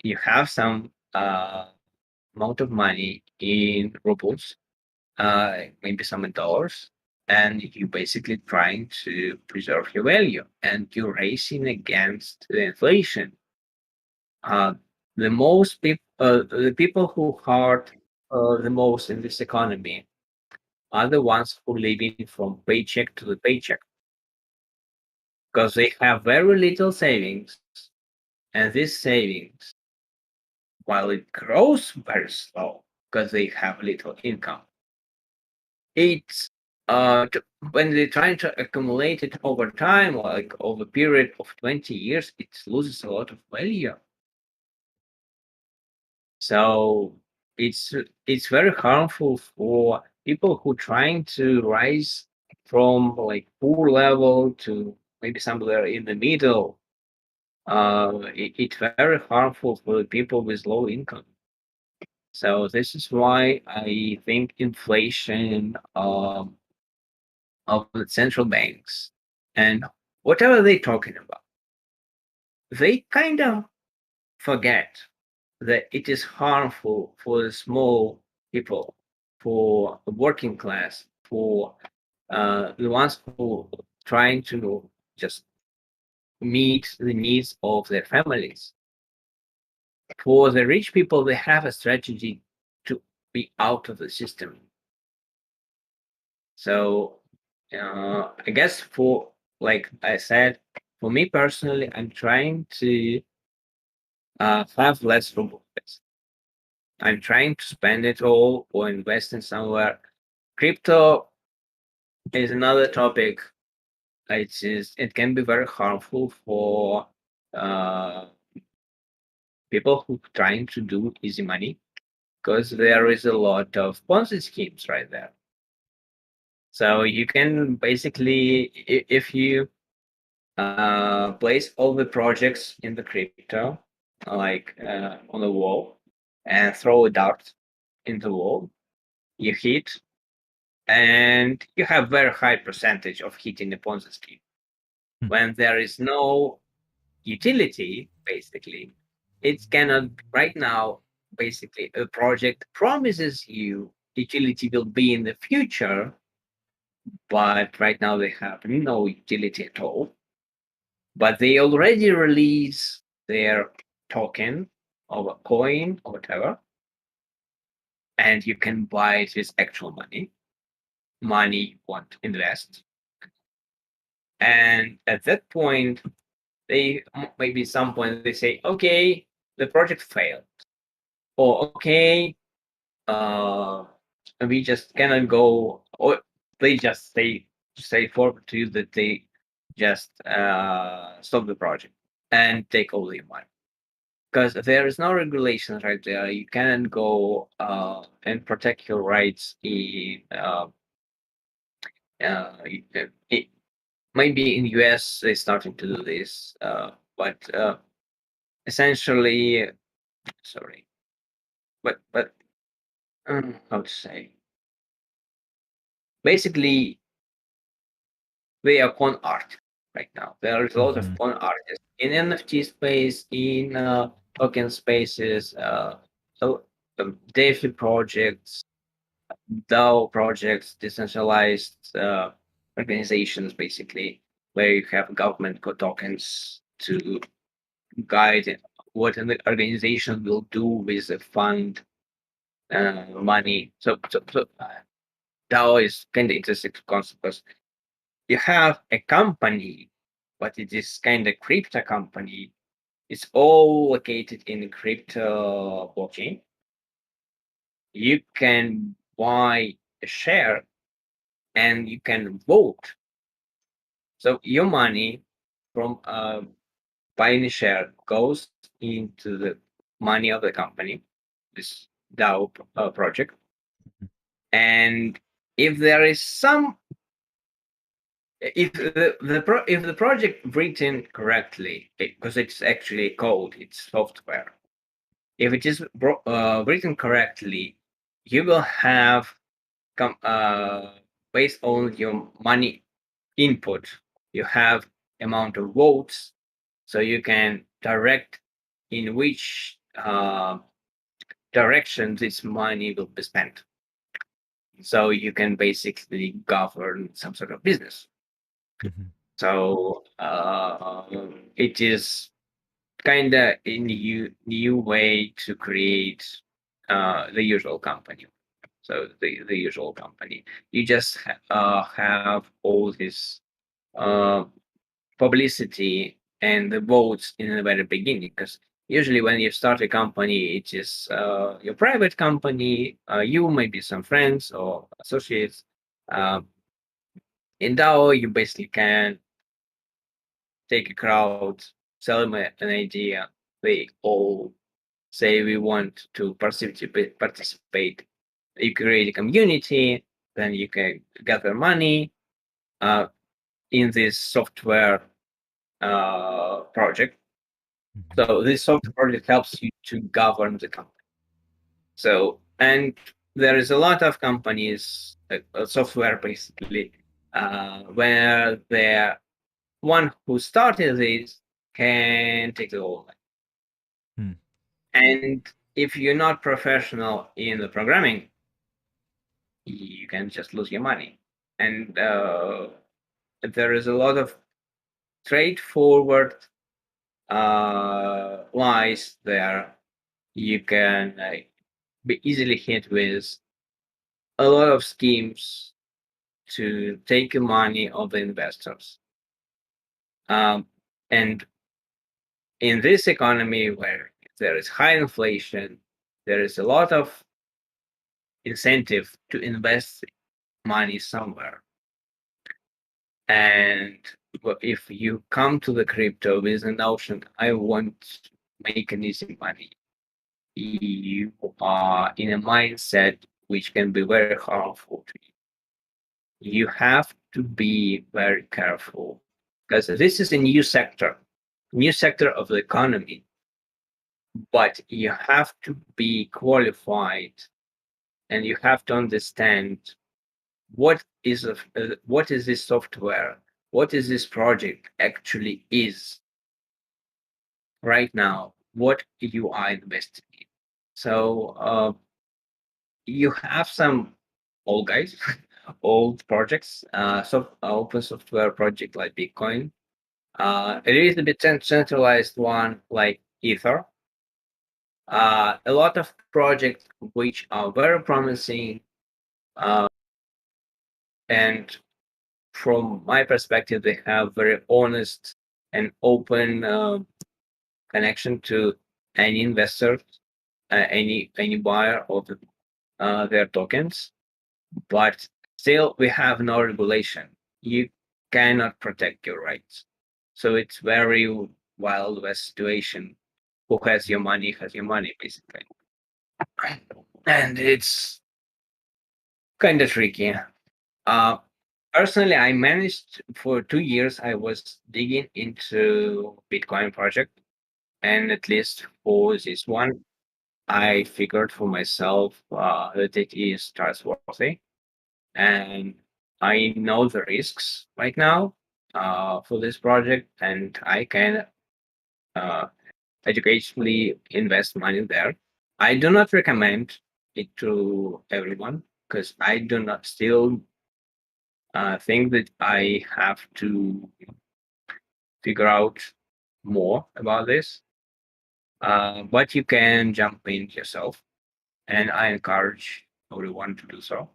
you have some amount of money in rubles, maybe some in dollars, and you basically trying to preserve your value and you're racing against the inflation. Uh, the people who hurt the most in this economy are the ones who living from paycheck to the paycheck because they have very little savings, and this savings, while it grows very slow because they have little income, it's when they're trying to accumulate it over time, like over a period of 20 years, it loses a lot of value. So it's very harmful for people who trying to rise from like poor level to maybe somewhere in the middle. It's very harmful for the people with low income. So this is why I think inflation of the central banks and whatever they're talking about, they kind of forget that it is harmful for the small people, for the working class, for the ones who trying to just meet the needs of their families. For the rich people, they have a strategy to be out of the system. So I guess for like I said, for me personally, I'm trying to have less rubles. I'm trying to spend it all or invest in somewhere. Crypto is another topic. It can be very harmful for uh, people who trying to do easy money because there is a lot of Ponzi schemes right there. So you can basically, if you place all the projects in the crypto, like on the wall, and throw a dart in the wall, you hit, and you have very high percentage of hitting the Ponzi scheme.
Hmm.
When there is no utility, basically, it cannot right now. Basically, a project promises you utility will be in the future, but right now they have no utility at all. But they already release their token, of a coin or whatever, and you can buy it with actual money you want to invest. And at that point, they maybe some point they say, okay, the project failed, or okay, uh, we just cannot go, or they just say forward to you that they just stop the project and take all your money because there is no regulations right there. You cannot go and protect your rights in it, maybe in US they're starting to do this, but essentially, sorry, but how to say, basically they are con art right now. There is a lot of
Mm-hmm.
con artists in NFT space, in token spaces, so DeFi projects, DAO projects, decentralized organizations, basically, where you have government tokens to guide what an organization will do with the fund money. So DAO is kind of interesting concept because you have a company, but it is kind of crypto company. It's all located in crypto blockchain. You can buy a share and you can vote. So your money from buying a share goes into the money of the company, this DAO project. And if there is some, if the project written correctly, because it's actually code, it's software. If it is written correctly, you will have come based on your money input, you have amount of votes, so you can direct in which direction this money will be spent. So you can basically govern some sort of business.
Mm-hmm.
So it is kind of a new way to create the usual company. So the usual company, you just have all this uh, publicity and the votes in the very beginning. Because usually when you start a company, it is your private company, you maybe some friends or associates. Uh, in DAO, you basically can take a crowd, sell them an idea. They all say we want to participate. You create a community, then you can gather money uh, in this software project.
Mm-hmm.
So this software project helps you to govern the company. So, and there is a lot of companies, software basically, where the one who started this can take the whole.
Mm-hmm.
And if you're not professional in the programming, you can just lose your money. And there is a lot of straightforward lies there. You can be easily hit with a lot of schemes to take the money of the investors. Um, and in this economy where there is high inflation, there is a lot of incentive to invest money somewhere. And if you come to the crypto with a notion, I want to make an easy money, you are in a mindset which can be very harmful to you. You have to be very careful because this is a new sector of the economy, but you have to be qualified and you have to understand what is this software, what is this project actually is right now, what you are investing in. So you have some old guys, old projects, open software project like Bitcoin. It is a bit centralized one like Ether. A lot of projects which are very promising, uh, and from my perspective, they have very honest and open connection to any investor, any buyer of their tokens. But still, we have no regulation. You cannot protect your rights. So it's very wild west situation. Who has your money, basically. And it's kind of tricky. Uh, Personally, I managed for 2 years. I was digging into Bitcoin project, and at least for this one, I figured for myself that it is trustworthy, and I know the risks right now for this project, and I can uh, educationally invest money there. I do not recommend it to everyone because I do not still think that I have to figure out more about this. But you can jump in yourself, and I encourage everyone to do so.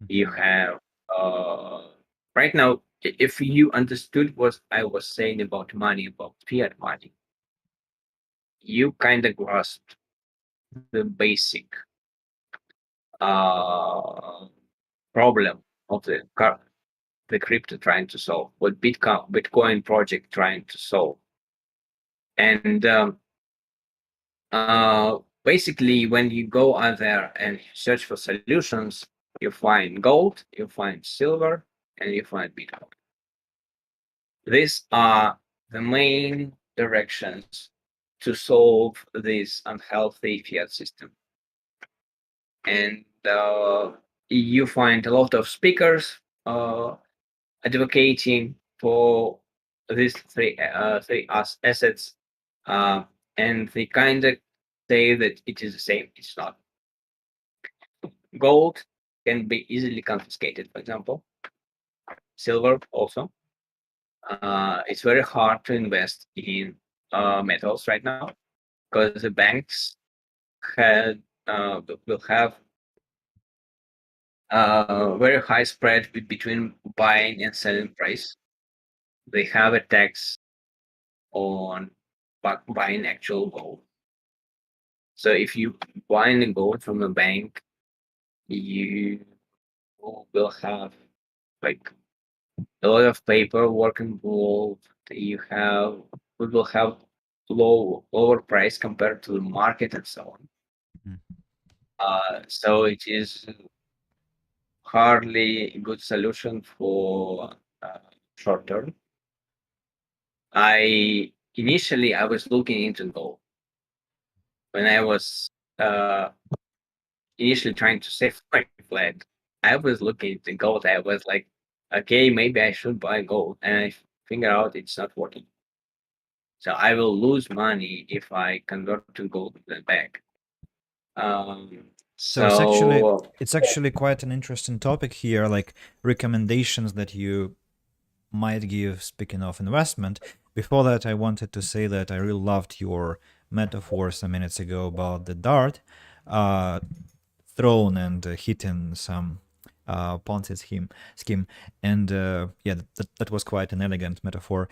You
Mhm.
have uh, right now, if you understood what I was saying about money, about fiat money, you kind of grasp the basic uh, problem of the crypto trying to solve, what Bitcoin project trying to solve. And basically, when you go out there and search for solutions, you find gold, you find silver, and you find Bitcoin. These are the main directions to solve this unhealthy fiat system. And you find a lot of speakers advocating for these three assets, uh, and they kind of say that it is the same. It's not. Gold can be easily confiscated, for example. Silver also. It's very hard to invest in metals right now because the banks had will have very high spread between buying and selling price. They have a tax on buying actual gold. So if you buying the gold from a bank, you will have like a lot of paperwork involved. You have we will have lower price compared to the market and so on.
Mhm.
So it is hardly a good solution for short term. I was looking into gold when I was uh, initially trying to save my flat. I was looking into gold. I was like, okay, maybe I should buy gold, and I figured out it's not working. So I will lose money if I convert to gold then back. Um,
So it's actually
so
it's actually quite an interesting topic here, like recommendations that you might give. Speaking of investment, before that, I wanted to say that I really loved your metaphor some minutes ago about the dart uh, thrown and hitting some Ponzi scheme, and yeah, that was quite an elegant metaphor.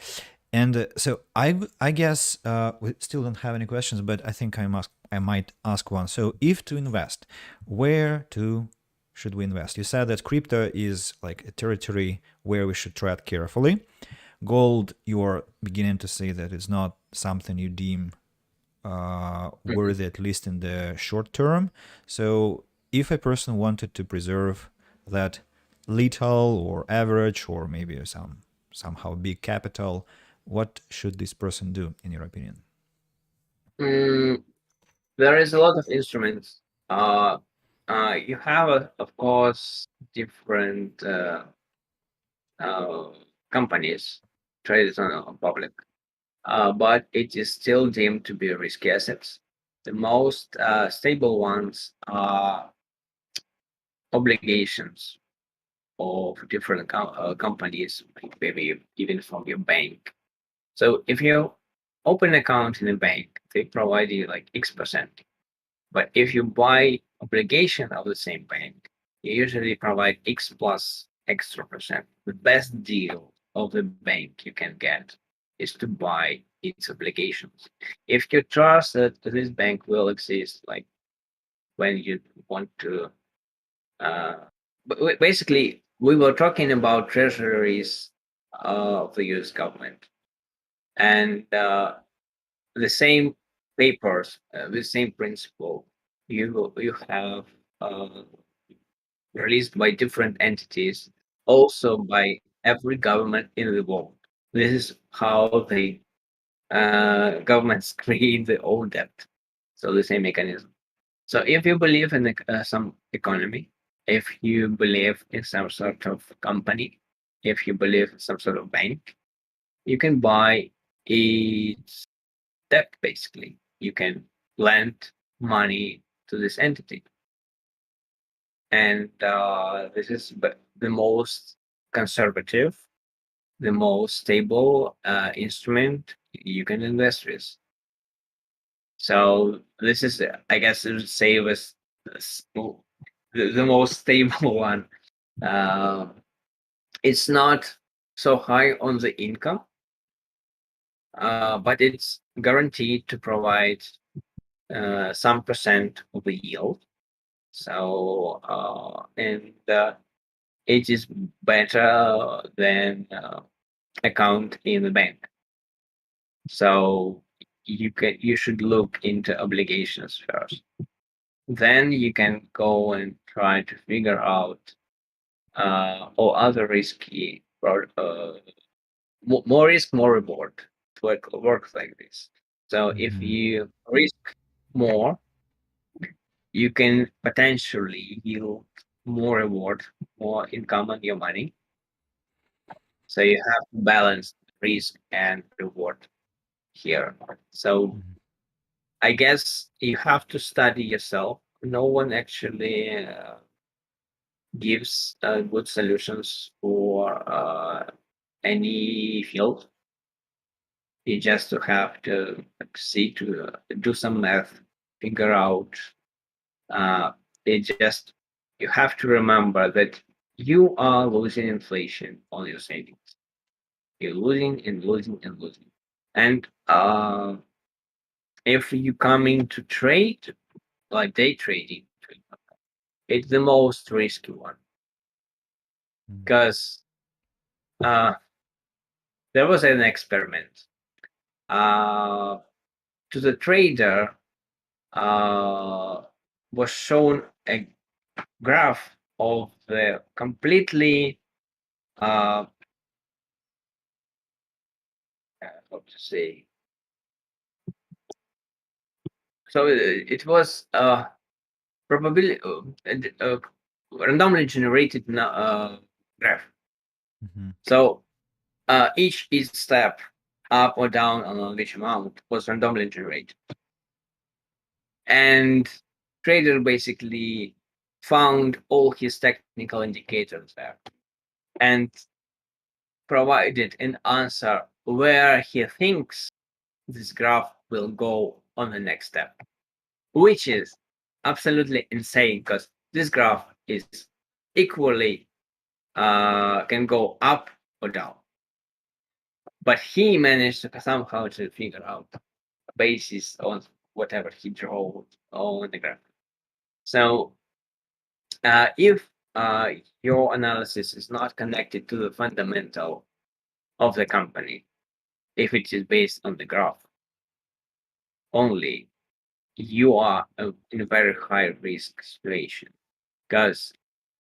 And so I guess we still don't have any questions, but I think I might ask one. So if to invest, where to should we invest? You said that crypto is like a territory where we should tread carefully. Gold, you're beginning to say that it's not something you deem
mhm.
worthy, at least in the short term. So if a person wanted to preserve that little or average or maybe somehow big capital, what should this person do, in your opinion?
Mm, there is a lot of instruments. You have, of course, different uh, companies traded on public, but it is still deemed to be risky assets. The most stable ones are obligations of different companies, maybe even from your bank. So if you open account in a bank, they provide you like X%. But if you buy obligation of the same bank, you usually provide X plus extra percent. The best deal of the bank you can get is to buy its obligations. If you trust that this bank will exist, like when you want to, uh, basically, we were talking about treasuries of the US government and the same papers, the same principle. You have uh, released by different entities, also by every government in the world. This is how the governments create their own debt. So the same mechanism. So if you believe in some economy, if you believe in some sort of company, if you believe in some sort of bank, you can buy its debt basically. You can lend money to this entity. And this is the most conservative, the most stable instrument you can invest with. So this is, I guess, I would say, was the most stable one. Uh, it's not so high on the income, but it's guaranteed to provide some percent of the yield. So and it is better than account in the bank. So you should look into obligations first. Then you can go and try to figure out or other risky or more risk, more reward. Works like this. So if
Mm-hmm.
you risk more, you can potentially yield more reward, more income on your money. So you have to balance risk and reward here. So
Mm-hmm.
I guess you have to study yourself. No one actually gives good solutions for any field. You just have to see to do some math, figure out. Uh, it just you have to remember that you are losing inflation on your savings. You're losing and losing and losing. And if you coming to trade, like day trading, it's the most risky one because uh, there was an experiment. Uh, to the trader uh, was shown a graph of the completely how to say. So it was probably randomly generated graph.
Mm-hmm.
So each step up or down on which amount was randomly generated, and trader basically found all his technical indicators there and provided an answer where he thinks this graph will go on the next step, which is absolutely insane because this graph is equally can go up or down. But he managed to somehow to figure out a basis on whatever he drew on the graph. So if your analysis is not connected to the fundamental of the company, if it is based on the graph only, you are in a very high risk situation because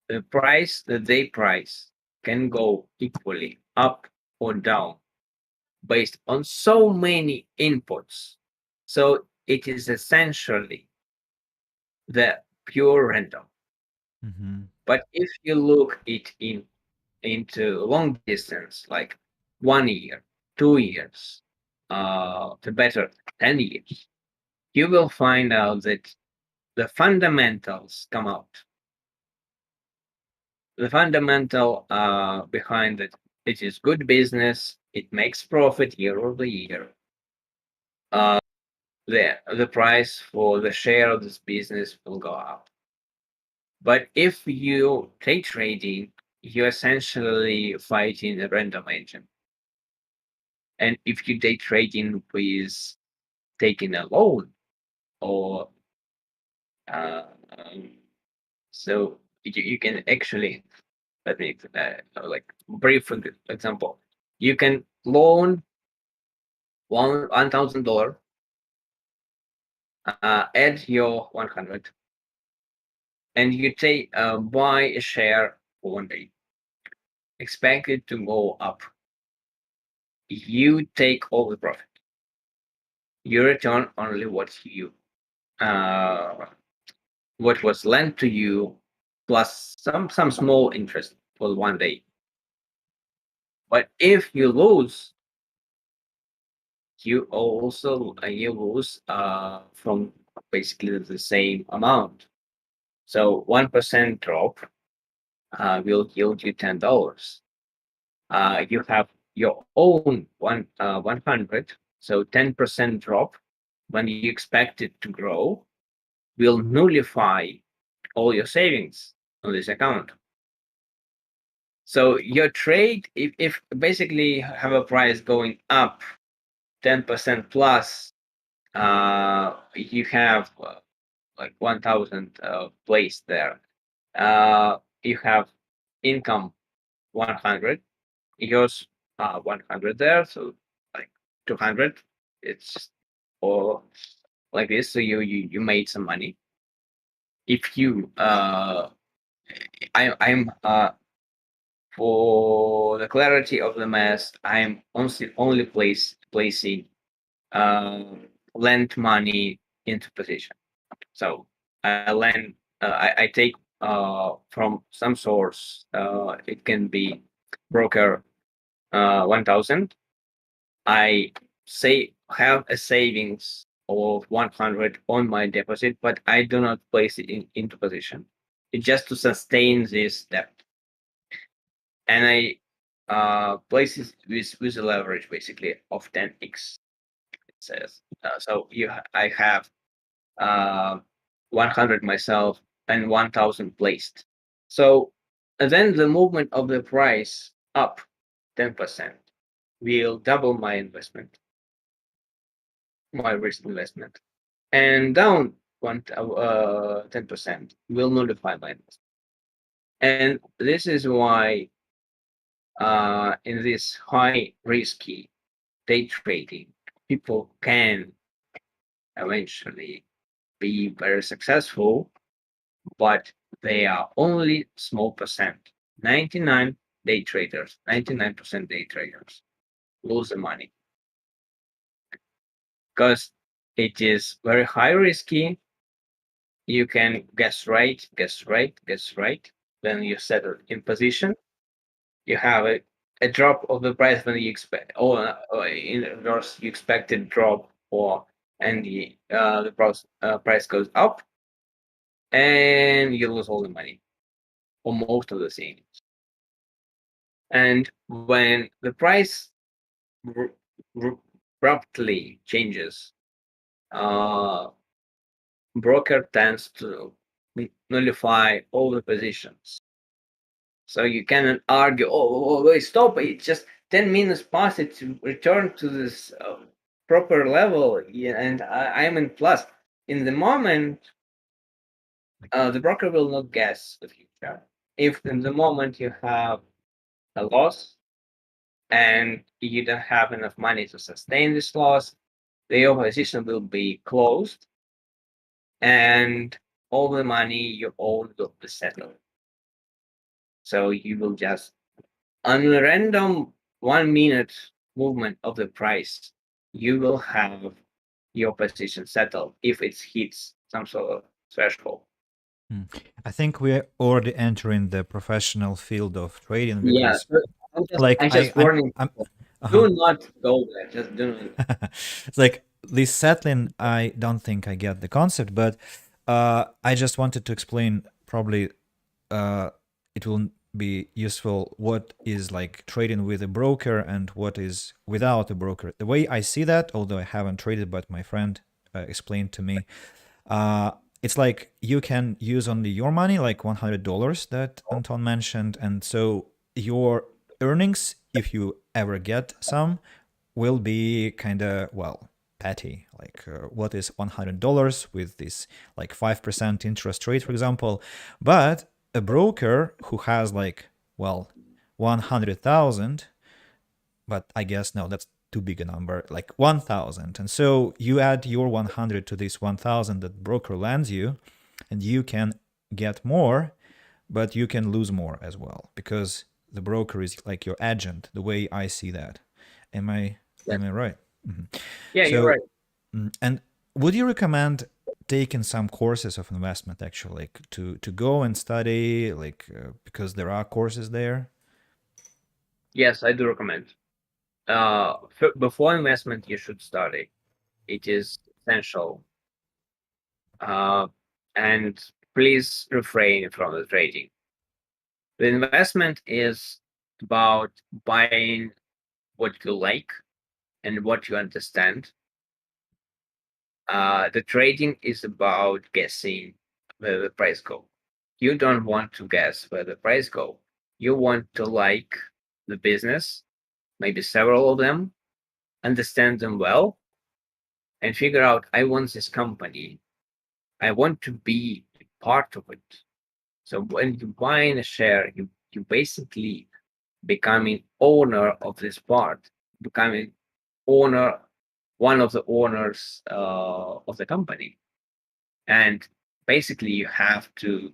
the price that they price can go equally up or down based on so many inputs. So it is essentially the pure random.
Mm-hmm.
But if you look it into long distance, like 1 year, 2 years, the better 10 years, you will find out that the fundamentals come out. The fundamental behind it is good business. It makes profit year over year. uh, the price for the share of this business will go up. But if you trade trading, you're essentially fighting a random agent. And if you day trading with taking a loan or uh, um, so you can actually let me like brief example. You can loan $1,000, add your 100, and you take buy a share for 1 day. Expect it to go up. You take all the profit. You return only uh, what was lent to you plus some small interest for 1 day. But if you lose, you also you lose from basically the same amount. So 1% drop will yield you $10. You have your own 100, so 10% drop when you expect it to grow will nullify all your savings on this account. So your trade, if basically have a price going up 10% plus, you have like 1,000 placed there. You have income 100, yours 100 there, so like 200. It's or like this. So you made some money. If you I'm for the clarity of the math, I'm only placing uh, lend money into position. So I lend, I take from some source. It can be broker 1,000. I say have a savings of 100 on my deposit, but I do not place it into position. It's just to sustain this debt, and I place it with a leverage basically of 10x. It says so. I have uh, 100 myself and 1,000 placed. So and then the movement of the price up 10% will double my investment, my risk investment, and down 10% will nullify my investment. And this is why in this high risky day trading, people can eventually be very successful, but they are only small percent. 99 day traders, 99% day traders lose the money because it is very high risky. You can guess right, guess right, guess right. Then you settle in position. You have a drop of the price when you expect, or in reverse, you expected drop, or and the price goes up, and you lose all the money or most of the savings. And when the price r- abruptly changes, uh, broker tends to nullify all the positions. So you cannot argue, wait, stop, it's just 10 minutes past it to return to this proper level, yeah, and I'm in plus. In the moment, the broker will not guess the future. If in the moment you have a loss and you don't have enough money to sustain this loss, the position will be closed and all the money you own will be settled. So you will just, on a random 1 minute movement of the price, you will have your position settled if it hits some sort of threshold.
I think we're already entering the professional field of trading
Yeah,
because,
so
like,
I'm just warning
I'm
people.
uh-huh.
Do not go there. Just do not.
It's like this settling. I don't think I get the concept, but I just wanted to explain. Probably, uh, it will be useful what is like trading with a broker and what is without a broker. The way I see that, although I haven't traded, but my friend explained to me, uh, it's like you can use only your money, like $100 that Anton mentioned, and so your earnings, if you ever get some, will be kind of, well, petty. Like what is $100 with this like 5% interest rate, for example. But a broker who has like, well, 100,000, but I guess no, that's too big a number, like 1,000. And so you add your 100 to this 1,000 that broker lends you, and you can get more, but you can lose more as well because the broker is like your agent, the way I see that. Am I
Yeah,
am I right? Mhm.
yeah, you're
So,
right.
and would you recommend taking some courses of investment actually, like to go and study, like because there are courses there?
Yes, I do recommend. Before investment, you should study. It is essential. Uh, and please refrain from the trading. The investment is about buying what you like and what you understand. The trading is about guessing where the price go. You don't want to guess where the price go. You want to like the business, maybe several of them, understand them well, and figure out I want this company. I want to be part of it. So when you buy in a share, you basically becoming owner of this part, becoming owner, one of the owners of the company. And basically, you have to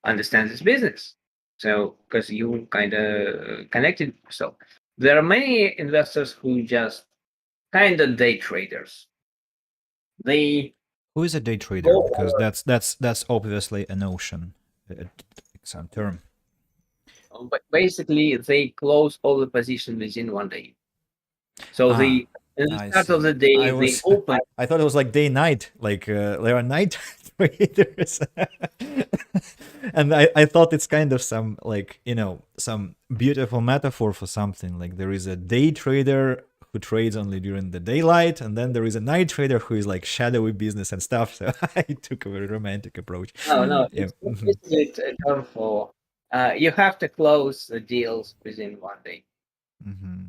understand this business. So, because you kind of connected. So, there are many investors who just kind of day traders. They
Who is a day trader?
go
Because that's obviously a notion, some term.
but basically they close all the position within 1 day. So
Ah,
they in the
I
start of
see.
the day they open.
I thought it was like day night, like there are night traders, and I thought it's kind of some like some beautiful metaphor for something. Like there is a day trader who trades only during the daylight, and then there is a night trader who is like shadowy business and stuff. So I took a very romantic approach.
No, no,
Yeah.
it's basically a term for you have to close the deals within 1 day.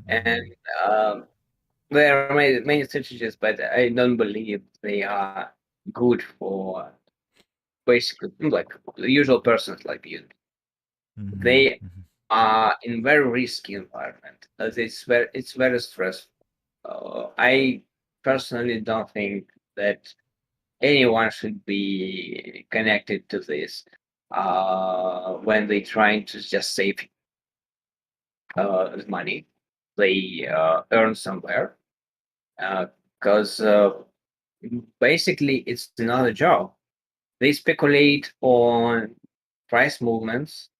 And um, there are many strategies, but I don't believe they are good for basically like the usual persons like you. They are in very risky environment. It's very stressful. I personally don't think that anyone should be connected to this when they trying to just save money they earn somewhere because basically it's another job. They speculate on price movements.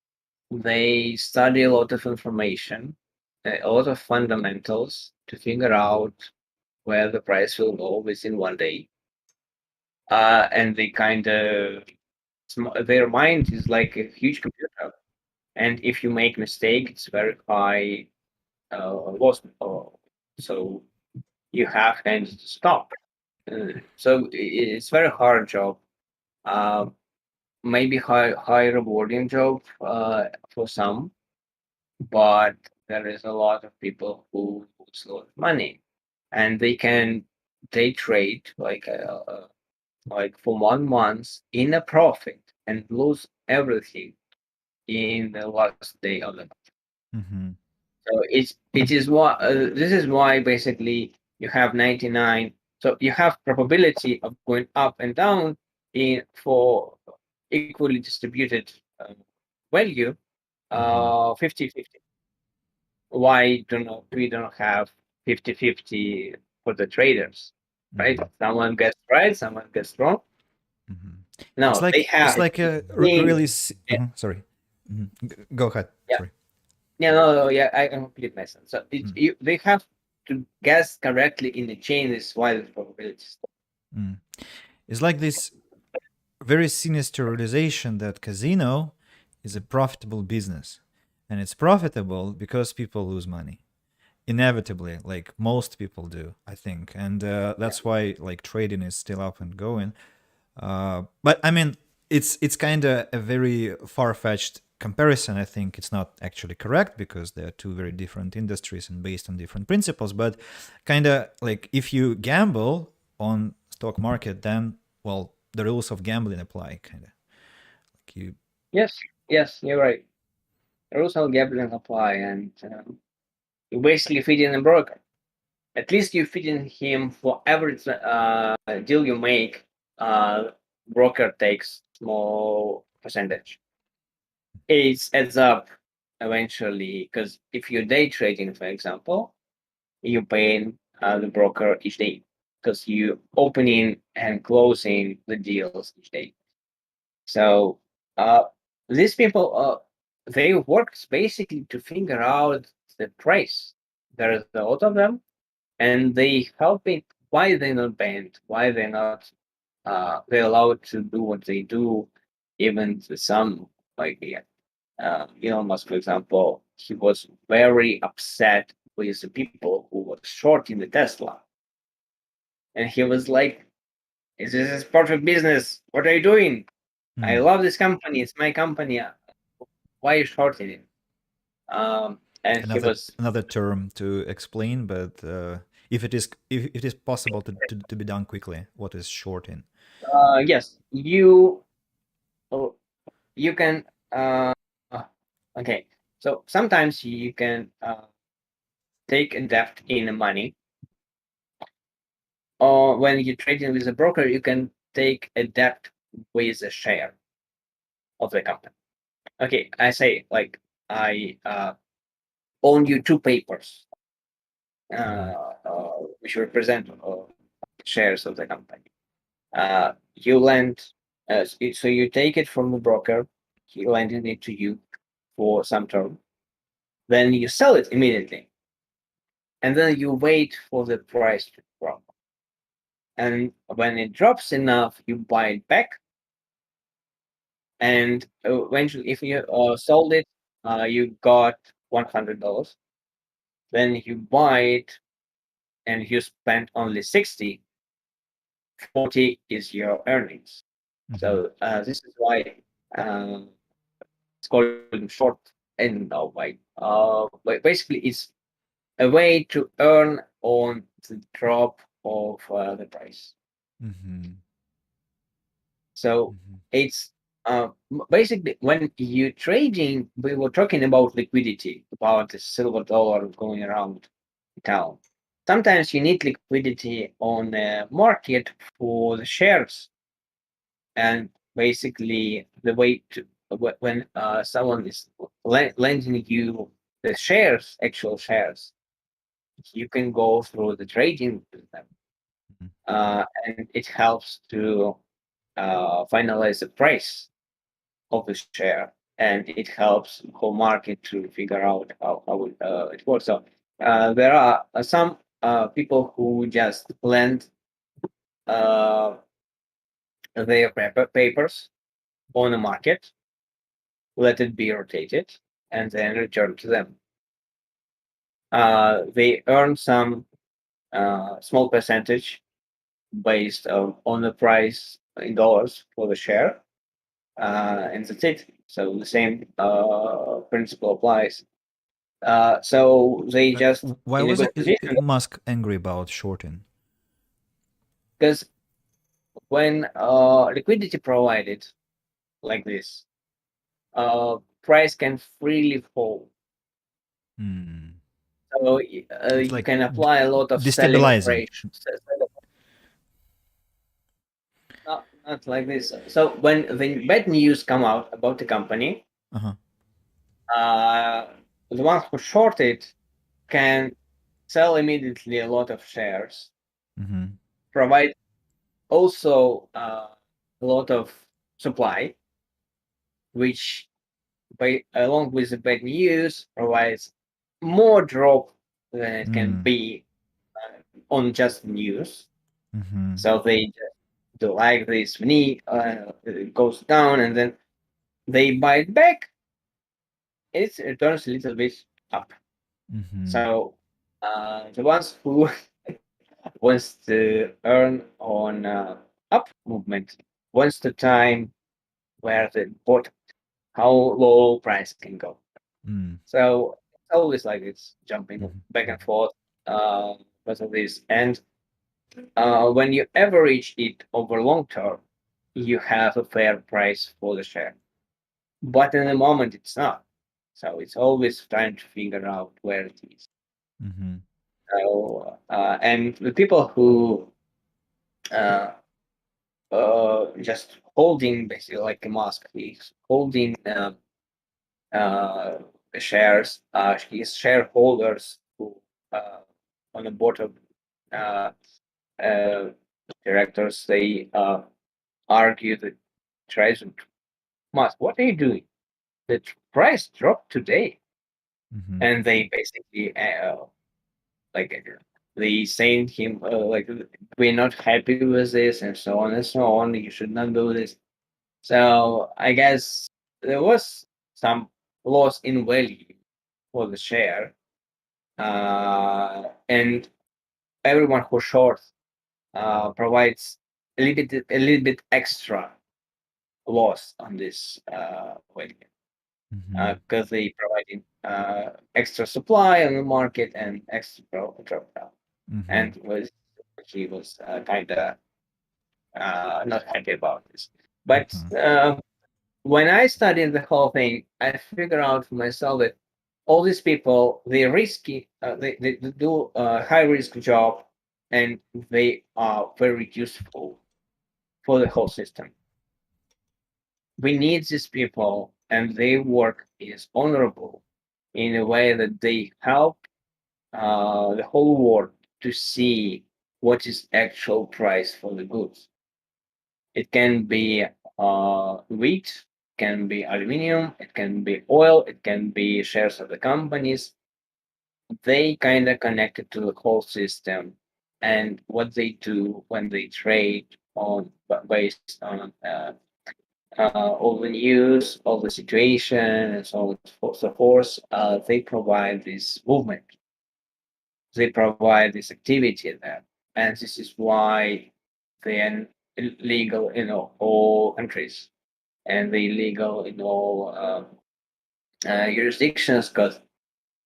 They study a lot of information, a lot of fundamentals to figure out where the price will go within 1 day. And they kind of their mind is like a huge computer, and if you make mistake, it's very high loss. So you have kind of to stop. So it's very hard job. Uh, Maybe high rewarding job for some, but there is a lot of people who lose a lot of money, and they can day trade like for 1 month in a profit and lose everything in the last day of the month.
Mm-hmm.
So it is why this is why basically you have 99. So you have probability of going up and down in for equally distributed value 50-50. Why don't we don't have 50-50 for the traders, right? Someone gets right, someone gets wrong.
It's
No, they
it's
have
like a
thing.
really
Yeah,
sorry. Go ahead.
yeah,
Sorry.
yeah. No, no, yeah. I complete my sentence. So
Mm.
they have to guess correctly in the chain is why the probabilities.
Mm. It's like this very sinister realization that casino is a profitable business. and it's profitable because people lose money inevitably, like most people do, I think. And that's why like trading is still up and going. But I mean, it's kind of a very far-fetched comparison. I think it's not actually correct because they're two very different industries and based on different principles. But kind of like if you gamble on stock market, then well, the rules of gambling apply. Kind of like you.
Yes, yes, you're right. Rules of gambling apply, and you basically feed in a broker. At least you feed in him for every deal you make. Uh, Broker takes small percentage. It adds up eventually because if you're day trading, for example, you pay the broker each day because you opening and closing the deals each day. So uh, these people, they work basically to figure out the price. There's a lot of them, and they help it. Why they're not banned? Why they're not? They're allowed to do what they do, even to some like yeah, Elon Musk, for example, he was very upset with the people who were shorting the Tesla, and he was like, "This is part of business. What are you doing? I
Hmm.
love this company. It's my company. Why are you shorting it?" And he
Another
was,
another term to explain, but if it is possible to be done quickly, what is shorting?
yes, oh, you can, uh, uh, okay. So sometimes you can take a debt in money, or when you're trading with a broker, you can take a debt with a share of the company. Okay, I say like I own you two papers,
Hmm.
which represent shares of the company. You lend, so you take it from the broker, he lending it to you for some term, then you sell it immediately, and then you wait for the price to drop. And when it drops enough, you buy it back. And eventually, if you sold it, you got $100. Then you buy it and you spend only 60, 40 is your earnings.
Hmm.
So this is why it's called short and wide. But basically, it's a way to earn on the drop of the price.
Hmm.
So
Hmm.
it's basically when you trading, we were talking about liquidity, about the silver dollar going around town. Sometimes you need liquidity on the market for the shares, and basically the way to when someone is lending you the shares, actual shares, you can go through the trading with them, and it helps to finalize the price of the share, and it helps whole market to figure out how it works. So there are some people who just lend uh, their papers on the market, let it be rotated, and then return to them. They earn some small percentage based on the price in dollars for the share, and that's it. So the same principle applies. So they
But
just
why
in a
was
good position
Musk angry about shorting?
because when liquidity provided like this, price can freely fall.
Hmm.
So
It's
you
like
can apply a lot of selling
destabilizing.
operations. Not like this. So when bad news come out about the company,
Uh-huh.
uh, the ones who shorted can sell immediately a lot of shares,
Hmm.
provide also a lot of supply, which by along with the bad news provides more drop than it can
Mm.
be on just news.
Hmm.
So they just do like this when it goes down, and then they buy it back, it returns a little bit up.
Mm-hmm.
So the ones who wants to earn on up movement wants to time where the bottom, how low price can go.
Mm.
So it's always like it's jumping back
Mm-hmm.
and forth because of this. And when you average it over long term, you have a fair price for the share. But in the moment, it's not. So it's always trying to figure out where it is.
Mm-hmm.
So and the people who uh, just holding basically like a mask, he's holding uh, shares, his shareholders who uh, on the board of uh, uh, directors, they argue that Treasury must. What are you doing? The price dropped today,
Mm-hmm.
and they basically like they saying him like we're not happy with this and so on and so on. You should not do this. So I guess there was some loss in value for the share, and everyone who short provides a little bit extra loss on this value
Mm-hmm.
because they providing extra supply on the market and extra drop down.
Mm-hmm.
And was he was kind of not happy about this. But
Mm-hmm.
when I studied the whole thing, I figured out for myself that all these people they risky, they do a high risk job, and they are very useful for the whole system. We need these people, and their work is honorable in a way that they help the whole world to see what is actual price for the goods. It can be wheat, can be aluminum, it can be oil, it can be shares of the companies. They kind of connected to the whole system, and what they do when they trade on based on all the news, all the situation, and so on and so forth. They provide this movement, they provide this activity there, and this is why they are legal in all countries and they legal in all jurisdictions. Because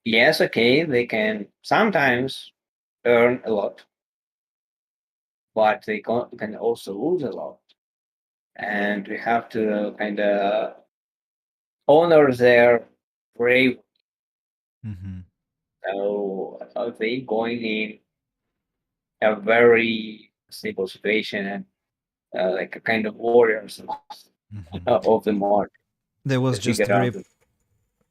yes, okay, they can sometimes earn a lot, but they can also lose a lot, and we have to kind of honor their brave.
Mm-hmm.
So they going in a very stable situation and like a kind of warriors
Mm-hmm.
of the market
There
to
was just
figure
a
out.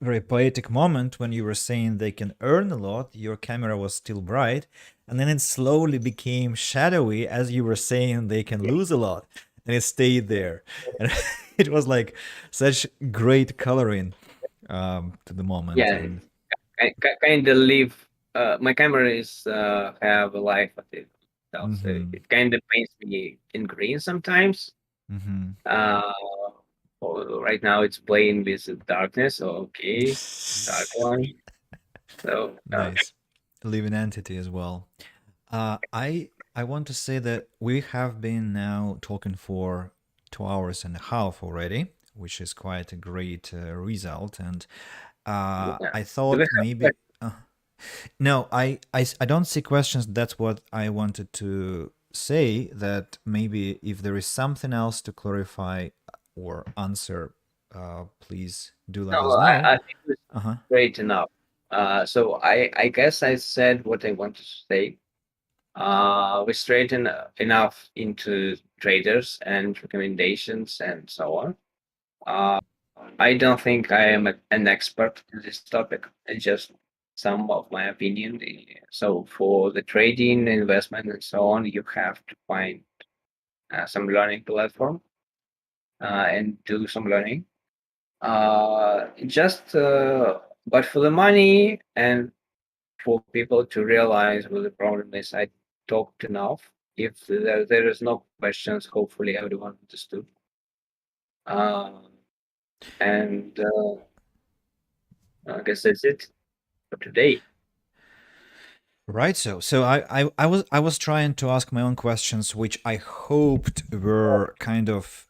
very poetic moment when you were saying they can earn a lot. Your camera was still bright, and then it slowly became shadowy as you were saying they can
Yeah,
lose a lot, and it stayed there. And it was like such great coloring to the moment.
yeah,
And
kind of live. My camera is have a life of itself, so
mm-hmm,
it kind of paints me in green sometimes.
mm-hmm.
Uh, right now it's playing with the darkness. So okay, dark one. So
Nice, living entity as well. I want to say that we have been now talking for 2 hours and a half already, which is quite a great result. And
yeah.
I
Do we
thought
have
maybe no, I don't see questions. That's what I wanted to say. That maybe if there is something else to clarify or answer, please do let
no,
us know.
I think it's
Uh huh.
great enough. So I guess I said what I wanted to say. We straighten enough into traders and recommendations and so on. Uh, I don't think I am an expert in this topic. It's just some of my opinion. So for the trading, investment, and so on, you have to find some learning platform and do some learning. Just but for the money and for people to realize what the problem is, I talked enough. If there is no questions, hopefully everyone understood. Uh, and I guess that's it for today.
Right. So I was trying to ask my own questions, which I hoped were kind of,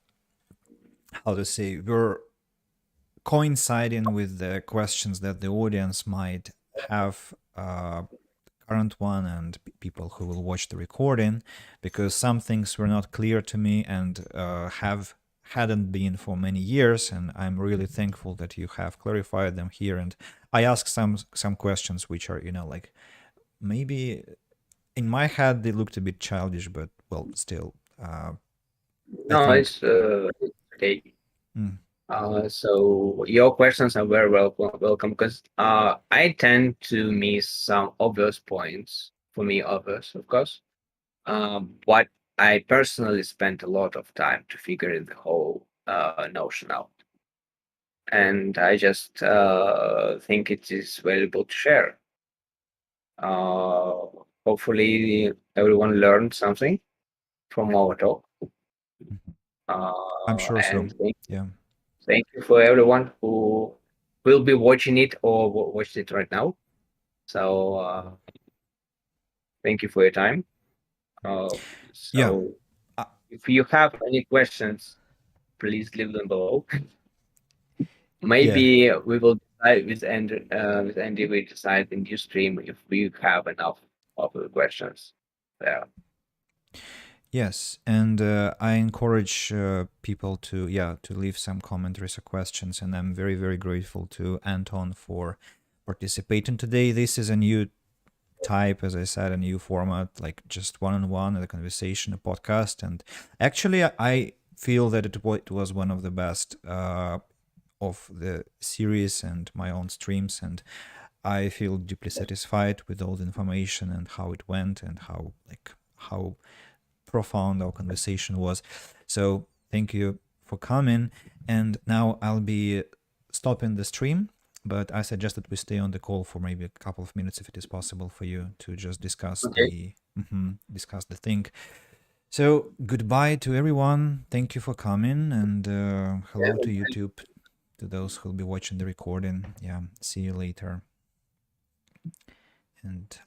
how to say, were coinciding with the questions that the audience might have, current one and people who will watch the recording, because some things were not clear to me and have hadn't been for many years, and I'm really thankful that you have clarified them here. And I asked some questions which are, like, maybe in my head they looked a bit childish, but well, still, I
No,
think.
it's okay.
Mm,
So your questions are very welcome because I tend to miss some obvious points for me, obvious, of course. But I personally spent a lot of time to figure the whole notion out, and I just think it is valuable to share. Uh, Hopefully, everyone learned something from our talk.
mhm. I'm sure so.
And
Yeah.
thank you for everyone who will be watching it or watched it right now. So thank you for your time. Uh,
Yeah.
so
Uh,
if you have any questions, please leave them below.
yeah.
Maybe we will decide with Andy we decide in new stream if we have enough of the questions. Yeah.
Yes, and I encourage people to, to leave some commentaries or questions, and I'm very very grateful to Anton for participating today. This is a new type, as I said, a new format, like just one-on-one, a conversation, a podcast, and actually I feel that it was one of the best of the series and my own streams, and I feel deeply satisfied with all the information and how it went and how profound our conversation was. So thank you for coming. And now I'll be stopping the stream, but I suggest that we stay on the call for maybe a couple of minutes if it is possible for you to just discuss
Okay.
discuss the thing. So goodbye to everyone. Thank you for coming, and hello
Yeah.
to YouTube, to those who'll be watching the recording. Yeah, see you later. And